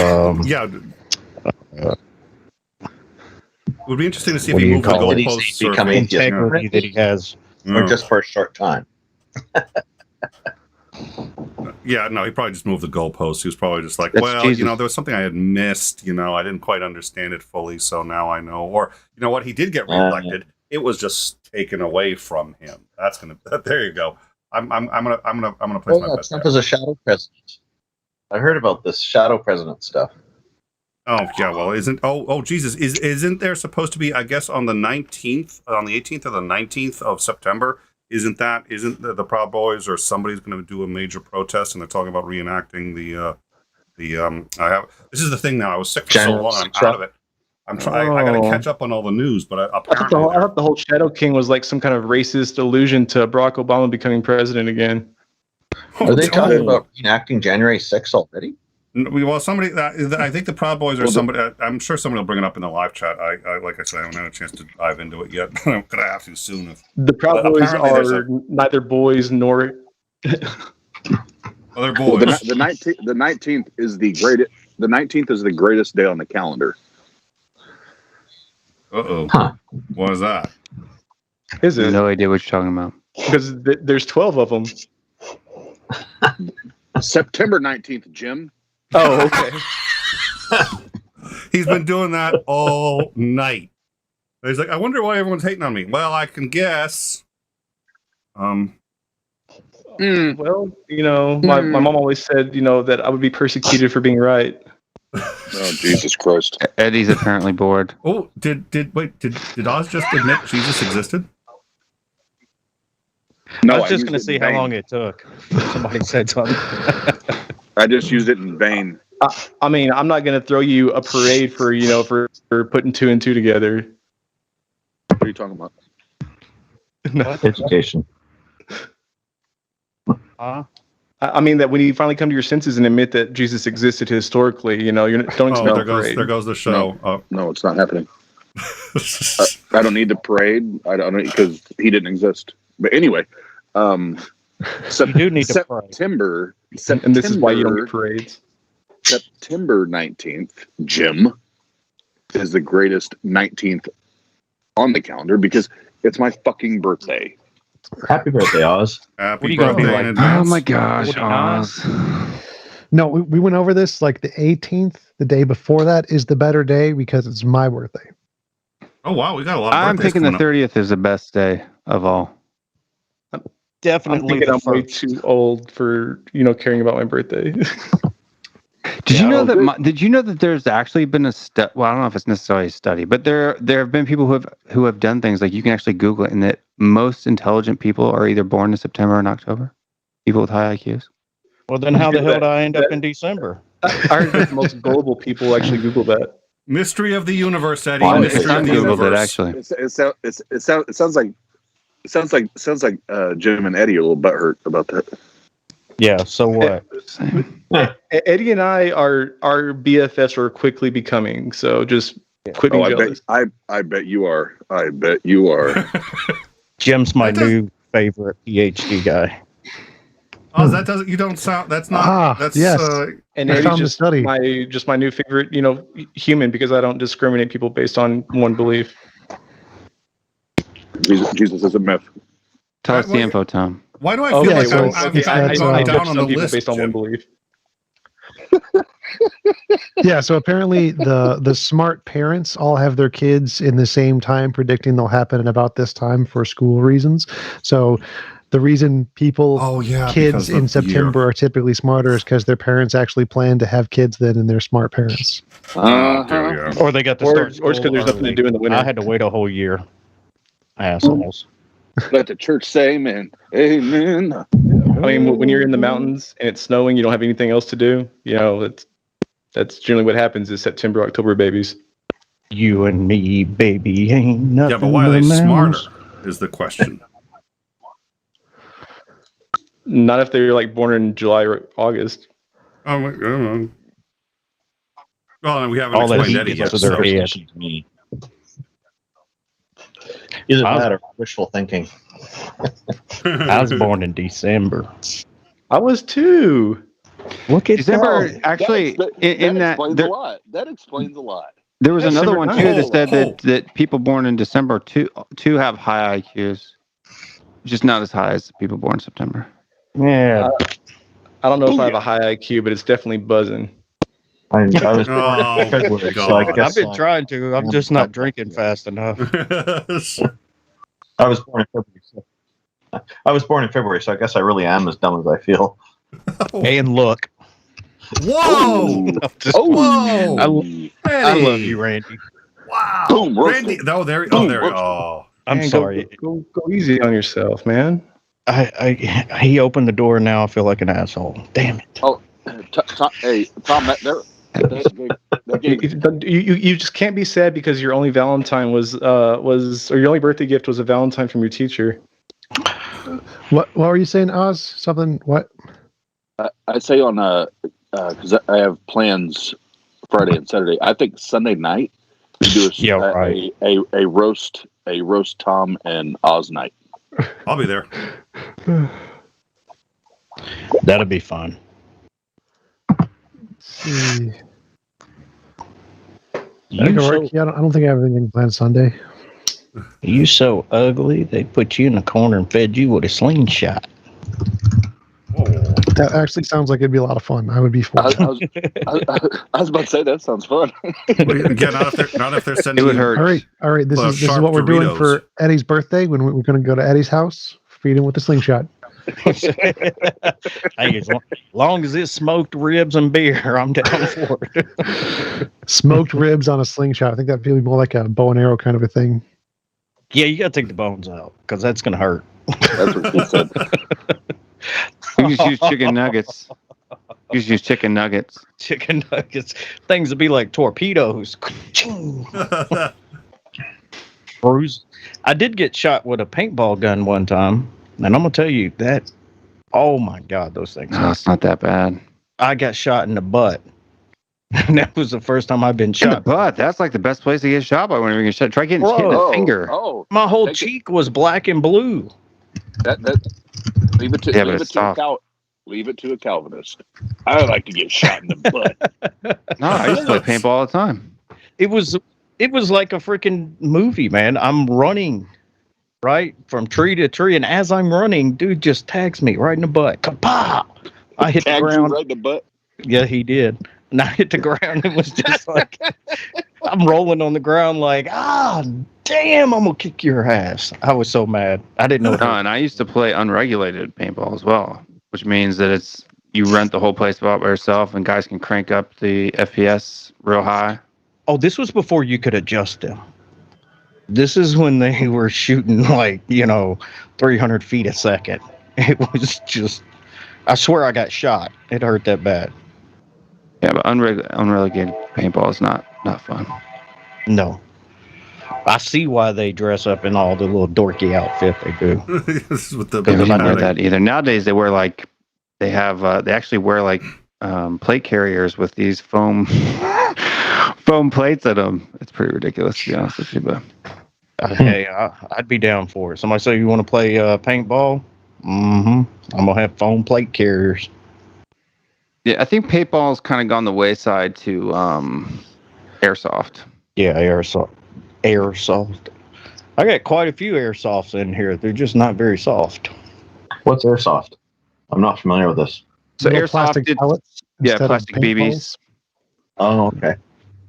would be interesting to see if he moved the goalposts or integrity that he has, or just for a short time. Yeah, no, he probably just moved the goalposts. He was probably just like, That's well, Jesus. there was something I had missed. I didn't quite understand it fully, so now I know. Or you know what? He did get reelected. It was just taken away from him. That's gonna. There you go. I'm gonna place my bet. Trump is a shadow president. I heard about this shadow president stuff. Oh yeah, well, Jesus, isn't there supposed to be? I guess on the 19th, on the 18th or the 19th of September. Isn't the Proud Boys or somebody's going to do a major protest, and they're talking about reenacting this is the thing now. I was sick for so long, I'm out of it. I got to catch up on all the news, but apparently I thought the whole Shadow King was like some kind of racist allusion to Barack Obama becoming president again. Are they talking about reenacting January 6th already? Well, somebody, I think the Proud Boys or somebody. I'm sure somebody will bring it up in the live chat. I like I said, I haven't had a chance to dive into it yet. I'm gonna have to soon. The Proud Boys are neither boys nor. Other boys. Well, the 19th is the greatest. The 19th is the greatest day on the calendar. What is that? Is it? No idea what you're talking about. Because there's 12 of them. September 19th, Jim. Oh, okay. He's been doing that all night. He's like, I wonder why everyone's hating on me. Well, I can guess. Well, my mom always said, that I would be persecuted for being right. Oh, Jesus Christ. Eddie's apparently bored. Oh, did Oz just admit Jesus existed? No, I was just going to see how long it took. Somebody said something. I just used it in vain. I mean, I'm not going to throw you a parade for putting 2 and 2 together. What are you talking about? No. Education. I mean that when you finally come to your senses and admit that Jesus existed historically, you don't expect a parade. There goes the show. No, it's not happening. I don't need the parade. I don't because he didn't exist. But anyway, You do need to pray. September, And this is why you don't get parades. September 19th, Jim, is the greatest 19th on the calendar because it's my fucking birthday. Happy birthday, Oz. Happy gonna be birthday like? in advance. Oh my gosh, Oz. No, we went over this like the 18th, the day before that is the better day because it's my birthday. Oh wow, we got a lot of I'm birthdays thinking the coming up. 30th is the best day of all. Definitely I'm the way first. too old for caring about my birthday. Did you know that there's actually been a study? Well, I don't know if it's necessarily a study, but there have been people who have done things like you can actually Google it, and that most intelligent people are either born in September or in October. People with high IQs. Well, then how the hell did I end up in December? I heard that the most gullible people actually Google that. Mystery of the universe, Eddie. Well, Mystery I of the Googled it universe. actually. It sounds like Jim and Eddie are a little butthurt about that. Yeah, so what? Same. Eddie and I are BFFs are quickly becoming. So just quit being jealous. I bet you are. I bet you are. Jim's my new favorite PhD guy. Oh, that doesn't. You don't sound. That's not. That's yes. And I Eddie's found the just study. my new favorite, human, because I don't discriminate people based on one belief. Jesus is a myth. Tell us the info, Tom. Why do I feel like I've gone down on the list? Based on one belief. Yeah, so apparently the smart parents all have their kids in the same time, predicting they'll happen at about this time for school reasons. So the reason kids in September are typically smarter is because their parents actually plan to have kids then, and they're smart parents. Or they got to start or it's because there's nothing to do in the winter. I had to wait a whole year. Assholes. Let the church say amen. Amen. I mean, when you're in the mountains and it's snowing, you don't have anything else to do. That's generally what happens is September, October babies. You and me, baby, ain't nothing. Yeah, but why are they smarter? Is the question. Not if they're like born in July or August. Oh, I don't know. Well, we haven't All that explained heat any gets yet. to their So. head. Is it a matter of wishful thinking? I was born in December. I was too. Look at December. that. Actually, explains a lot. That explains a lot. There was another December one too that said Hold. that people born in December too have high IQs, just not as high as people born in September. Yeah. I don't know if I have a high IQ, but it's definitely buzzing. I was born Oh, in February, so I God. guess I've been trying to. I'm just not drinking fast enough. I was born in February. I was born in February, so I guess I really am as dumb as I feel. And look. Whoa! Whoa! I love you, Randy. Wow! Boom, Randy. roasted. Oh, there. Boom, Oh, there. roasted. Oh. I'm Man, sorry. Go easy on yourself, man. He opened the door, and now I feel like an asshole. Damn it. Oh, hey, Tom, You just can't be sad because your only Valentine was or your only birthday gift was a Valentine from your teacher. What were you saying, Oz? Something? What? I say on because I have plans Friday and Saturday. I think Sunday night we do a roast Tom and Oz night. I'll be there. That'll be fun. See. You Work? Yeah, I don't think I have anything planned Sunday. You so ugly, they put you in the corner and fed you with a slingshot. Oh. That actually sounds like it'd be a lot of fun. I would be for I it. was about to say that sounds fun. Yeah, not if they're sending. It would you- hurt. All right. This Well, is sharp what we're doing Doritos. for Eddie's birthday. When we're going to go to Eddie's house, feed him with the slingshot. Hey, as long as it's smoked ribs and beer, I'm down for it. Smoked ribs on a slingshot. I think that'd be more like a bow and arrow kind of a thing. Yeah, you got to take the bones out because that's going to hurt. That's what she said. You just use chicken nuggets. You just use chicken nuggets. Chicken nuggets. Things would be like torpedoes. Bruise. I did get shot with a paintball gun one time, and I'm going to tell you that, oh my God, those things. No, it's not that bad. I got shot in the butt. And that was the first time I've been In the shot. butt. That's like the best place to get shot by whenever you get shot. Try getting hit in the finger. Oh, My whole Take it. cheek was black and blue. that leave it to Yeah, but leave it's it to a soft. leave it to a Calvinist. I like to get shot in the butt. No, I used to play paintball all the time. It was like a freaking movie, man. I'm running right from tree to tree, and as I'm running, dude just tags me right in the butt. Kapow! I hit the Tagged you ground. right in the butt. Yeah, he did. And I hit the ground. It was just like I'm rolling on the ground, like, damn, I'm gonna kick your ass. I was so mad. I didn't know. No, and I used to play unregulated paintball as well, which means that you rent the whole place out by yourself, and guys can crank up the FPS real high. Oh, this was before you could adjust them. This is when they were shooting 300 feet a second. It was just, I swear I got shot. It hurt that bad. Yeah, but unrelegated paintball is not fun. No. I see why they dress up in all the little dorky outfit they do. This is what the They don't do that either. Nowadays they wear they actually wear plate carriers with these foam plates at them. It's pretty ridiculous, to be honest with you. But Hey, I'd be down for it. Somebody say you want to play paintball? I'm gonna have foam plate carriers. Yeah, I think paintball's kind of gone the wayside to airsoft. Yeah, airsoft. Airsoft. I got quite a few airsofts in here. They're just not very soft. What's airsoft? I'm not familiar with this. So Little airsoft, plastic pellets yeah, instead of plastic BBs. Oh, okay.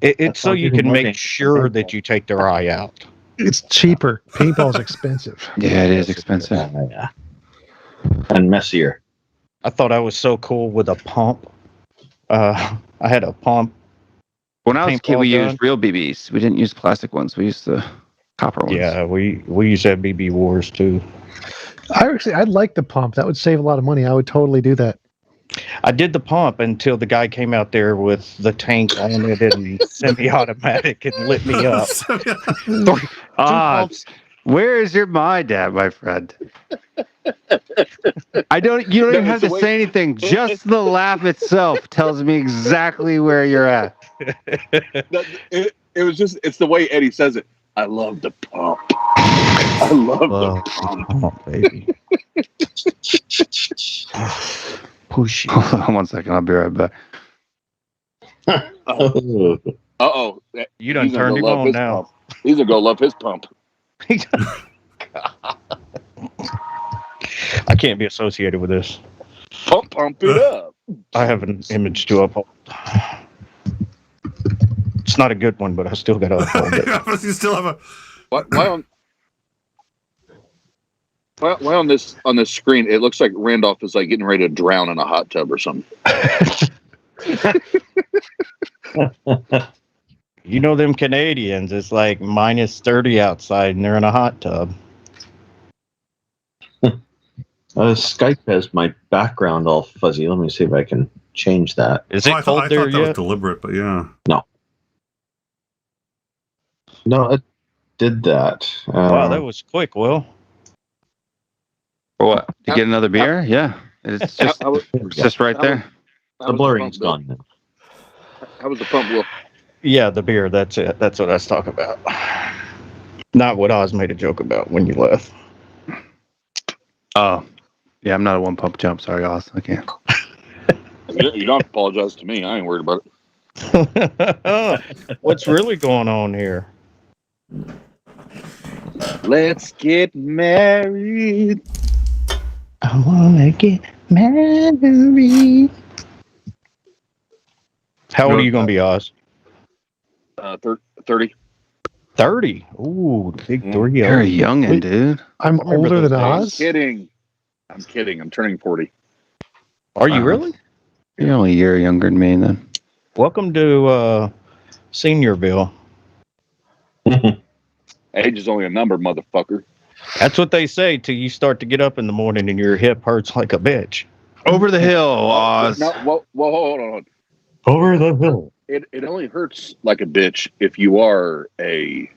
It's so sounds you even can more make dangerous sure than that you take their eye out. It's cheaper. Paintball's expensive. Yeah, it is expensive. Yeah. And messier. I thought I was so cool with a pump. I had a pump. When I was a kid, Paintball we gun. used real BBs. We didn't use plastic ones. We used the copper ones. Yeah, we used to have BB wars too. I'd like the pump. That would save a lot of money. I would totally do that. I did the pump until the guy came out there with the tank on it and semi-automatic and lit me up. Where is your mind at, my friend? You don't even have to say anything. Just the laugh itself tells me exactly where you're at. It's the way Eddie says it. I love the pump. I love the pump. Baby. Push it. Hold on 1 second. I'll be right back. Uh-oh. You done turned him on now. Pump. He's going to go love his pump. I can't be associated with this. Pump it up. I have an image to uphold. It's not a good one, but I still got to uphold it. You still have a. Why on this screen it looks like Randolph is like getting ready to drown in a hot tub or something? You know them Canadians, it's like minus 30 outside and they're in a hot tub. Skype has my background all fuzzy. Let me see if I can change that. Is it I cold thought there that was yet? deliberate, but yeah. No, it did that. Wow, that was quick, Will. For what? To get another beer? Yeah. It's just right there. The blurring's gone now. How was the pump, Will? Yeah, the beer, that's it. That's what I was talking about. Not what Oz made a joke about when you left. Oh. Yeah, I'm not a one pump jump. Sorry, Oz. I can't. You don't apologize to me. I ain't worried about it. What's really going on here? Let's get married. I wanna get married. How old are you gonna be, Oz? 30. 30. Ooh, big 3. You're a youngin', dude. I'm older than Oz. I'm kidding. I'm turning 40. Are you really? You're only a year younger than me, then. Welcome to Seniorville. Age is only a number, motherfucker. That's what they say till you start to get up in the morning and your hip hurts like a bitch. Over the hill, Oz. No, well, hold on. Over the hill. It only hurts like a bitch if you are a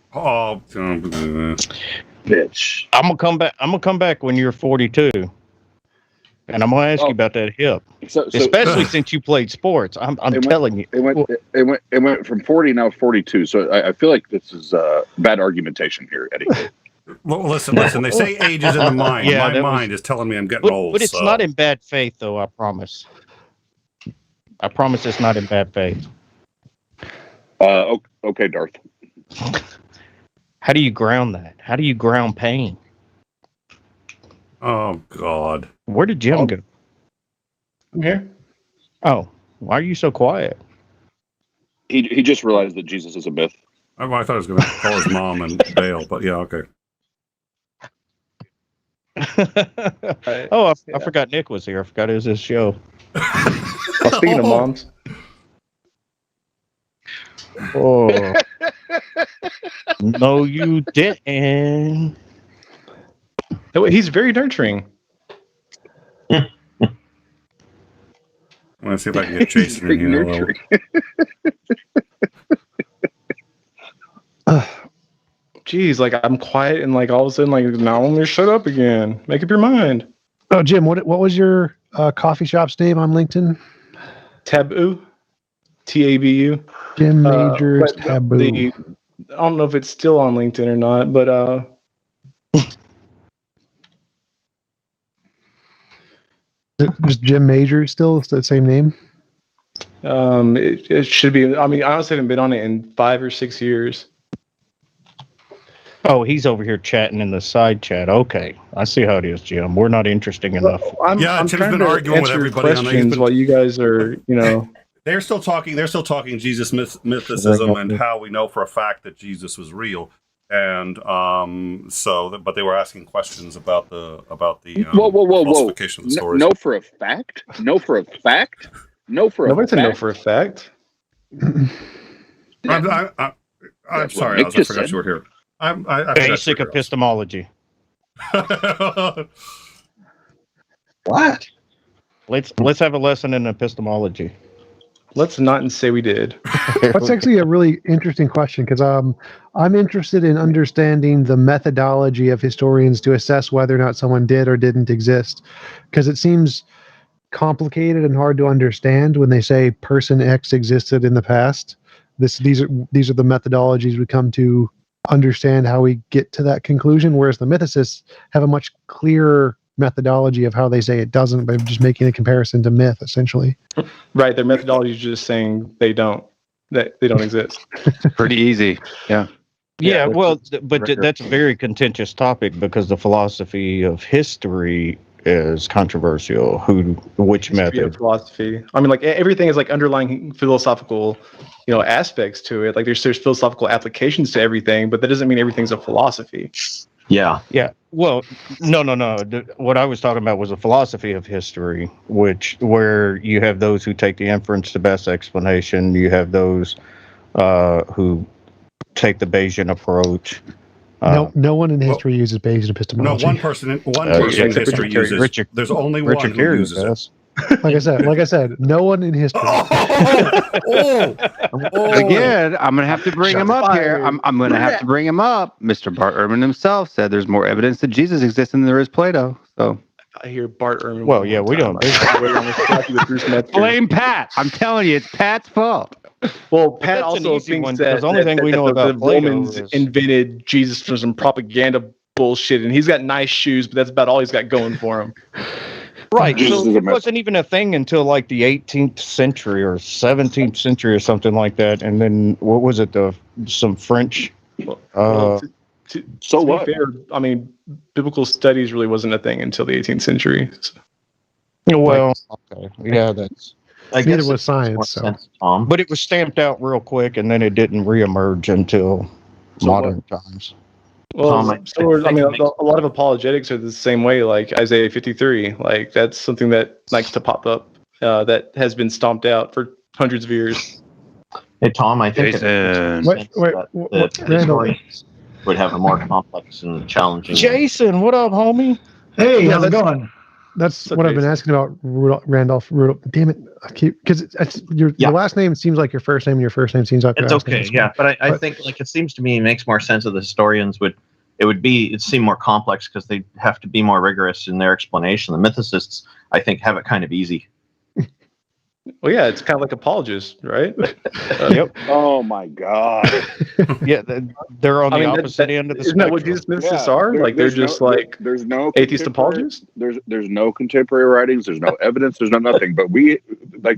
bitch. I'm gonna come back when you're 42, and I'm gonna ask you about that hip, especially since you played sports. I'm telling you, it went from 40 now 42. So I feel like this is bad argumentation here, Eddie. Well, listen. They say age is in the mind. Yeah, My mind is telling me I'm getting old. but it's not in bad faith, though. I promise. I promise it's not in bad faith. Okay, Darth. How do you ground that? How do you ground pain? Oh God. Where did Jim go? I'm here. Oh, why are you so quiet? He just realized that Jesus is a myth. I thought I was going to call his mom and bail, but yeah, okay. Oh, I forgot Nick was here. I forgot it was his show. Speaking of moms. Oh. No, you didn't. He's very nurturing. I'm going to see if I can get Jason in here a little. Geez, like I'm quiet and like all of a sudden, like now I'm gonna shut up again. Make up your mind. Oh, Jim, what was your coffee shop's name on LinkedIn? Taboo. TABU. Jim Majors Taboo. I don't know if it's still on LinkedIn or not, but Just Jim Major still? It's the same name? It should be. I mean, I honestly haven't been on it in 5 or 6 years. Oh, he's over here chatting in the side chat. Okay, I see how it is, Jim. We're not interesting enough. I'm Tim's trying been to arguing with answer everybody on questions these, while you guys are, They're still talking Jesus mythicism and how we know for a fact that Jesus was real. And but they were asking questions about the whoa. falsification of the stories. No, for a fact. No, for a fact. No, for a Nobody said fact. no for a fact. I'm sorry, Oz, I forgot you were here. I Basic epistemology. What? Let's have a lesson in epistemology. Let's not say we did. That's actually a really interesting question because I'm interested in understanding the methodology of historians to assess whether or not someone did or didn't exist, because it seems complicated and hard to understand when they say person X existed in the past. These are the methodologies we come to understand how we get to that conclusion, whereas the mythicists have a much clearer methodology of how they say it doesn't by just making a comparison to myth, essentially. Right, their methodology is just saying they don't exist. Pretty easy. Yeah. Yeah, well, but that's a very contentious topic because the philosophy of history is controversial. Which method? Philosophy. I mean, like everything is like underlying philosophical, aspects to it. Like there's philosophical applications to everything, but that doesn't mean everything's a philosophy. Yeah. Yeah. Well, no. What I was talking about was a philosophy of history, where you have those who take the inference to best explanation. You have those who take the Bayesian approach. No one in history uses Bayesian epistemology. No, one person in history uses. There's only one who uses it. Like I said, no one in history. Again, I'm going to have to bring him up here. I'm going to have to bring him up. Mr. Bart Ehrman himself said there's more evidence that Jesus exists than there is Plato. So I hear Bart Ehrman. Well, yeah, we don't. Blame Pat. I'm telling you, it's Pat's fault. Well, Pat also thinks that the only thing we know about the Romans invented Jesus for some propaganda bullshit, and he's got nice shoes, but that's about all he's got going for him. Right. So it wasn't even a thing until like the 18th century or 17th century or something like that. And then what was it? Some French. So what? Fair, I mean, biblical studies really wasn't a thing until the 18th century. So. Well, okay. Yeah, that's. I guess it was science. Sense, but it was stamped out real quick, and then it didn't reemerge until modern times. Well, a lot of apologetics are the same way, like Isaiah 53. Like that's something that likes to pop up that has been stomped out for hundreds of years. Hey, Tom, I think historians would have a more complex and challenging. Jason, what up, homie? Hey, how's it going? That's what I've been asking about, Randolph. Damn it, because your last name seems like your first name, and your first name seems like your last name. Yeah, but I think it seems to me it makes more sense that the historians it'd seem more complex because they have to be more rigorous in their explanation. The mythicists, I think, have it kind of easy. Well, yeah, it's kind of like apologists, right? Yep. Oh my God. Yeah, they're on the opposite end of the spectrum. Isn't that what Jesus mythicists are? Like they're just there's no atheist apologists. There's no contemporary writings. There's no evidence. There's no nothing. But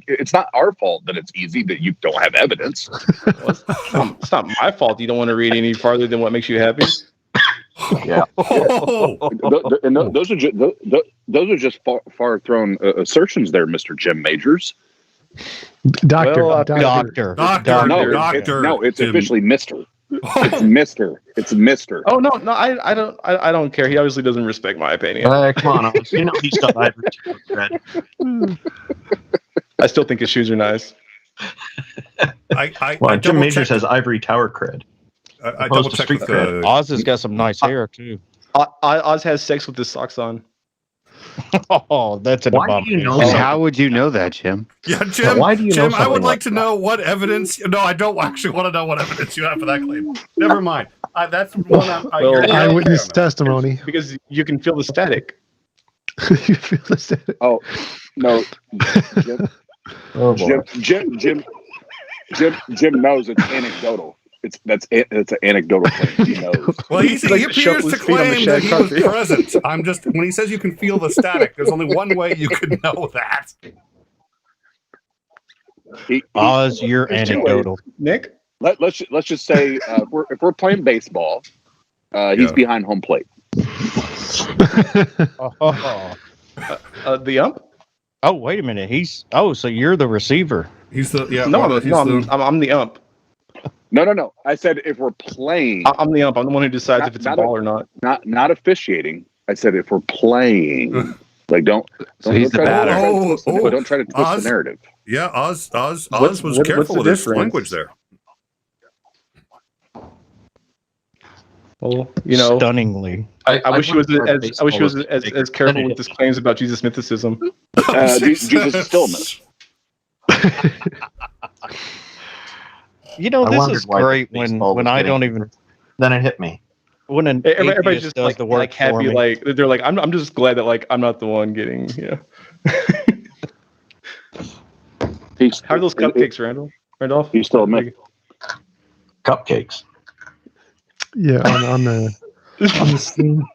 it's not our fault that it's easy that you don't have evidence. Well, it's not my fault. You don't want to read any farther than what makes you happy. Yeah. And those are just far thrown assertions there, Mr. Jim Majors. Doctor. No, it's officially Mr. It's Mr. It's Mr. Oh no, I don't care. He obviously doesn't respect my opinion. Come on, he's got ivory tower cred. I still think his shoes are nice. Jim Majors has ivory tower cred. I double checked with Oz has got some nice hair too. Oz has sex with his socks on. Oh, that's an abomination. How would you know that, Jim? Yeah, Jim. Why do you know I would like to know what evidence. No, I don't actually want to know what evidence you have for that claim. Never mind. That's one. Eyewitness testimony. Because you can feel the static. You feel the static. Oh no, Jim. Jim knows it's anecdotal. that's an anecdotal claim. He knows. Well, he appears to claim that he was present. I'm just when he says you can feel the static. There's only one way you can know that. Oz, you're anecdotal. Nick, let's just say if we're playing baseball, he's behind home plate. The ump. Oh, wait a minute. So you're the receiver. He's the I'm the ump. No. I said if we're playing, I'm the ump. I'm the one who decides if it's a ball or not. Not officiating. I said if we're playing, like don't he's the batter. Don't try to twist the narrative. Yeah, Oz was careful with his language there. Well, stunningly. I wish he was as careful with his claims about Jesus mythicism. Jesus is still a myth. This is great when I don't even. Then it hit me. When everybody just does the work happy, they're like, I'm just glad that I'm not the one getting. How are those cupcakes, Randolph? He's still a myth. Cupcakes. Yeah, on the scene.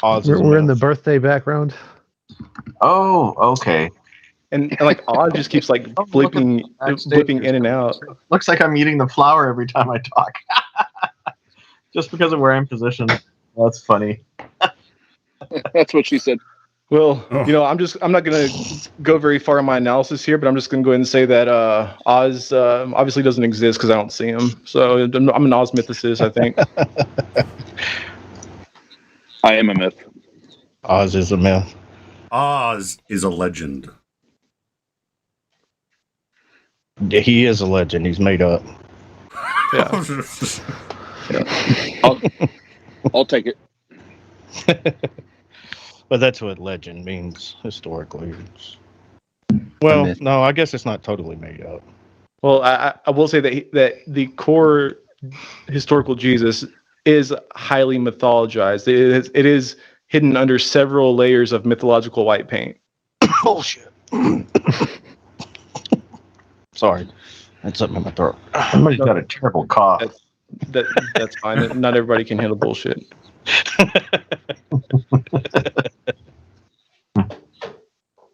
We're in the birthday background. Oh, okay. And Oz just keeps flipping in and out. Looks like I'm eating the flour every time I talk. Just because of where I'm positioned. That's funny. That's what she said. Well, I'm not going to go very far in my analysis here, but I'm just going to go ahead and say that Oz obviously doesn't exist because I don't see him. So I'm an Oz mythicist, I think. I am a myth. Oz is a myth. Oz is a legend. He is a legend. He's made up. Yeah. I'll take it. But that's what legend means historically. Well, no, I guess it's not totally made up. Well, I will say that the core historical Jesus is highly mythologized. It is hidden under several layers of mythological white paint. Bullshit. Sorry, that's something in my throat. Somebody's got a terrible cough. That's fine. Not everybody can handle bullshit.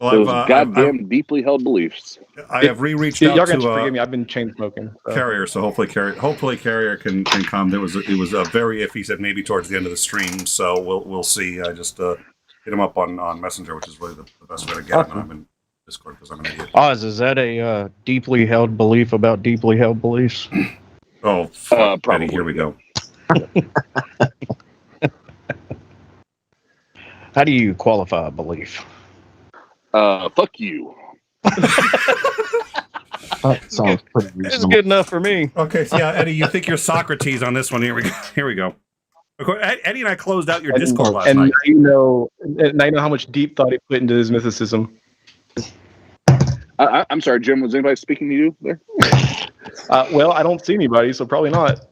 Those goddamn deeply held beliefs. I have reached out y'all to forgive me. I've been chain smoking. Carrier, so hopefully Carrier can come. It was very iffy. He said maybe towards the end of the stream, so we'll see. I just hit him up on Messenger, which is really the best way to get him. I'm in Discord because I'm an idiot. Oz, is that a deeply held belief about deeply held beliefs? Oh, fuck, probably. Here we go. How do you qualify a belief? Fuck you. That sounds pretty reasonable. It's good enough for me. Okay, so yeah, Eddie, you think you're Socrates on this one? Here we go. Of course, Eddie and I closed out your Discord last night. And now you know how much deep thought he put into his mythicism. I'm sorry, Jim. Was anybody speaking to you there? Well, I don't see anybody, so probably not.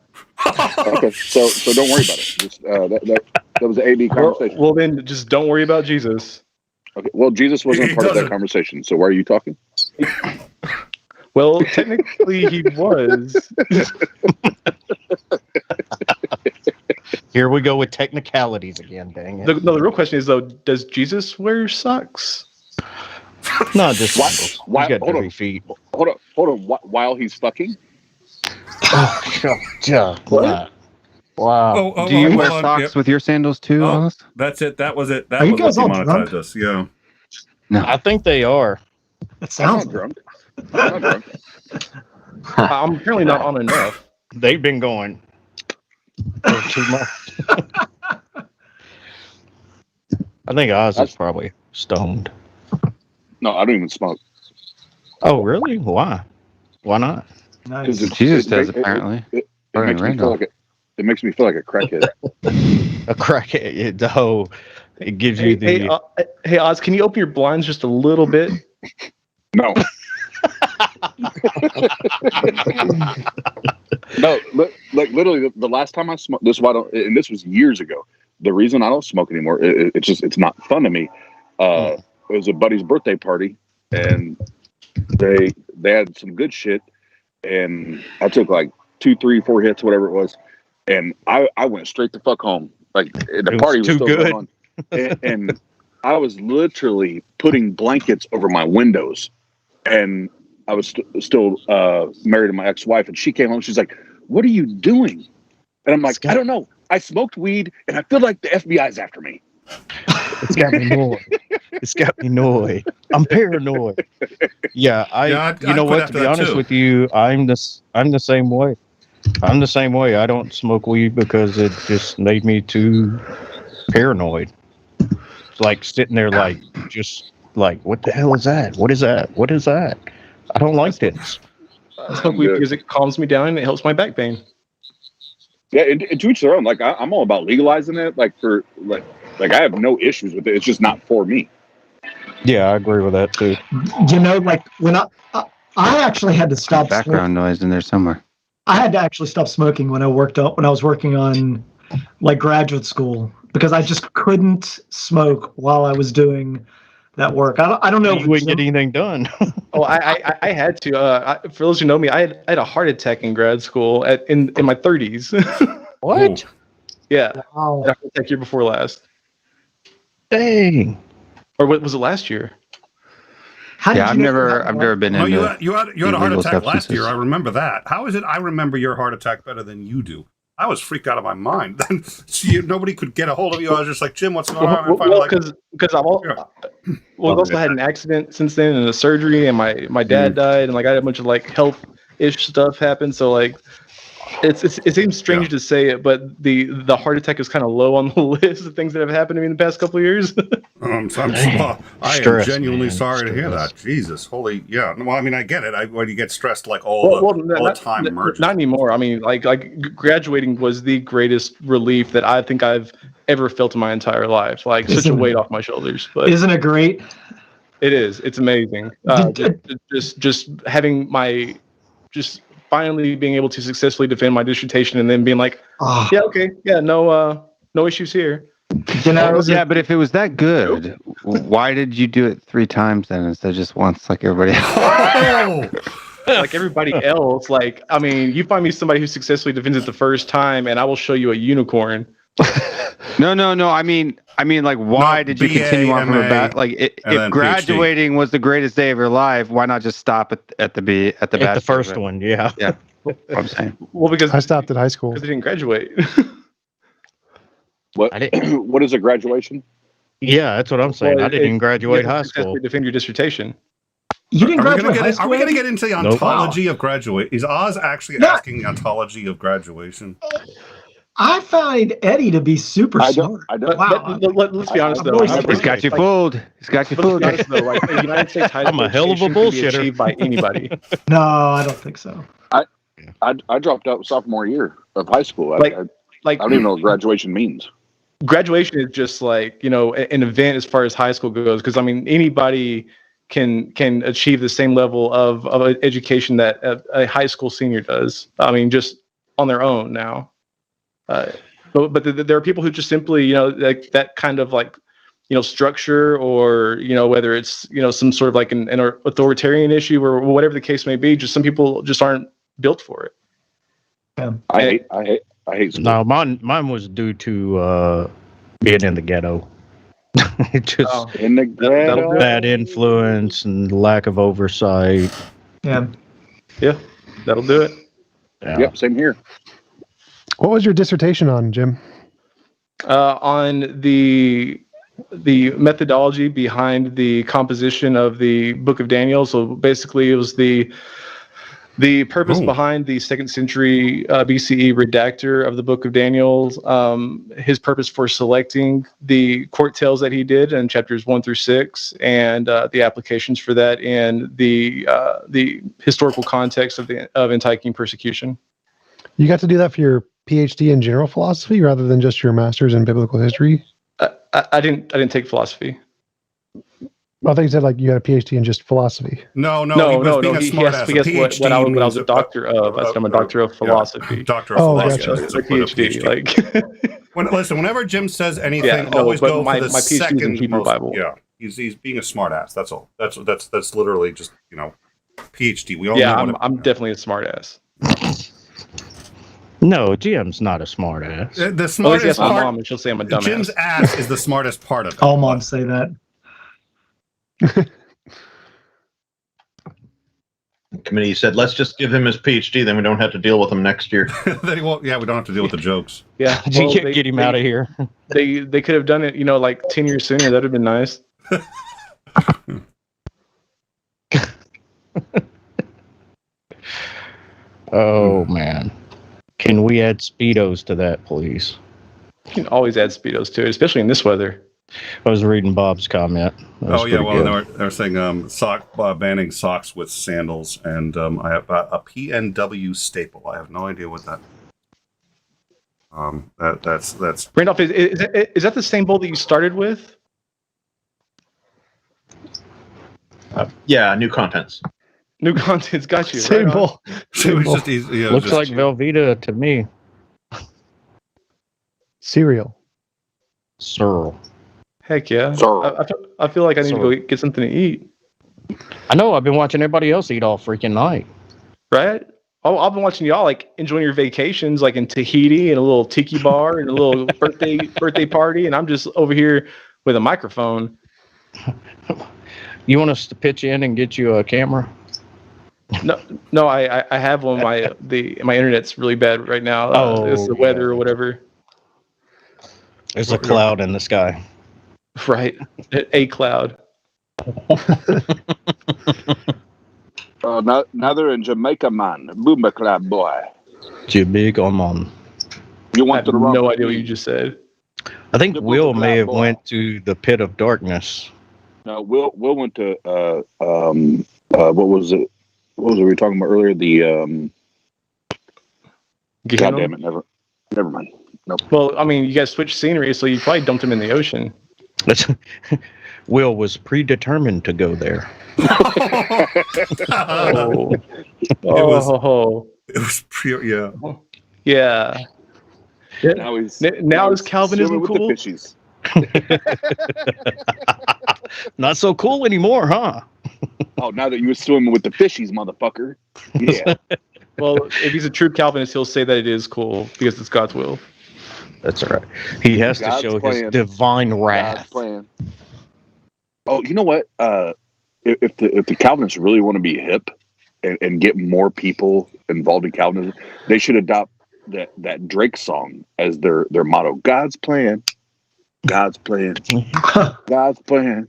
Okay, so don't worry about it. Just, that was an AB conversation. Well, then just don't worry about Jesus. Okay. Well, Jesus wasn't a part of that conversation, so why are you talking? Well, technically, he was. Here we go with technicalities again. Dang it! The real question is though: does Jesus wear socks? No, just sandals. Why? He's got dirty feet. Hold on. While he's fucking. Wow. Do you wear socks with your sandals too, Oz? That's it. That was it. That was what demonetized us. Yeah. No, I think they are. It sounds drunk. I'm not drunk. I'm apparently not on enough. They've been going too much. I think Oz is probably stoned. No, I don't even smoke. Oh, really? Why? Why not? Nice. Jesus does, apparently. It makes me feel like a crackhead. A crackhead. Oh, it gives you the... Hey, Oz, can you open your blinds just a little bit? No. No, like literally the last time I smoked, this is why I don't, and this was years ago. The reason I don't smoke anymore, it's not fun to me. It was a buddy's birthday party, and they had some good shit, and I took like 2, 3, 4 hits, whatever it was, and I went straight the fuck home. Like the party was too still good. going on, and I was literally putting blankets over my windows, and I was still married to my ex-wife, and she came home. She's like, "What are you doing?" And I'm like, "I don't know. I smoked weed, and I feel like the FBI's after me." It's got me annoyed. It's got me annoyed. I'm paranoid. Yeah, I'd you know quit what? To after be that, honest too. with you, I'm the same way. I'm the same way. I don't smoke weed because it just made me too paranoid. It's like sitting there, like just like, what the hell is that? What is that? What is that? I don't like this. I smoke weed because it calms me down and it helps my back pain. Yeah, and to each their own. Like I'm all about legalizing it. Like for like I have no issues with it. It's just not for me. Yeah, I agree with that too. You know, like when I actually had to stop Background noise in there somewhere. I had to actually stop smoking when I was working on like graduate school because I just couldn't smoke while I was doing that work. I don't know. You wouldn't get anything done. Oh, I had to. For those who know me, I had a heart attack in grad school in my 30s. What? Yeah. Wow. Heart attack year before last. Dang. Or what was it last year? How did Yeah, you know I've never been Oh, in. you had a heart illegal attack last substances. year. I remember that. How is it? I remember your heart attack better than you do. I was freaked out of my mind. Then nobody could get a hold of you. I was just like, Jim, what's going on? And finally, Because I've also had an accident since then and a surgery, and my dad died, and like I had a bunch of like health ish stuff happen. So like it seems strange to say it, but the heart attack is kind of low on the list of things that have happened to me in the past couple of years. I am genuinely sorry to hear that. Jesus, holy, yeah. Well, I mean, I get it. When you get stressed, like all the time merges. Not anymore. I mean, like graduating was the greatest relief that I think I've ever felt in my entire life. Like such a weight off my shoulders. But Isn't it great? it is. It's amazing. Just having finally being able to successfully defend my dissertation and then being like, yeah, okay, yeah, no issues here. You know, Yeah, but if it was that good, why did you do it 3 times then instead of just once like everybody else? Like everybody else, like, I mean, you find me somebody who successfully defends it the first time and I will show you a unicorn. No. I mean, like, why did you continue on from a bad? Like, if graduating was the greatest day of your life, why not just stop at the first one? Yeah. Yeah. What I'm saying. Well, because I stopped at high school because I didn't graduate. What? What is a graduation? Yeah, that's what I'm saying. Well, I didn't even graduate high school. Successfully defend your dissertation. You didn't graduate high school? Are we going to get into the ontology of graduate? Is Oz actually asking the ontology of graduation? I find Eddie to be super smart. Wow. Let's be honest, though. He's got you fooled. He's got you fooled. Like, the United States high I'm a hell of a education can be bullshitter. achieved by anybody. No, I don't think so. I dropped out sophomore year of high school. I don't even know what graduation means. Graduation is just like, you know, an event as far as high school goes. Because I mean, anybody can achieve the same level of education that a high school senior does. I mean, just on their own now. But there are people who just simply, you know, like that kind of like, you know, structure, or, you know, whether it's, you know, some sort of like an authoritarian issue or whatever the case may be, just some people just aren't built for it. Yeah. I hate school. No, mine was due to being in the ghetto. It just in the ghetto. bad influence and lack of oversight. Yeah. Yeah, that'll do it. Yeah. Yep, same here. What was your dissertation on, Jim? On the methodology behind the composition of the Book of Daniel. So basically, it was the purpose behind the 2nd century BCE redactor of the Book of Daniel. His purpose for selecting the court tales that he did in chapters 1 through 6, and the applications for that in the historical context of anti-king persecution. You got to do that for your PhD in general philosophy rather than just your master's in biblical history? I didn't take philosophy. I think you said like you had a PhD in just philosophy. No. He has to guess what I was a doctor of. I'm a doctor of philosophy. Doctor of philosophy. Gotcha. It's a PhD. Like, whenever Jim says anything, always go for my the PhD is in second Hebrew most. Bible. Yeah, he's being a smartass. That's all. That's literally just, you know, PhD. We all know I'm definitely a smartass. No, Jim's not a smart ass. The Unless you smartest ask my part. mom and she'll say I'm a dumbass. Jim's ass is the smartest part of it. All moms say that. Committee said, let's just give him his PhD, then we don't have to deal with him next year. Then he won't. Yeah, we don't have to deal with the jokes. Yeah, You well, can't get him out of here. They could have done it, like 10 years sooner. That'd have been nice. Oh man, can we add speedos to that, please? You can always add speedos to it, especially in this weather. I was reading Bob's comment. That was Oh yeah, pretty well good. they're saying banning socks with sandals, and I have a PNW staple. I have no idea what that. That's Randolph, is that the same bowl that you started with? Yeah, new contents. New content's got you. Same right on. bowl. it was just easy. Yeah, Looks just, like Velveeta to me. Cereal. Searle. Heck yeah. Sorry. I feel like I need to Sorry. go get something to eat. I know. I've been watching everybody else eat all freaking night. Right? I've been watching y'all like enjoying your vacations, like in Tahiti and a little tiki bar and a little birthday party, and I'm just over here with a microphone. You want us to pitch in and get you a camera? No, I have one. My internet's really bad right now. It's the weather or whatever. There's a cloud in the sky. Right, a cloud. Now they're in Jamaica, man. Boomba clap boy. Too big on mom. You I went have to the wrong. no idea what you just said. I think The Will Boomba may Clap have Boy. went to the pit of darkness. No, Will went to what was it? What was it we were talking about earlier? The Get God him? damn it, never mind. Nope. Well, I mean, you guys switched scenery, so you probably dumped him in the ocean. Will was predetermined to go there. Oh, it was pure. Yeah. yeah. Now he's Now is Calvinism swimming with cool? the fishies. Not so cool anymore, huh? Oh, now that you were swimming with the fishies, motherfucker. Yeah. Well, if he's a true Calvinist, he'll say that it is cool because it's God's will. That's all right. He has God's to show plan. his divine God's wrath. plan. Oh, you know what? If the Calvinists really want to be hip and get more people involved in Calvinism, they should adopt that Drake song as their motto. God's plan. God's plan. God's plan.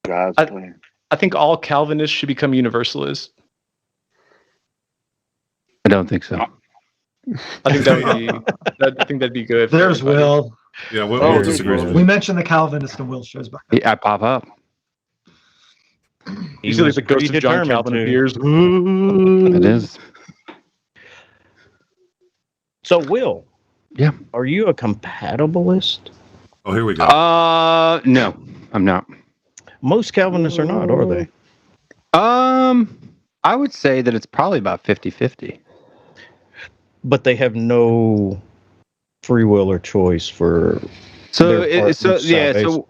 God's plan. I think all Calvinists should become Universalists. I don't think so. I think that'd be good. for There's everybody. Will. Yeah. Will, Oh, Will disagrees with We me. mentioned the Calvinist and Will shows back. Yeah, I pop up. You see, like was the ghost of John predetermined Calvin to. appears. It is. So, Will. Yeah. Are you a compatibilist? Oh, here we go. No, I'm not. Most Calvinists are not, are they? I would say that it's probably about 50-50. But they have no free will or choice for. So, their part in salvation.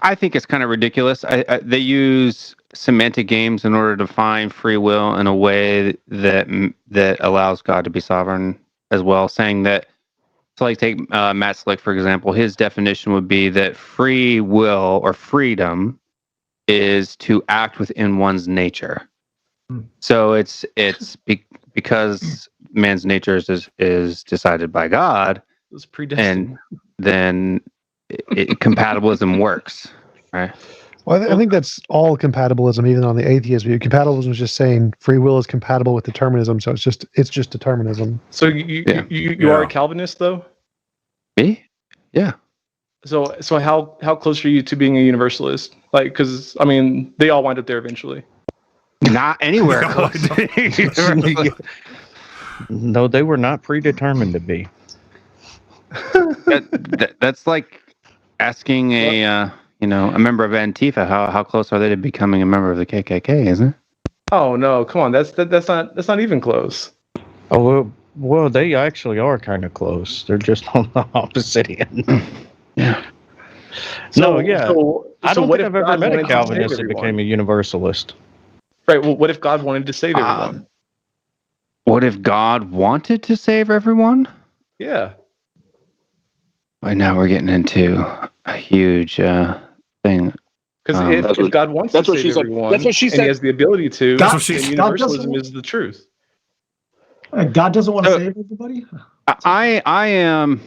I think it's kind of ridiculous. They use semantic games in order to define free will in a way that allows God to be sovereign as well, saying that. So, like, take Matt Slick, for example. His definition would be that free will or freedom is to act within one's nature. So it's because man's nature is decided by God, It was predestined. and then compatibilism works, right? Well, I think that's all compatibilism, even on the atheist view. Compatibilism is just saying free will is compatible with determinism, so it's just determinism. So you are a Calvinist, though? Me? Yeah. So how close are you to being a Universalist? Like, because I mean, they all wind up there eventually. Not anywhere close. No, they were not predetermined to be. That's like asking a member of Antifa how close are they to becoming a member of the KKK, isn't it? Oh no, come on, that's not even close. Oh well, they actually are kind of close. They're just on the opposite end. Yeah. No, yeah. I don't what think if I've ever God met a wanted to Calvinist save that everyone? became a Universalist. Right. Well, what if God wanted to save everyone? What if God wanted to save everyone? Yeah. Right now we're getting into a huge thing. Because if God wants to save everyone, that's what she and said. he has the ability to, God- then God universalism doesn't- is the truth. God doesn't want to save everybody. I am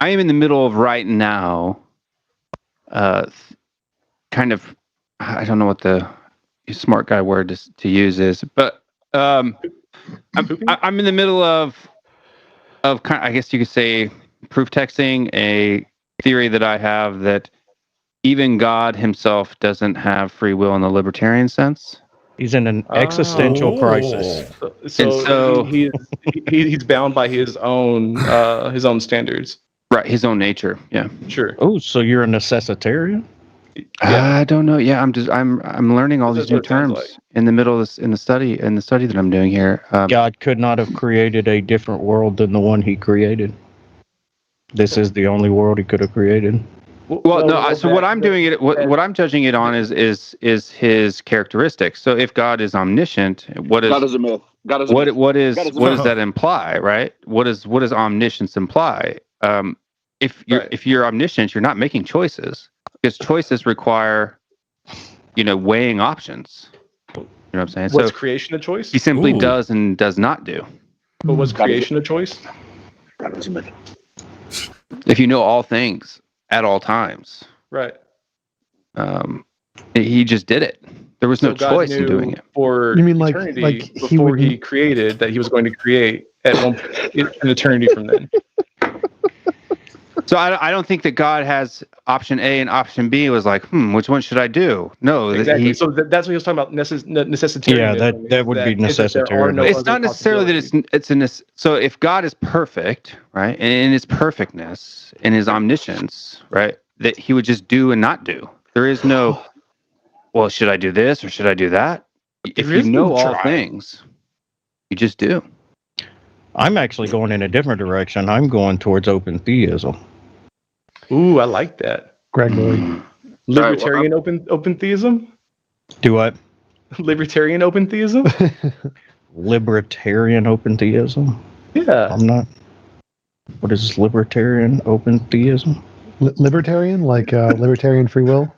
in the middle of right now. Kind of, I don't know what the smart guy word to use is, but I'm in the middle of kind of, I guess you could say, proof texting a theory that I have that even God himself doesn't have free will in the libertarian sense. He's in an existential crisis. So he's bound by his own standards. Right, his own nature. Yeah, sure. Oh, so you're a necessitarian? I don't know. Yeah, I'm learning all these new terms in the middle of this in the study that I'm doing here. God could not have created a different world than the one he created. This is the only world he could have created. Well, no. So what I'm doing what I'm judging it on is his characteristics. So if God is omniscient, what is a myth? What does that imply? Right? What does omniscience imply? If you're omniscient, you're not making choices because choices require, weighing options. You know what I'm saying? Was creation a choice? He simply does and does not do. But was creation a choice? If you know all things at all times, right? He just did it. There was no choice in doing it. For you mean like before he created that he was going to create at an eternity from then. So I don't think that God has option A and option B. Was like, which one should I do? No, exactly. So that's what he was talking about. Necessitarianism. Yeah, that would be necessitarian. It's not necessarily that so if God is perfect, right, and in his perfectness, in his omniscience, right, that he would just do and not do. There is no, well, should I do this or should I do that? If you know all things, you just do. I'm actually going in a different direction. I'm going towards open theism. Ooh, I like that. Greg Lloyd. Libertarian open theism? Do what? Libertarian open theism? Libertarian open theism? Yeah. I'm not. What is libertarian open theism? Libertarian? Like libertarian free will?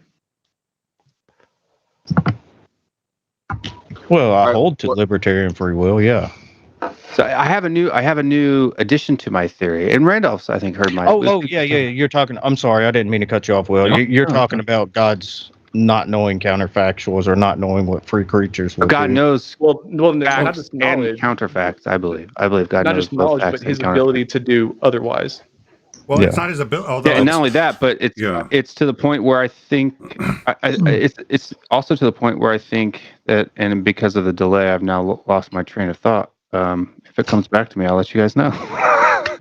Well, I hold to libertarian free will, yeah. So I have a new addition to my theory, and Randolph's I think heard my. Yeah. You're talking. I'm sorry, I didn't mean to cut you off. Will you're talking about God's not knowing counterfactuals or not knowing what free creatures will God do. knows. Well, not just knowledge and counterfacts. I believe God not knows just knowledge, both but facts his and ability to do otherwise. Well, it's not his ability. And not only that, but it's to the point where I think it's also to the point where I think that, and because of the delay, I've now lost my train of thought. If it comes back to me, I'll let you guys know.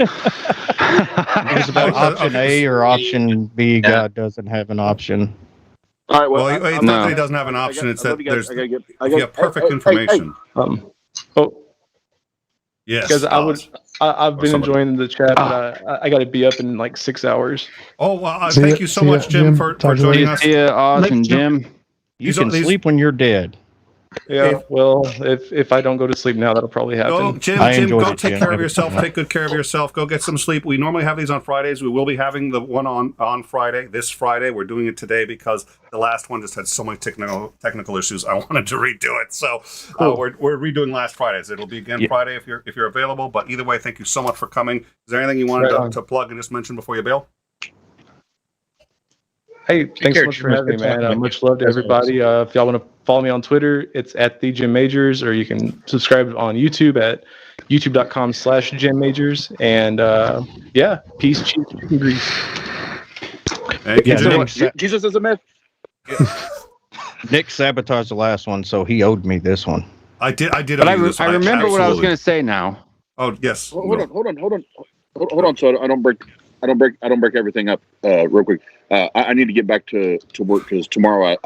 It's about option A or option B. God doesn't have an option. All right. Well, it's not that he doesn't have an option. It's that there's you have perfect information. Yes, because I've been enjoying the chat, but I got to be up in like 6 hours. Oh, well, thank you so much, Jim, for joining us. Yeah, awesome, Jim. You can sleep when you're dead. Yeah, well, if I don't go to sleep now, that'll probably happen. Go, Jim, go take care of yourself. Take good care of yourself. Go get some sleep. We normally have these on Fridays. We will be having the one on Friday, this Friday. We're doing it today because the last one just had so many technical issues. I wanted to redo it. So we're redoing last Fridays. It'll be again Friday if you're available. But either way, thank you so much for coming. Is there anything you wanted to plug and just mention before you bail? Hey, thanks so much for having me, man. Much love to everybody. If y'all want to follow me on Twitter, it's at @TheJimMajors, or you can subscribe on YouTube at youtube.com/JimMajors. And peace, cheese, chicken grease. Thank you, Jim. Jesus is a myth. Nick sabotaged the last one, so he owed me this one. I did. But I remember what I was going to say now. Oh yes. Hold on. So I don't break everything up real quick. I need to get back to work because tomorrow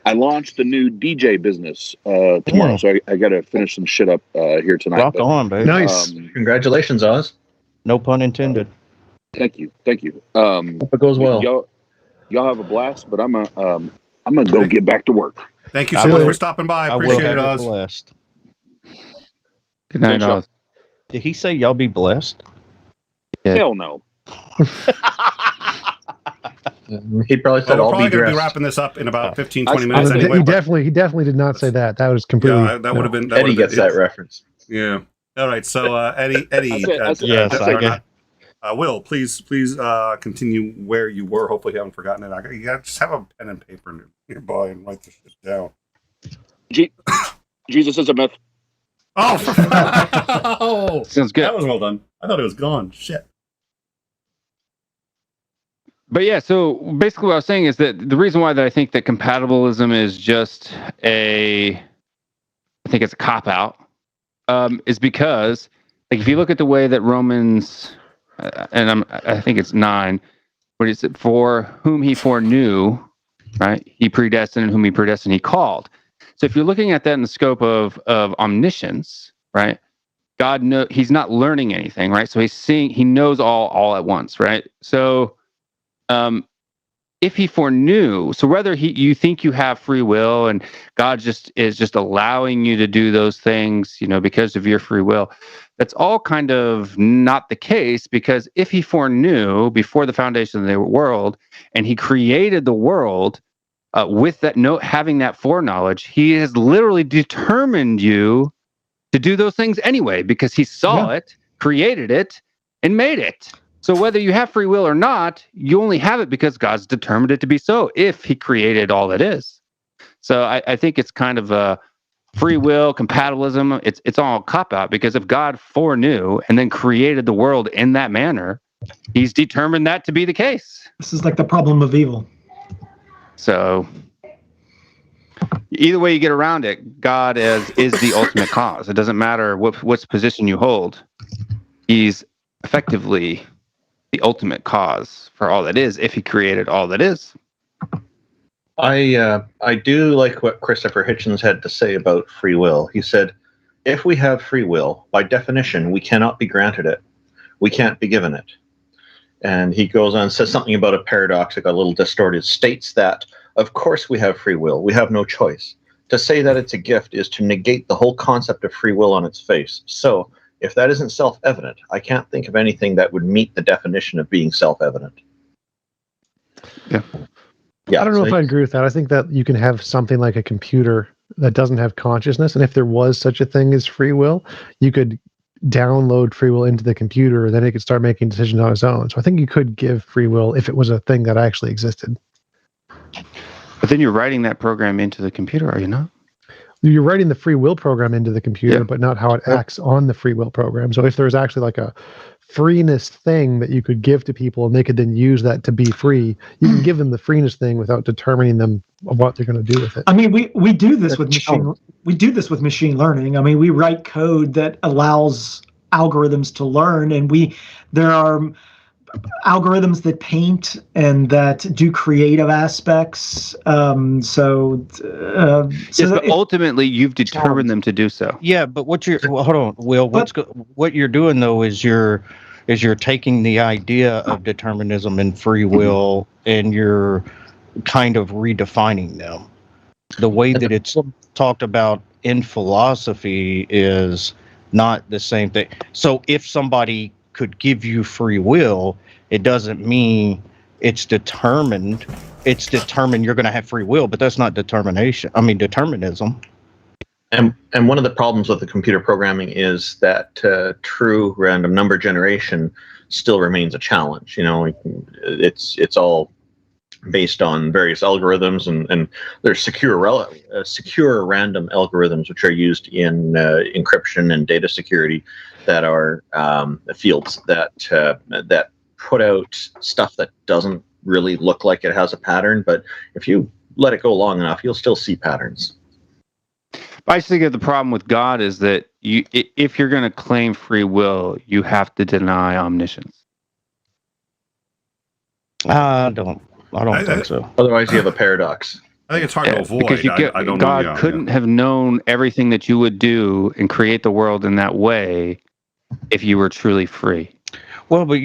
I launched the new DJ business tomorrow, so I got to finish some shit up here tonight. Rock on, baby. Nice. Congratulations, Oz. No pun intended. Thank you. Hope it goes well. Y'all have a blast, but I'm gonna go get back to work. Thank you so much for stopping by. I appreciate it, Oz. Blessed. Good night, Oz. Did he say y'all be blessed? Yeah. Hell no. He probably said, We're "I'll probably be going to be dressed." wrapping this up in about 15, I- 20 minutes I- anyway. he but- definitely did not say that. That was completely. Yeah, that would have been. That Eddie would've been- gets that reference. Yeah. All right. So Eddie, Yes, I get. Will, please continue where you were. Hopefully, you haven't forgotten it. You got just have a pen and paper nearby and write this shit down. Jesus is a myth. Oh, Sounds good. that was well done. I thought it was gone. Shit. But yeah, so basically what I was saying is that the reason why that I think that compatibilism is just I think it's a cop-out, is because, like, if you look at the way that Romans, I think it's 9, what is it, for whom he foreknew, right? He predestined, and whom he predestined, he called. So if you're looking at that in the scope of omniscience, right? God he's not learning anything, right? So he knows all at once, right? So if he foreknew, so whether you think you have free will and God is just allowing you to do those things, because of your free will, that's all kind of not the case, because if he foreknew before the foundation of the world and he created the world with that having that foreknowledge, he has literally determined you to do those things anyway, because he saw it, created it, and made it. So whether you have free will or not, you only have it because God's determined it to be so, if he created all that is. So I think it's kind of a free will, compatibilism. It's all a cop-out, because if God foreknew and then created the world in that manner, he's determined that to be the case. This is like the problem of evil. So either way you get around it, God is the ultimate cause. It doesn't matter what's position you hold. He's effectively the ultimate cause for all that is, if he created all that is. I do like what Christopher Hitchens had to say about free will. He said, if we have free will, by definition, we cannot be granted it. We can't be given it. And he goes on and says something about a paradox that got a little distorted, states that, of course we have free will. We have no choice. To say that it's a gift is to negate the whole concept of free will on its face. So, if that isn't self-evident, I can't think of anything that would meet the definition of being self-evident. Yeah. Yeah, I don't know if I agree with that. I think that you can have something like a computer that doesn't have consciousness, and if there was such a thing as free will, you could download free will into the computer, and then it could start making decisions on its own. So I think you could give free will if it was a thing that actually existed. But then you're writing that program into the computer, are you not? You're writing the free will program into the computer, but not how it acts on the free will program. So if there's actually like a freeness thing that you could give to people and they could then use that to be free, you can give them the freeness thing without determining them of what they're going to do with it. I mean, we do this with machine learning. I mean, we write code that allows algorithms to learn, and there are algorithms that paint and that do creative aspects. Ultimately, you've determined them to do so. Yeah, but hold on, Will. What you're doing though is you're taking the idea of determinism and free will and you're kind of redefining them. The way that it's talked about in philosophy is not the same thing. So if somebody could give you free will, it doesn't mean it's determined. It's determined you're going to have free will, but that's not determinism. And one of the problems with the computer programming is that true random number generation still remains a challenge. It's all based on various algorithms, and there's secure random algorithms which are used in encryption and data security that are fields that put out stuff that doesn't really look like it has a pattern, but if you let it go long enough, you'll still see patterns. I just think that the problem with God is that if you're going to claim free will, you have to deny omniscience. I don't think so. Otherwise, you have a paradox. I think it's hard to avoid. Because God couldn't have known everything that you would do and create the world in that way if you were truly free. Well, but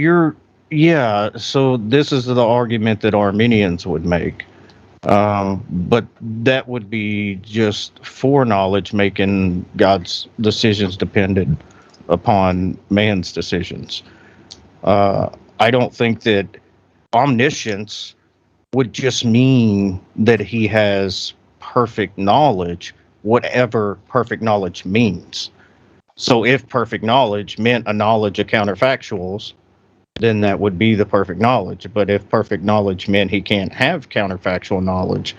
so this is the argument that Arminians would make. But that would be just foreknowledge making God's decisions dependent upon man's decisions. I don't think that omniscience would just mean that he has perfect knowledge, whatever perfect knowledge means. So if perfect knowledge meant a knowledge of counterfactuals, then that would be the perfect knowledge. But if perfect knowledge meant he can't have counterfactual knowledge,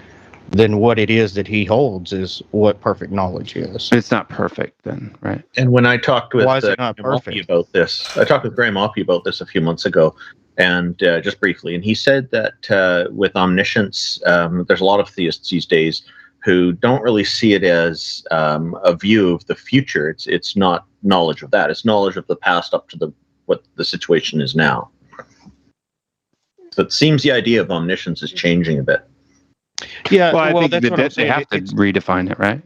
then what it is that he holds is what perfect knowledge is. It's not perfect then, right? And when I talked with Why is it not Graham Oppie perfect? about this, I talked with Graham Oppie about this a few months ago, and just briefly, and he said that with omniscience, there's a lot of theists these days who don't really see it as a view of the future. It's not knowledge of that. It's knowledge of the past up to what the situation is now. So it seems the idea of omniscience is changing a bit. Yeah, Well, I think that's what I'm they saying. have to redefine it, right?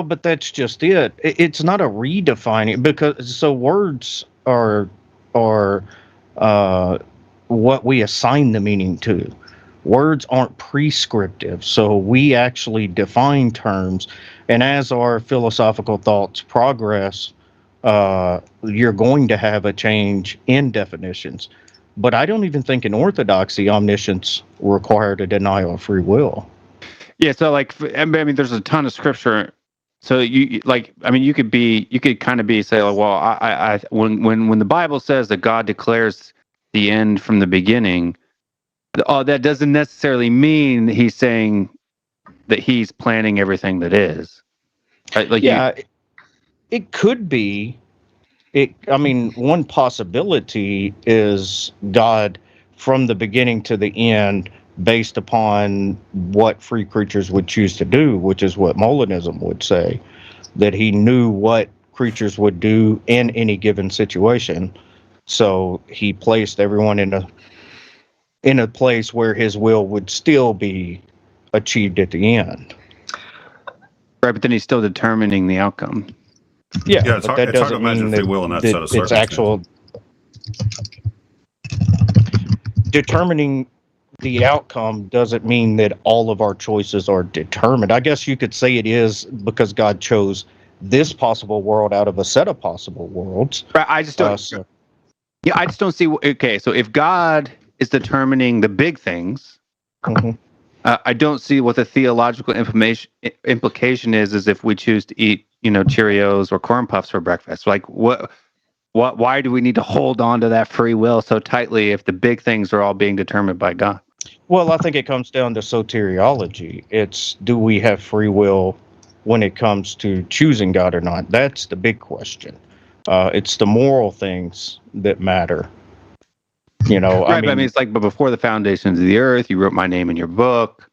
But that's just it. It's not a redefining, because so words are what we assign the meaning to. Words aren't prescriptive, so we actually define terms. And as our philosophical thoughts progress, you're going to have a change in definitions. But I don't even think in orthodoxy omniscience required a denial of free will. Yeah, so like, I mean, there's a ton of scripture. So you could kind of be say, like, well, I when the Bible says that God declares the end from the beginning, that doesn't necessarily mean he's saying that he's planning everything that is. Right? Like, yeah, it could be. One possibility is God from the beginning to the end, based upon what free creatures would choose to do, which is what Molinism would say, that he knew what creatures would do in any given situation. So he placed everyone in a place where his will would still be achieved at the end. Right, but then he's still determining the outcome. Yeah, it's but hard, that it's hard to doesn't imagine mean free that, will in that that set of it's circumstances. actual determining the outcome doesn't mean that all of our choices are determined. I guess you could say it is, because God chose this possible world out of a set of possible worlds. Right, I just don't. I just don't see. Okay, so if God is determining the big things, I don't see what the theological implication is if we choose to eat, Cheerios or corn puffs for breakfast. Like, why do we need to hold on to that free will so tightly if the big things are all being determined by God? Well, I think it comes down to soteriology. It's, do we have free will when it comes to choosing God or not? That's the big question. It's the moral things that matter. Right, but it's like, but before the foundations of the earth, you wrote my name in your book,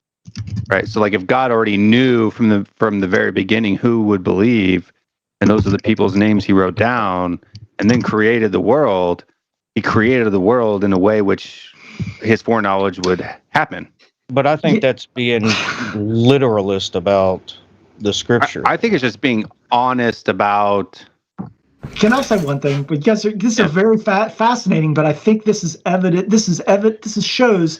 right? So, like, if God already knew from the very beginning who would believe, and those are the people's names he wrote down, and then created the world, he created the world in a way which his foreknowledge would happen. But I think that's being literalist about the scripture. I think it's just being honest about. Can I say one thing? Because this is very fascinating, but I think this is evident. This shows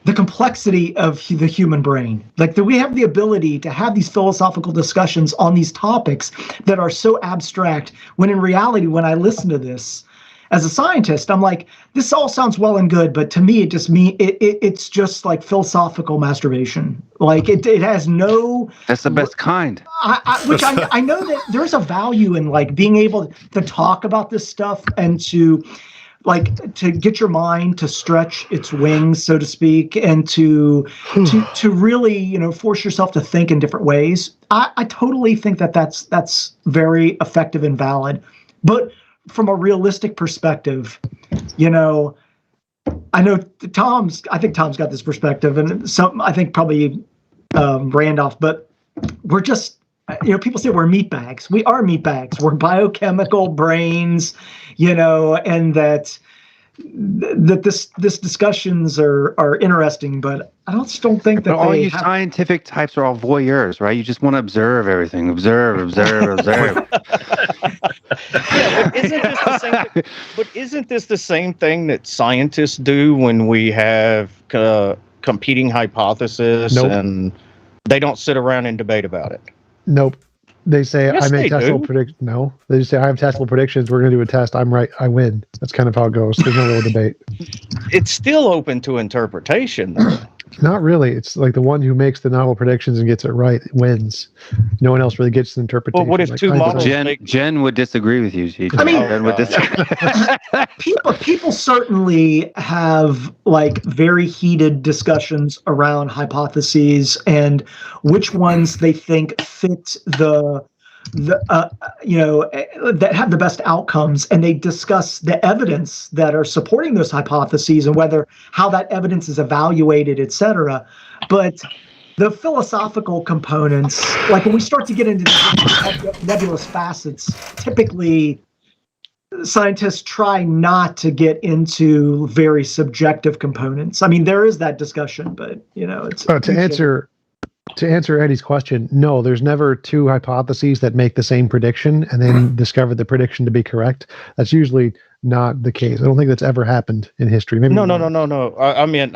the complexity of the human brain. Like, that we have the ability to have these philosophical discussions on these topics that are so abstract, when in reality, when I listen to this as a scientist, I'm like, this all sounds well and good, but to me, it's just like philosophical masturbation. Like, it has no. That's the best kind. I know that there's a value in, like, being able to talk about this stuff and to get your mind to stretch its wings, so to speak, and to really, force yourself to think in different ways. I totally think that's very effective and valid. But from a realistic perspective, I know I think Tom's got this perspective, and I think probably Randolph, but we're just, people say we're meat bags. We are meat bags. We're biochemical brains, and that this discussions are interesting, but I don't think that. But all you scientific types are all voyeurs, right? You just want to observe everything. Observe. Yeah, but isn't this the same thing that scientists do when we have competing hypotheses? Nope. And they don't sit around and debate about it? Nope. They say Yes, I make they testable do. predictions. No, they just say I have testable predictions. We're going to do a test. I'm right. I win. That's kind of how it goes. There's no real debate. It's still open to interpretation, though. Not really. It's like the one who makes the novel predictions and gets it right wins. No one else really gets the interpretation. Well, what if Like, two I models don't- Jen would disagree with you. She, I mean- Jen would disagree. People certainly have like very heated discussions around hypotheses and which ones they think fit that have the best outcomes, and they discuss the evidence that are supporting those hypotheses and how that evidence is evaluated, etc. But the philosophical components, like when we start to get into the nebulous facets, typically scientists try not to get into very subjective components. I mean, there is that discussion, but it's To answer Eddie's question, no, there's never two hypotheses that make the same prediction and then discover the prediction to be correct. That's usually not the case. I don't think that's ever happened in history. Maybe No. I mean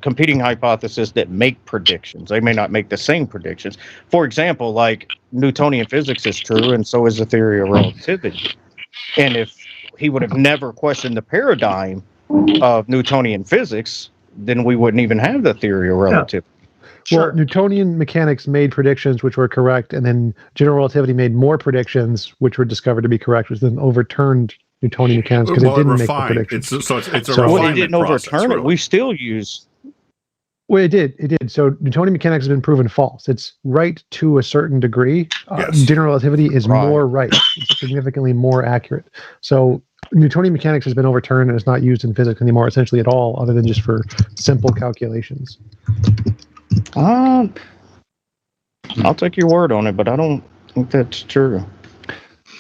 competing hypotheses that make predictions. They may not make the same predictions. For example, like Newtonian physics is true, and so is the theory of relativity. And if he would have never questioned the paradigm of Newtonian physics, then we wouldn't even have the theory of relativity. Well, Newtonian mechanics made predictions which were correct, and then general relativity made more predictions which were discovered to be correct, which then overturned Newtonian mechanics because it didn't make the predictions. It's a Well, it refinement didn't process, overturn it. really. We still use. Well, it did. So Newtonian mechanics has been proven false. It's right to a certain degree. Yes. General relativity is Right. more right. It's significantly more accurate. So Newtonian mechanics has been overturned and is not used in physics anymore, essentially at all, other than just for simple calculations. I'll take your word on it, but I don't think that's true.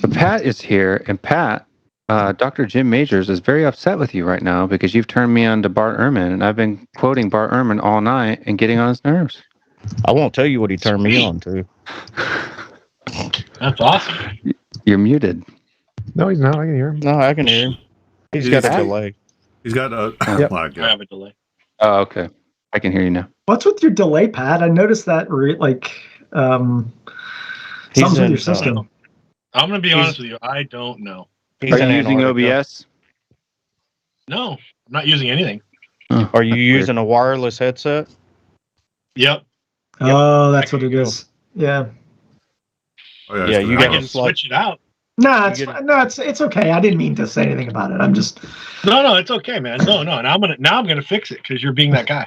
But Pat is here, and Pat, Dr. Jim Majors is very upset with you right now because you've turned me on to Bart Ehrman, and I've been quoting Bart Ehrman all night and getting on his nerves. I won't tell you what he turned me on to. That's awesome. You're muted. No, he's not. I can hear him. No, I can hear him. He's got a delay. He's got a Yep. lag. I have a delay. Oh, okay. I can hear you now. What's with your delay, Pat? I noticed that something's with your system. I'm going to be honest with you. I don't know. Are you using OBS? No, I'm not using anything. Are you using a wireless headset? Yep. Oh, that's what it is. Yeah. Oh, Yeah, you I got can to switch it out. No, it's okay. I didn't mean to say anything about it. I'm just. No, it's okay, man. No. Now I'm gonna fix it because you're being that guy.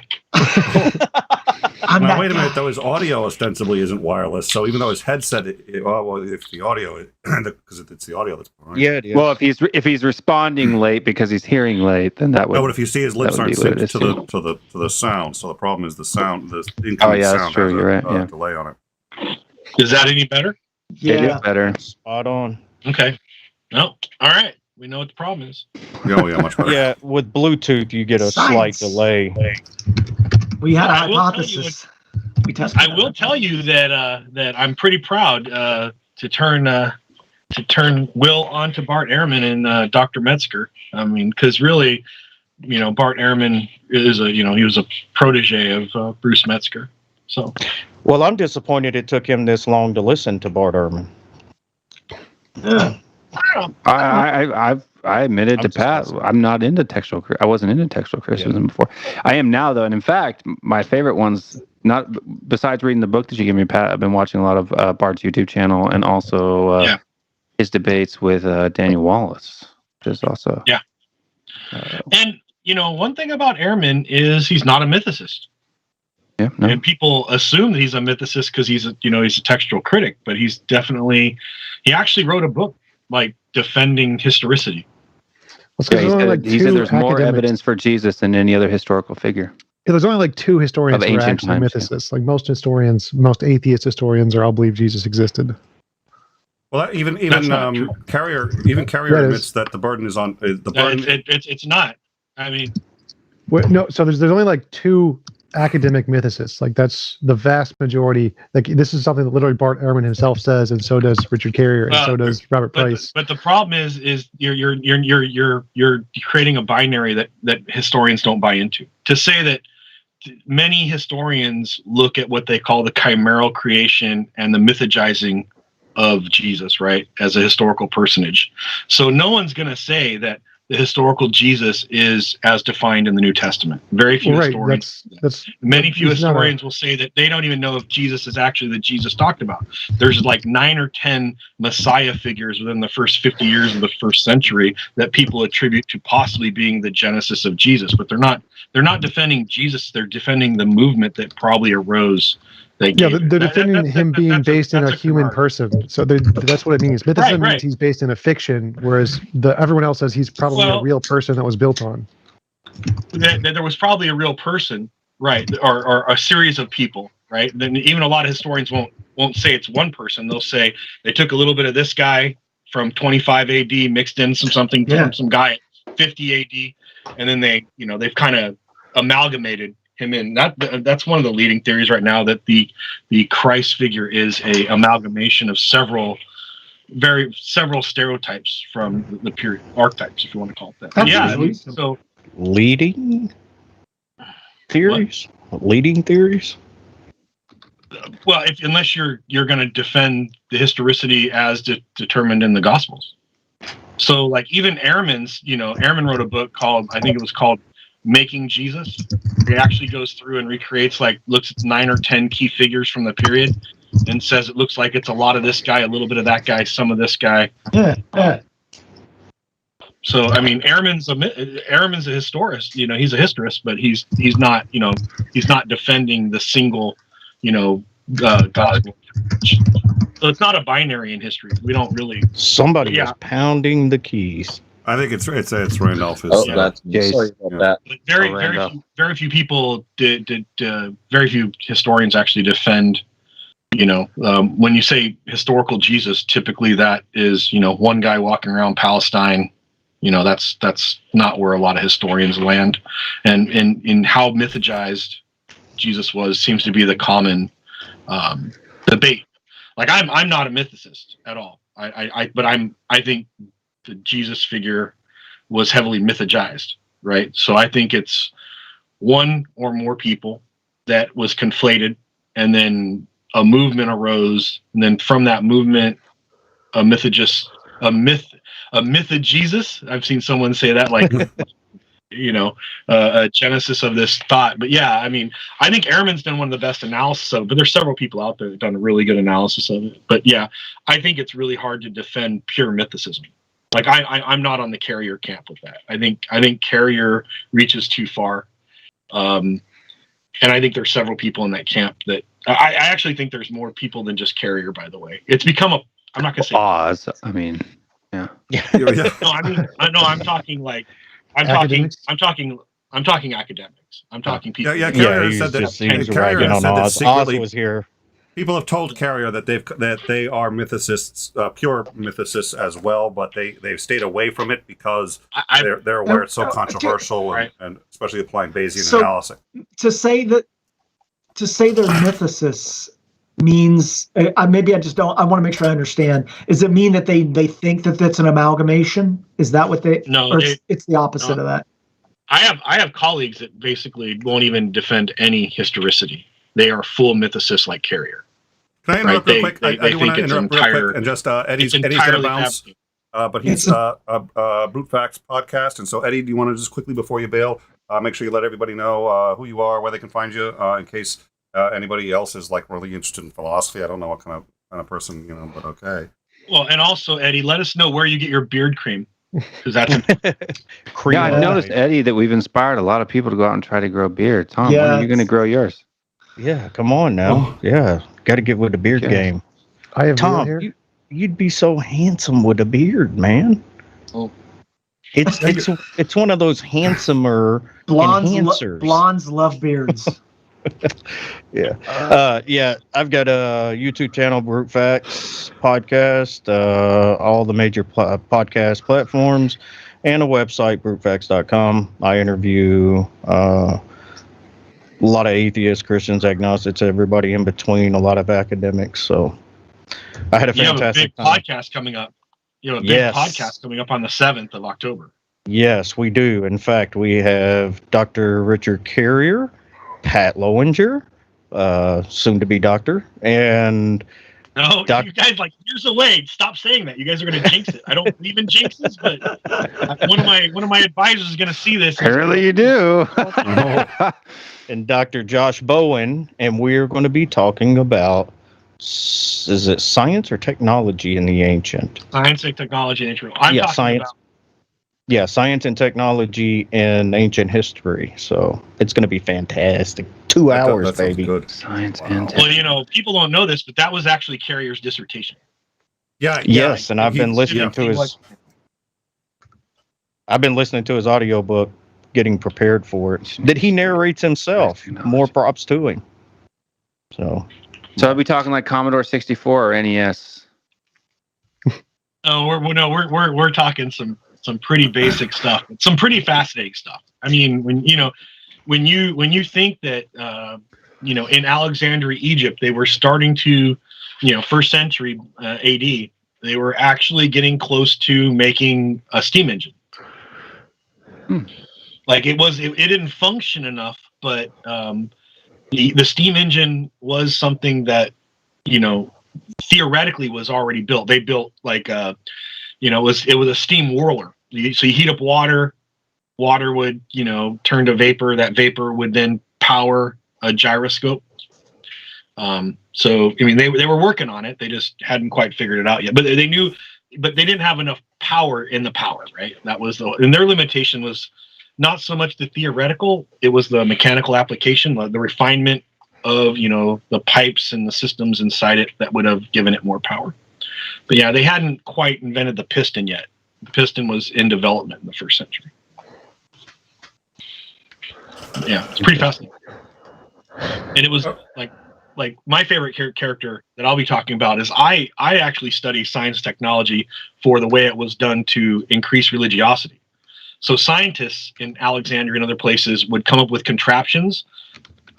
Now, wait a minute, though. His audio ostensibly isn't wireless, so even though his headset, if the audio, because it's the audio that's behind. Yeah, it is. Well, if he's responding late because he's hearing late, then that would. No, but if you see his lips that would aren't be what it synced is, to the sound, so the problem is the sound, the Oh incoming yeah, that's sound true. has You're right. a Yeah, delay on it. Is that any better? it Yeah. is better. Spot on. Okay. No. All right. We know what the problem is. Oh yeah, much better. Yeah, with Bluetooth, you get a slight Science. delay. We had a I will tell hypothesis. We tested. I will tell you that I'm pretty proud to turn Will onto Bart Ehrman and Dr. Metzger. I mean, because really, Bart Ehrman is he was a protege of Bruce Metzger. So. Well, I'm disappointed it took him this long to listen to Bart Ehrman. Yeah. I admitted I'm to just Pat, messing. I'm not into textual. I wasn't into textual criticism before. I am now, though, and in fact, my favorite ones, not besides reading the book that you gave me, Pat, I've been watching a lot of Bart's YouTube channel and also his debates with Daniel Wallace, which is also And one thing about Ehrman is he's not a mythicist. yeah. No. And people assume that he's a mythicist because he's a textual critic, but he actually wrote a book like defending historicity. Yeah, he said there's more evidence for Jesus than any other historical figure. Yeah, there's only like two historians Of who are ancient actually times, mythicists. Like most atheist historians all believe Jesus existed. Well, even That's not true. Carrier That admits is- that the burden is on the burden. It's not. I mean, No, so there's only like two academic mythicists. Like that's the vast majority. Like this is something that literally Bart Ehrman himself says, and so does Richard Carrier, and so does Robert Price. But the problem is you're creating a binary that historians don't buy into. To say that many historians look at what they call the chimeral creation and the mythologizing of Jesus, right, as a historical personage. So no one's going to say that the historical Jesus is as defined in the New Testament. Very few historians. Many few historians will say that they don't even know if Jesus is actually the Jesus talked about. There's like 9 or 10 Messiah figures within the first 50 years of the first century that people attribute to possibly being the genesis of Jesus, but they're not defending Jesus. They're defending the movement that probably arose. They're defending him being based in a human person. So that's what it means. Mythicism means he's based in a fiction, whereas everyone else says he's probably a real person that was built on. That there was probably a real person, right, or a series of people, right? Then even a lot of historians won't say it's one person. They'll say they took a little bit of this guy from 25 AD, mixed in something from some guy at 50 AD, and then they've kind of amalgamated him in. That's one of the leading theories right now, that the Christ figure is a amalgamation of several stereotypes from the period, archetypes, if you want to call it that. Absolutely. So leading theories. Well, unless you're going to defend the historicity as determined in the Gospels. So, like, even Ehrman wrote a book called Making Jesus. It actually goes through and recreates, looks at 9 or 10 key figures from the period and says it looks like it's a lot of this guy, a little bit of that guy, some of this guy. Yeah. So, I mean, Ehrman's a historist. He's a historist, but he's not defending the single, gospel. So it's not a binary in history. We don't really. Somebody is pounding the keys. I think it's Randolph. Sorry about that. Very few people very few historians actually defend. When you say historical Jesus, typically that is one guy walking around Palestine. That's not where a lot of historians land, and in how mythologized Jesus was seems to be the common debate. Like I'm not a mythicist at all. I think the Jesus figure was heavily mythologized, right? So I think it's one or more people that was conflated, and then a movement arose, and then from that movement, a myth of Jesus. I've seen someone say that, like, a genesis of this thought. But yeah, I mean, I think Ehrman's done one of the best analysis of it, but there's several people out there that have done a really good analysis of it. But yeah, I think it's really hard to defend pure mythicism. Like I'm not on the Carrier camp with that. I think Carrier reaches too far. And I think there's several people in that camp that I actually think there's more people than just Carrier, by the way. It's become I'm not going to say Oz. I mean, yeah. I'm talking academics. I'm talking people. Yeah. Carrier said that. Carrier said that secretly Oz was here. People have told Carrier that they are mythicists, pure mythicists as well, but they've stayed away from it because they're aware it's so controversial, and especially applying Bayesian analysis. To say they're mythicists means maybe I just don't. I want to make sure I understand. Does it mean that they think that that's an amalgamation? Is that what they? No, or it's the opposite of that. I have colleagues that basically won't even defend any historicity. They are full mythicists like Carrier. Can I interrupt real quick? I do want to interrupt real quick, and just Eddie's going to bounce, but he's a Brute Facts podcast, and so Eddie, do you want to just quickly before you bail, make sure you let everybody know who you are, where they can find you, in case anybody else is like really interested in philosophy. I don't know what kind of person, but okay. Well, and also Eddie, let us know where you get your beard cream, because that's yeah. I've noticed, Eddie, that we've inspired a lot of people to go out and try to grow beard. Tom, when are you going to grow yours? Yeah, come on now. Yeah, got to get with the beard game. I have Tom. You'd be so handsome with a beard, man. Oh, it's one of those handsomer enhancers. Blondes love beards. Yeah. I've got a YouTube channel, Brute Facts podcast, all the major podcast platforms, and a website, brutefacts.com. I interview a lot of atheists, Christians, agnostics, everybody in between, a lot of academics. So I had a fantastic podcast coming up. Podcast coming up on the 7th of October. Yes, we do. In fact, we have Dr. Richard Carrier Pat Lohlinger, soon to be doctor, and no, you guys like years away. Stop saying that. You guys are going to jinx it. I don't believe in jinxes, but one of my advisors is going to see this. Apparently, you do. And Dr. Josh Bowen, and we're going to be talking about, is it science or technology in the ancient? Science and technology in ancient. I'm talking science. about. Yeah, science and technology in ancient history. So it's going to be fantastic. 2 hours, baby. Good. Science and Well, people don't know this, but that was actually Carrier's dissertation. Yeah. Yes, and I've been listening to his. I've been listening to his audiobook, getting prepared for it. That he narrates himself. More props to him. So are we talking like Commodore 64 or NES? No, we're talking some pretty basic stuff, some pretty fascinating stuff. I mean, when you think that in Alexandria, Egypt, they were starting to, first century AD, they were actually getting close to making a steam engine. Like it didn't function enough, but the steam engine was something that theoretically was already built. They built like it was a steam whirler. So you heat up water would turn to vapor. That vapor would then power a gyroscope. So I mean they were working on it. They just hadn't quite figured it out yet. But they knew, but they didn't have enough power in the power. Right. That was and their limitation was not so much the theoretical. It was the mechanical application, the refinement of the pipes and the systems inside it that would have given it more power. But yeah, they hadn't quite invented the piston yet. The piston was in development in the first century. Yeah, it's pretty fascinating. And it was like my favorite character that I'll be talking about is I actually study science technology for the way it was done to increase religiosity. So scientists in Alexandria and other places would come up with contraptions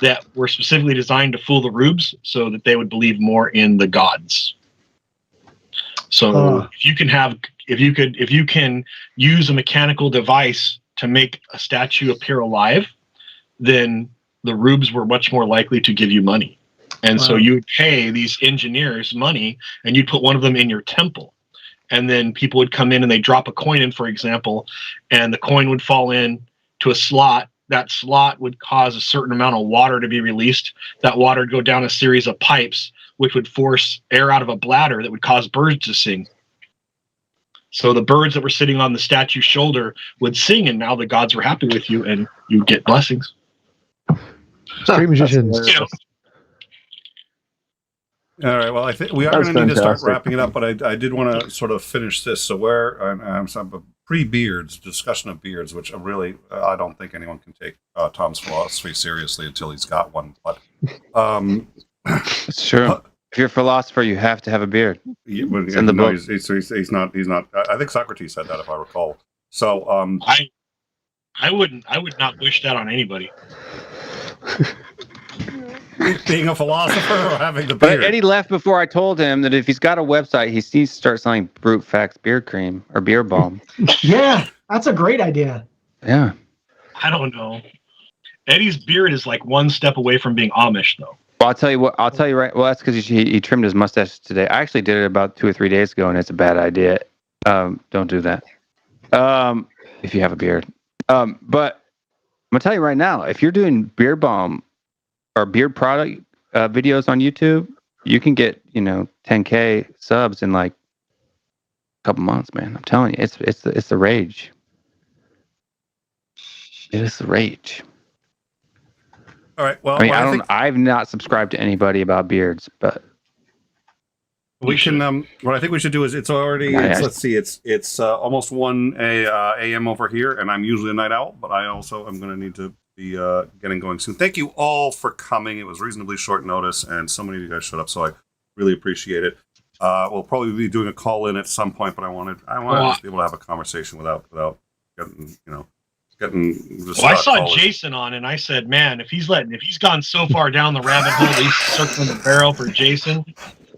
that were specifically designed to fool the rubes so that they would believe more in the gods. So if you can use a mechanical device to make a statue appear alive, then the rubes were much more likely to give you money. And so you would pay these engineers money and you'd put one of them in your temple. And then people would come in and they drop a coin in, for example, and the coin would fall in to a slot. That slot would cause a certain amount of water to be released. That water would go down a series of pipes, which would force air out of a bladder that would cause birds to sing. So the birds that were sitting on the statue's shoulder would sing, and now the gods were happy with you, and you get blessings. Great magicians. All right. Well, I think we are going to need to start wrapping it up, but I did want to sort of finish this. So I'm pre-beards, discussion of beards, which I don't think anyone can take Tom's philosophy seriously until he's got one. But it's true. If you're a philosopher, you have to have a beard. It's in the book. He's not. I think Socrates said that, if I recall. So I would not wish that on anybody. Being a philosopher or having the beard. But Eddie left before I told him that if he's got a website, he needs to start selling Brute Facts beard cream or beard balm. Yeah, that's a great idea. Yeah. I don't know. Eddie's beard is like one step away from being Amish, though. Well, I'll tell you right. Well, that's because he trimmed his mustache today. I actually did it about 2 or 3 days ago, and it's a bad idea. Don't do that. If you have a beard. But I'm gonna tell you right now, if you're doing beard balm or beard product videos on YouTube, you can get 10K subs in like a couple months, man. I'm telling you, it's the rage. It is the rage. All right. Well, I've not subscribed to anybody about beards, but we can. What I think we should do is let's see, it's almost 1 a.m. over here, and I'm usually a night owl, but I also am going to need to be getting going soon. Thank you all for coming. It was reasonably short notice, and so many of you guys showed up, so I really appreciate it. We'll probably be doing a call in at some point, but I wanted to just be able to have a conversation without getting I saw Jason on, and I said, man, if he's gone so far down the rabbit hole, he's circling the barrel for Jason.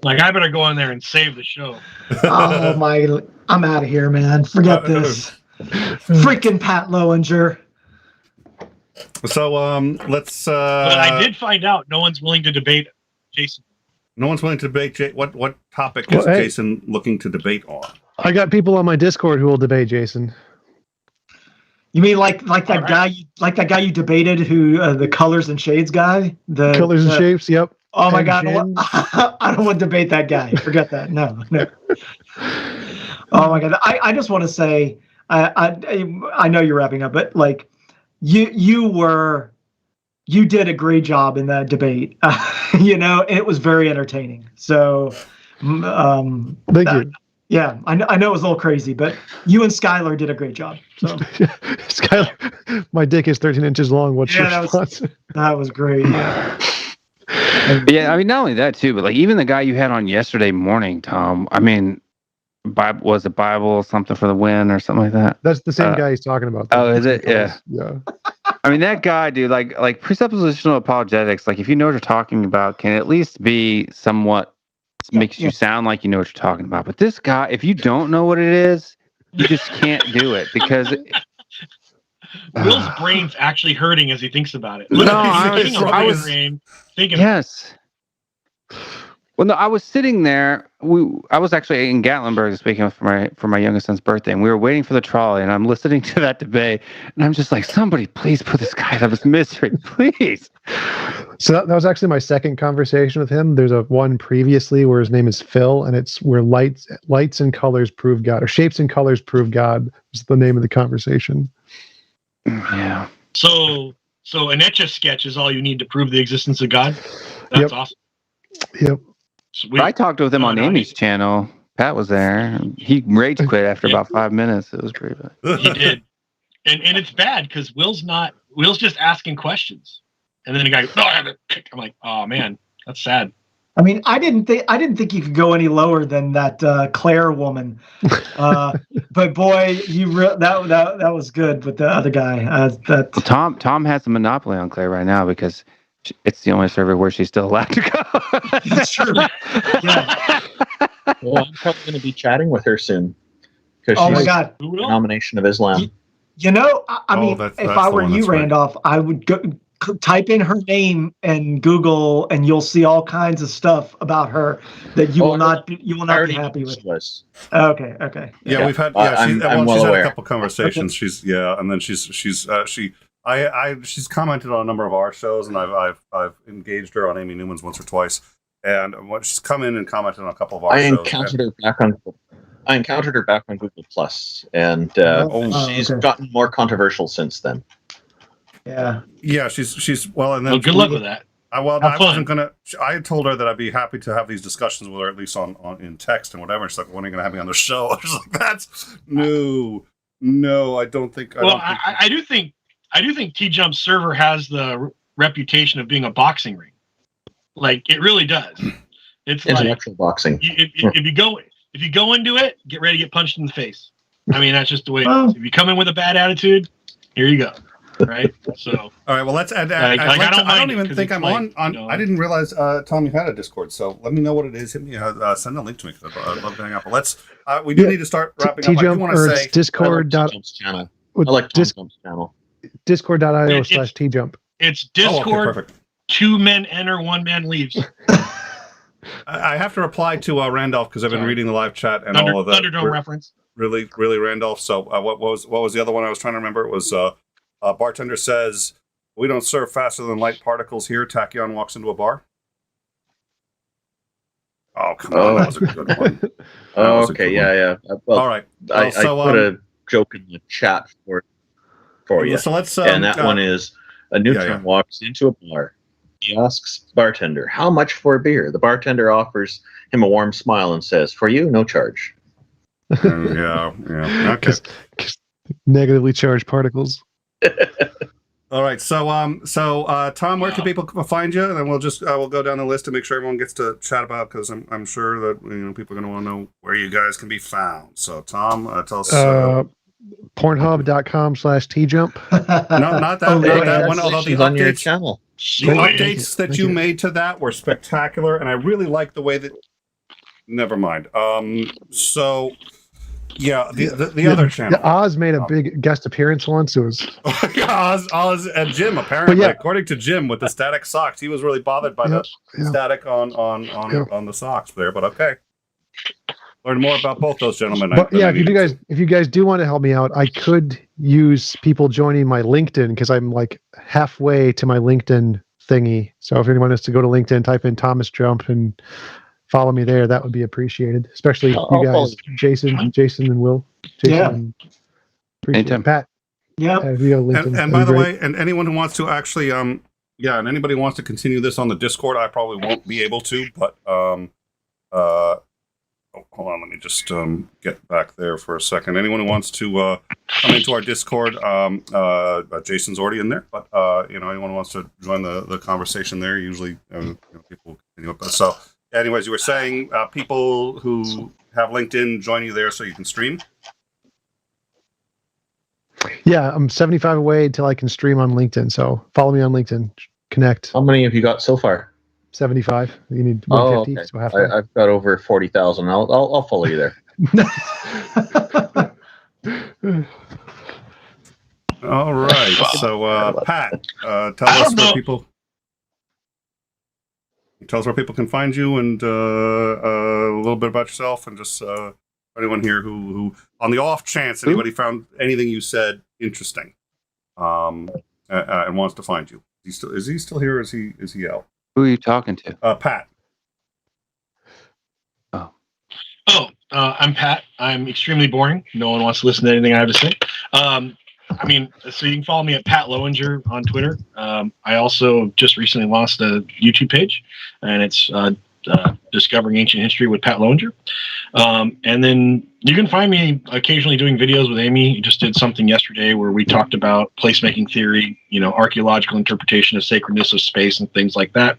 Like, I better go in there and save the show. Oh my! I'm out of here, man. Forget this. Freaking Pat Lohlinger. So let's. But I did find out no one's willing to debate Jason. No one's willing to debate. What topic is Jason looking to debate on? I got people on my Discord who will debate Jason. You mean like that guy you debated who the colors and shades guy? The colors and shapes. Yep. Oh my God! I don't want to debate that guy. Forget that. No. Oh my God! I just want to say I know you're wrapping up, but like you did a great job in that debate. And it was very entertaining. So, thank you. Yeah, I know it was a little crazy, but you and Skylar did a great job. So, Skylar, my dick is 13 inches long. What's your response? That was great. Yeah. Yeah, I mean, not only that too, but like even the guy you had on yesterday morning, Tom. I mean, was it Bible something for the win or something like that? That's the same guy he's talking about. Oh, is it? Yeah. Yeah. I mean, that guy, dude. Like presuppositional apologetics. Like, if you know what you're talking about, can at least be somewhat makes you sound like you know what you're talking about. But this guy, if you don't know what it is, you just can't do it because. Will's brain's actually hurting as he thinks about it. I was thinking. Yes. Well, no, I was sitting there. I was actually in Gatlinburg this weekend for my youngest son's birthday, and we were waiting for the trolley. And I'm listening to that debate, and I'm just like, somebody, please put this guy out of his misery, please. So that was actually my second conversation with him. There's one previously where his name is Phil, and it's where lights and colors prove God, or shapes and colors prove God is the name of the conversation. Yeah. So an Etch-a-Sketch is all you need to prove the existence of God. That's awesome. Yep. Sweet. I talked with him on Amy's channel. Pat was there. He rage quit after about 5 minutes. It was pretty bad. He did, and it's bad because Will's just asking questions, and then the guy goes, "No, I haven't." I'm like, "Oh man, that's sad." I mean, I didn't think you could go any lower than that Claire woman, but boy, that was good with the other guy. Tom has the monopoly on Claire right now because it's the only server where she's still allowed to go. That's true. Yeah. Well, I'm probably going to be chatting with her soon because she's my God, a denomination of Islam. I mean, if I were you, Randolph, I would go. Type in her name and Google, and you'll see all kinds of stuff about her that you will not be happy with. Okay. Yeah, we've had. Yeah, she's had a couple conversations. Okay. And then she's commented on a number of our shows, and I've engaged her on Amy Newman's once or twice, and she's come in and commented on a couple of our shows. I encountered her back on Google Plus, and she's gotten more controversial since then. Yeah, she's well, and then good luck with that. I wasn't gonna. I told her that I'd be happy to have these discussions with her, at least on in text and whatever. She's like, "When are you gonna have me on the show?" I was like, "That's no. I don't think." I do think T-Jump's server has the reputation of being a boxing ring. Like it really does. It's intellectual boxing. If you go into it, get ready to get punched in the face. I mean, that's just the way it is. If you come in with a bad attitude, here you go. Right. So. All right. Well, let's add. I don't even think I'm on. I didn't realize Tom, you had a Discord. So let me know what it is. Hit me. Send a link to me. I'd love to hang out. But let's. We do need to start wrapping up. I do want to say Discord. I like T-Jump's channel. Discord.io/tjump. It's Discord. Perfect. 2 men enter, 1 man leaves. I have to reply to Randolph because I've been reading the live chat and all of that. Thunderdome reference. Really, Randolph. So what was the other one I was trying to remember? It was. Bartender says, "We don't serve faster than light particles here." Tachyon walks into a bar. Oh, come on. That was a good one. Okay, yeah. Well, all right. I put a joke in the chat for you. So let's, and that one is, a neutron walks into a bar. He asks bartender, "How much for a beer?" The bartender offers him a warm smile and says, "For you, no charge." Yeah. Okay. Negatively charged particles. All right, so Tom, where can people find you? And then we'll go down the list to make sure everyone gets to chat about, because I'm sure that people are going to want to know where you guys can be found. So Tom, tell us. Pornhub.com/tjump. No, not that one. Although the on your channel, the updates that you made to that were spectacular, and I really like the way that. Never mind. So Yeah, the other channel. Yeah, Oz made a big guest appearance once. It was Oz and Jim, apparently, according to Jim, with the static socks, he was really bothered by the static on the socks there. But okay, learn more about both those gentlemen. But yeah, if you guys do want to help me out, I could use people joining my LinkedIn because I'm like halfway to my LinkedIn thingy. So if anyone has to go to LinkedIn, type in Thomas Jump and follow me there, that would be appreciated. Especially you guys, Jason and Will. Jason, appreciate it. Pat. Yeah. And by the way, and anyone who wants to actually, and anybody who wants to continue this on the Discord, I probably won't be able to, but hold on, let me just get back there for a second. Anyone who wants to come into our Discord, Jason's already in there, but anyone who wants to join the conversation there, usually people continue up. So, anyways, you were saying people who have LinkedIn join you there so you can stream? Yeah, I'm 75 away until I can stream on LinkedIn. So follow me on LinkedIn. Connect. How many have you got so far? 75. You need 150. Okay. So halfway. I've got over 40,000. I'll follow you there. All right. So Pat, tell us where people. Tell us where people can find you and a little bit about yourself and just anyone here who on the off chance anybody found anything you said interesting and wants to find you. Is he still here or is he out? Who are you talking to? Pat. I'm Pat. I'm extremely boring. No one wants to listen to anything I have to say. So you can follow me at Pat Lowinger on Twitter. I also just recently launched a YouTube page, and it's Discovering Ancient History with Pat Lowinger. And then you can find me occasionally doing videos with Amy. We just did something yesterday where we talked about placemaking theory, archaeological interpretation of sacredness of space and things like that.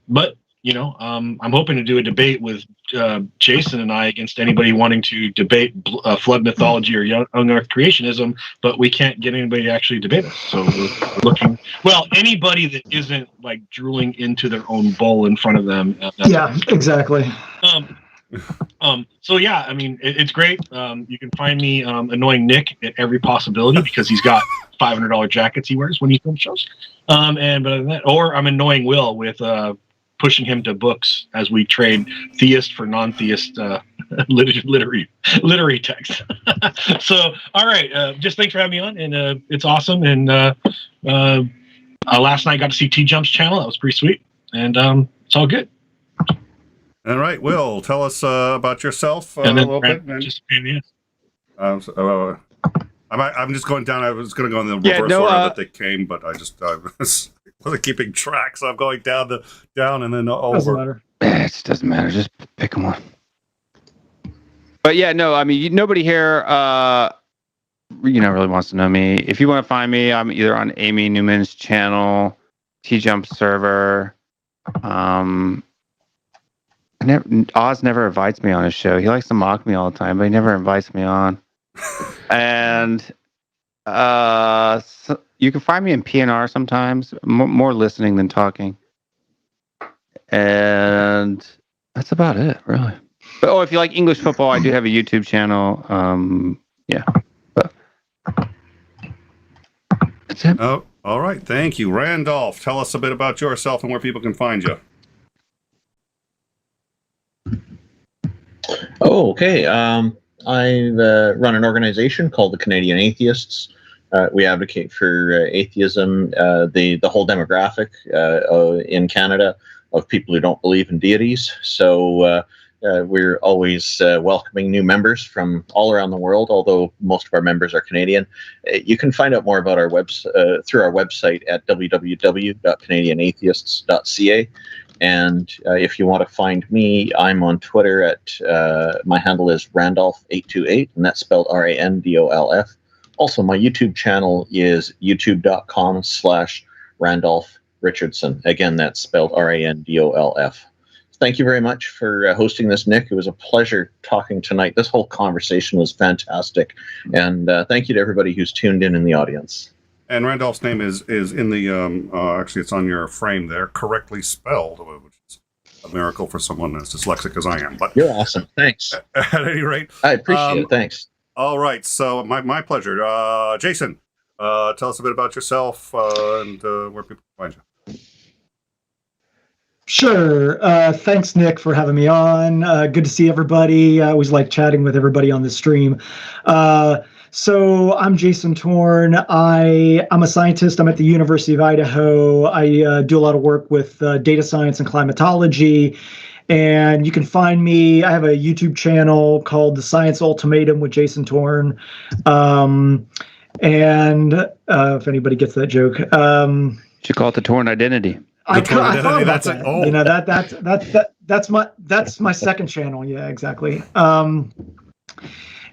But I'm hoping to do a debate with Jason and I against anybody wanting to debate flood mythology or young Earth creationism, but we can't get anybody to actually debate us. So we're looking, anybody that isn't like drooling into their own bowl in front of them. Yeah, exactly. It's great. You can find me annoying Nick at every possibility because he's got $500 jackets he wears when he film shows. But other than that, or I'm annoying Will with pushing him to books as we trade theist for non-theist literary text. So, all right, just thanks for having me on, and it's awesome. And last night I got to see T-Jump's channel. That was pretty sweet, and it's all good. All right, Will, tell us about yourself and a little bit. Just a pain in the ass. I'm just going down. I was going to go in the reverse order that they came, but I wasn't keeping track, so I'm going down and then over. Doesn't matter. It doesn't matter. Just pick one. But yeah, no, nobody here, really wants to know me. If you want to find me, I'm either on Amy Newman's channel, T-Jump server. Oz never invites me on his show. He likes to mock me all the time, but he never invites me on. And so you can find me in PNR sometimes, more listening than talking. And that's about it, really. But if you like English football, I do have a YouTube channel. But that's it. Oh, all right. Thank you. Randolph, tell us a bit about yourself and where people can find you. Oh, okay. I run an organization called the Canadian Atheists. We advocate for atheism, the whole demographic in Canada of people who don't believe in deities. So we're always welcoming new members from all around the world, although most of our members are Canadian. You can find out more about our through our website at www.canadianatheists.ca. And if you want to find me, I'm on Twitter at my handle is Randolph828, and that's spelled Randolf. Also, my YouTube channel is youtube.com/Randolph Richardson. Again, that's spelled Randolf. Thank you very much for hosting this, Nick. It was a pleasure talking tonight. This whole conversation was fantastic. And thank you to everybody who's tuned in the audience. And Randolph's name is in the actually it's on your frame there, correctly spelled, which is a miracle for someone as dyslexic as I am. But you're awesome. Thanks. At any rate, I appreciate it. Thanks. All right, so my pleasure. Jason, tell us a bit about yourself and where people can find you. Sure. Thanks, Nick, for having me on. Good to see everybody. I always like chatting with everybody on the stream. So I'm Jason Torn. I'm a scientist. I'm at the University of Idaho. I do a lot of work with data science and climatology. And you can find me. I have a YouTube channel called The Science Ultimatum with Jason Torn. And if anybody gets that joke. Should call it the Torn Identity. I thought about that. You know, that's my second channel. Yeah, exactly.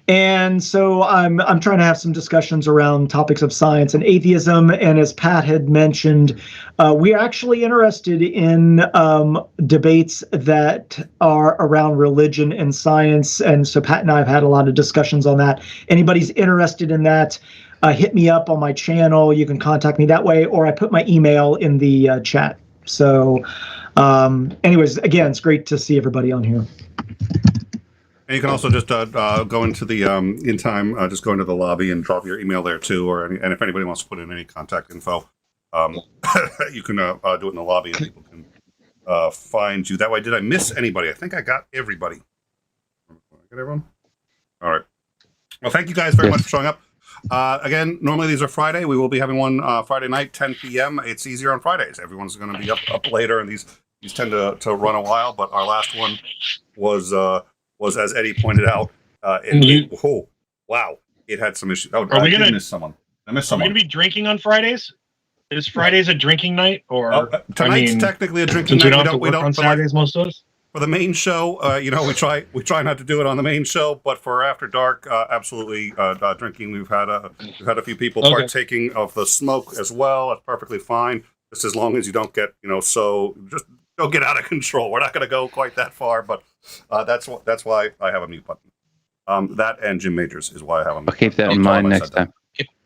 And so I'm trying to have some discussions around topics of science and atheism. And as Pat had mentioned, we are actually interested in debates that are around religion and science. And so Pat and I have had a lot of discussions on that. Anybody's interested in that, hit me up on my channel. You can contact me that way, or I put my email in the chat. So anyways, again, it's great to see everybody on here. And you can also just go into the in time, just go into the lobby and drop your email there too, and if anybody wants to put in any contact info, you can do it in the lobby and people can find you that way. Did I miss anybody? I think I got everybody. Got everyone? All right. Well, thank you guys very much for showing up. Again, normally these are Friday. We will be having one Friday night, 10 p.m. It's easier on Fridays. Everyone's going to be up later, and these tend to run a while. But our last one was as Eddie pointed out. Oh, wow! It had some issues. Oh, I did miss someone. I missed someone. Are we going to be drinking on Fridays? Is Fridays a drinking night, or tonight's technically a drinking night? We don't have to work on Saturdays, most of us. For the main show, you know, we try not to do it on the main show, but for After Dark, absolutely drinking. We've had a few people partaking of the smoke as well. That's perfectly fine, just as long as you don't get, you know, so just don't get out of control. We're not going to go quite that far, but that's why I have a mute button. That and Jim Majors is why I have a mute button. I'll keep that in mind next time.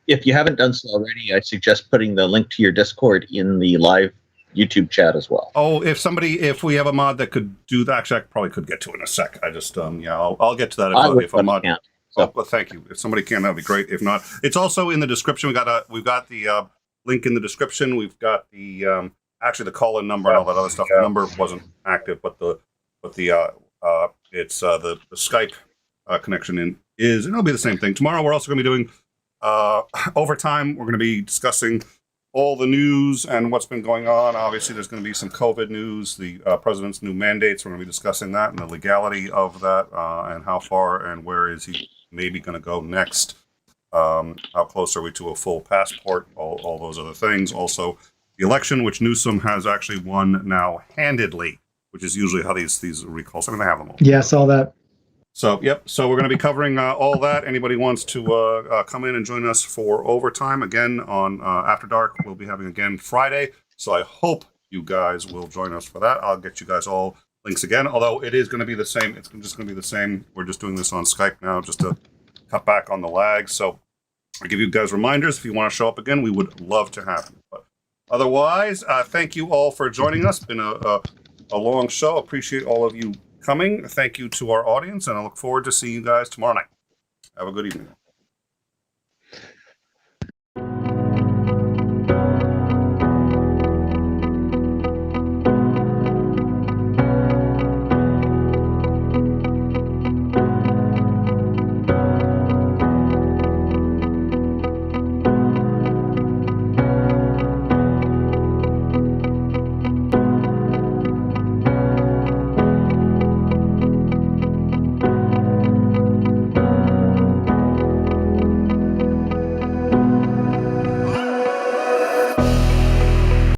If you haven't done so already, I suggest putting the link to your Discord in the live YouTube chat as well. Oh, if we have a mod that could do that, actually, I probably could get to it in a sec. I just, I'll get to that if a mod. Can't, so. Oh, well, thank you. If somebody can, that'd be great. If not, it's also in the description. We've got the link in the description. We've got the actually the call-in number and all that other stuff. The number wasn't active, but the Skype connection is, and it'll be the same thing. Tomorrow, we're also going to be doing overtime. We're going to be discussing all the news and what's been going on. Obviously, there's going to be some COVID news, the president's new mandates. We're going to be discussing that and the legality of that, and how far and where is he maybe going to go next. How close are we to a full passport? All those other things. Also, the election, which Newsom has actually won now handedly, which is usually how these recalls. I mean, they have them all. Yeah, I saw that. So, yep. So we're going to be covering all that. Anybody wants to come in and join us for overtime again on After Dark, we'll be having again Friday. So I hope you guys will join us for that. I'll get you guys all links again, although it is going to be the same. It's just going to be the same. We're just doing this on Skype now just to cut back on the lag. So I'll give you guys reminders. If you want to show up again, we would love to have you. But otherwise, thank you all for joining us. It's been a long show. Appreciate all of you coming. Thank you to our audience, and I look forward to seeing you guys tomorrow night. Have a good evening.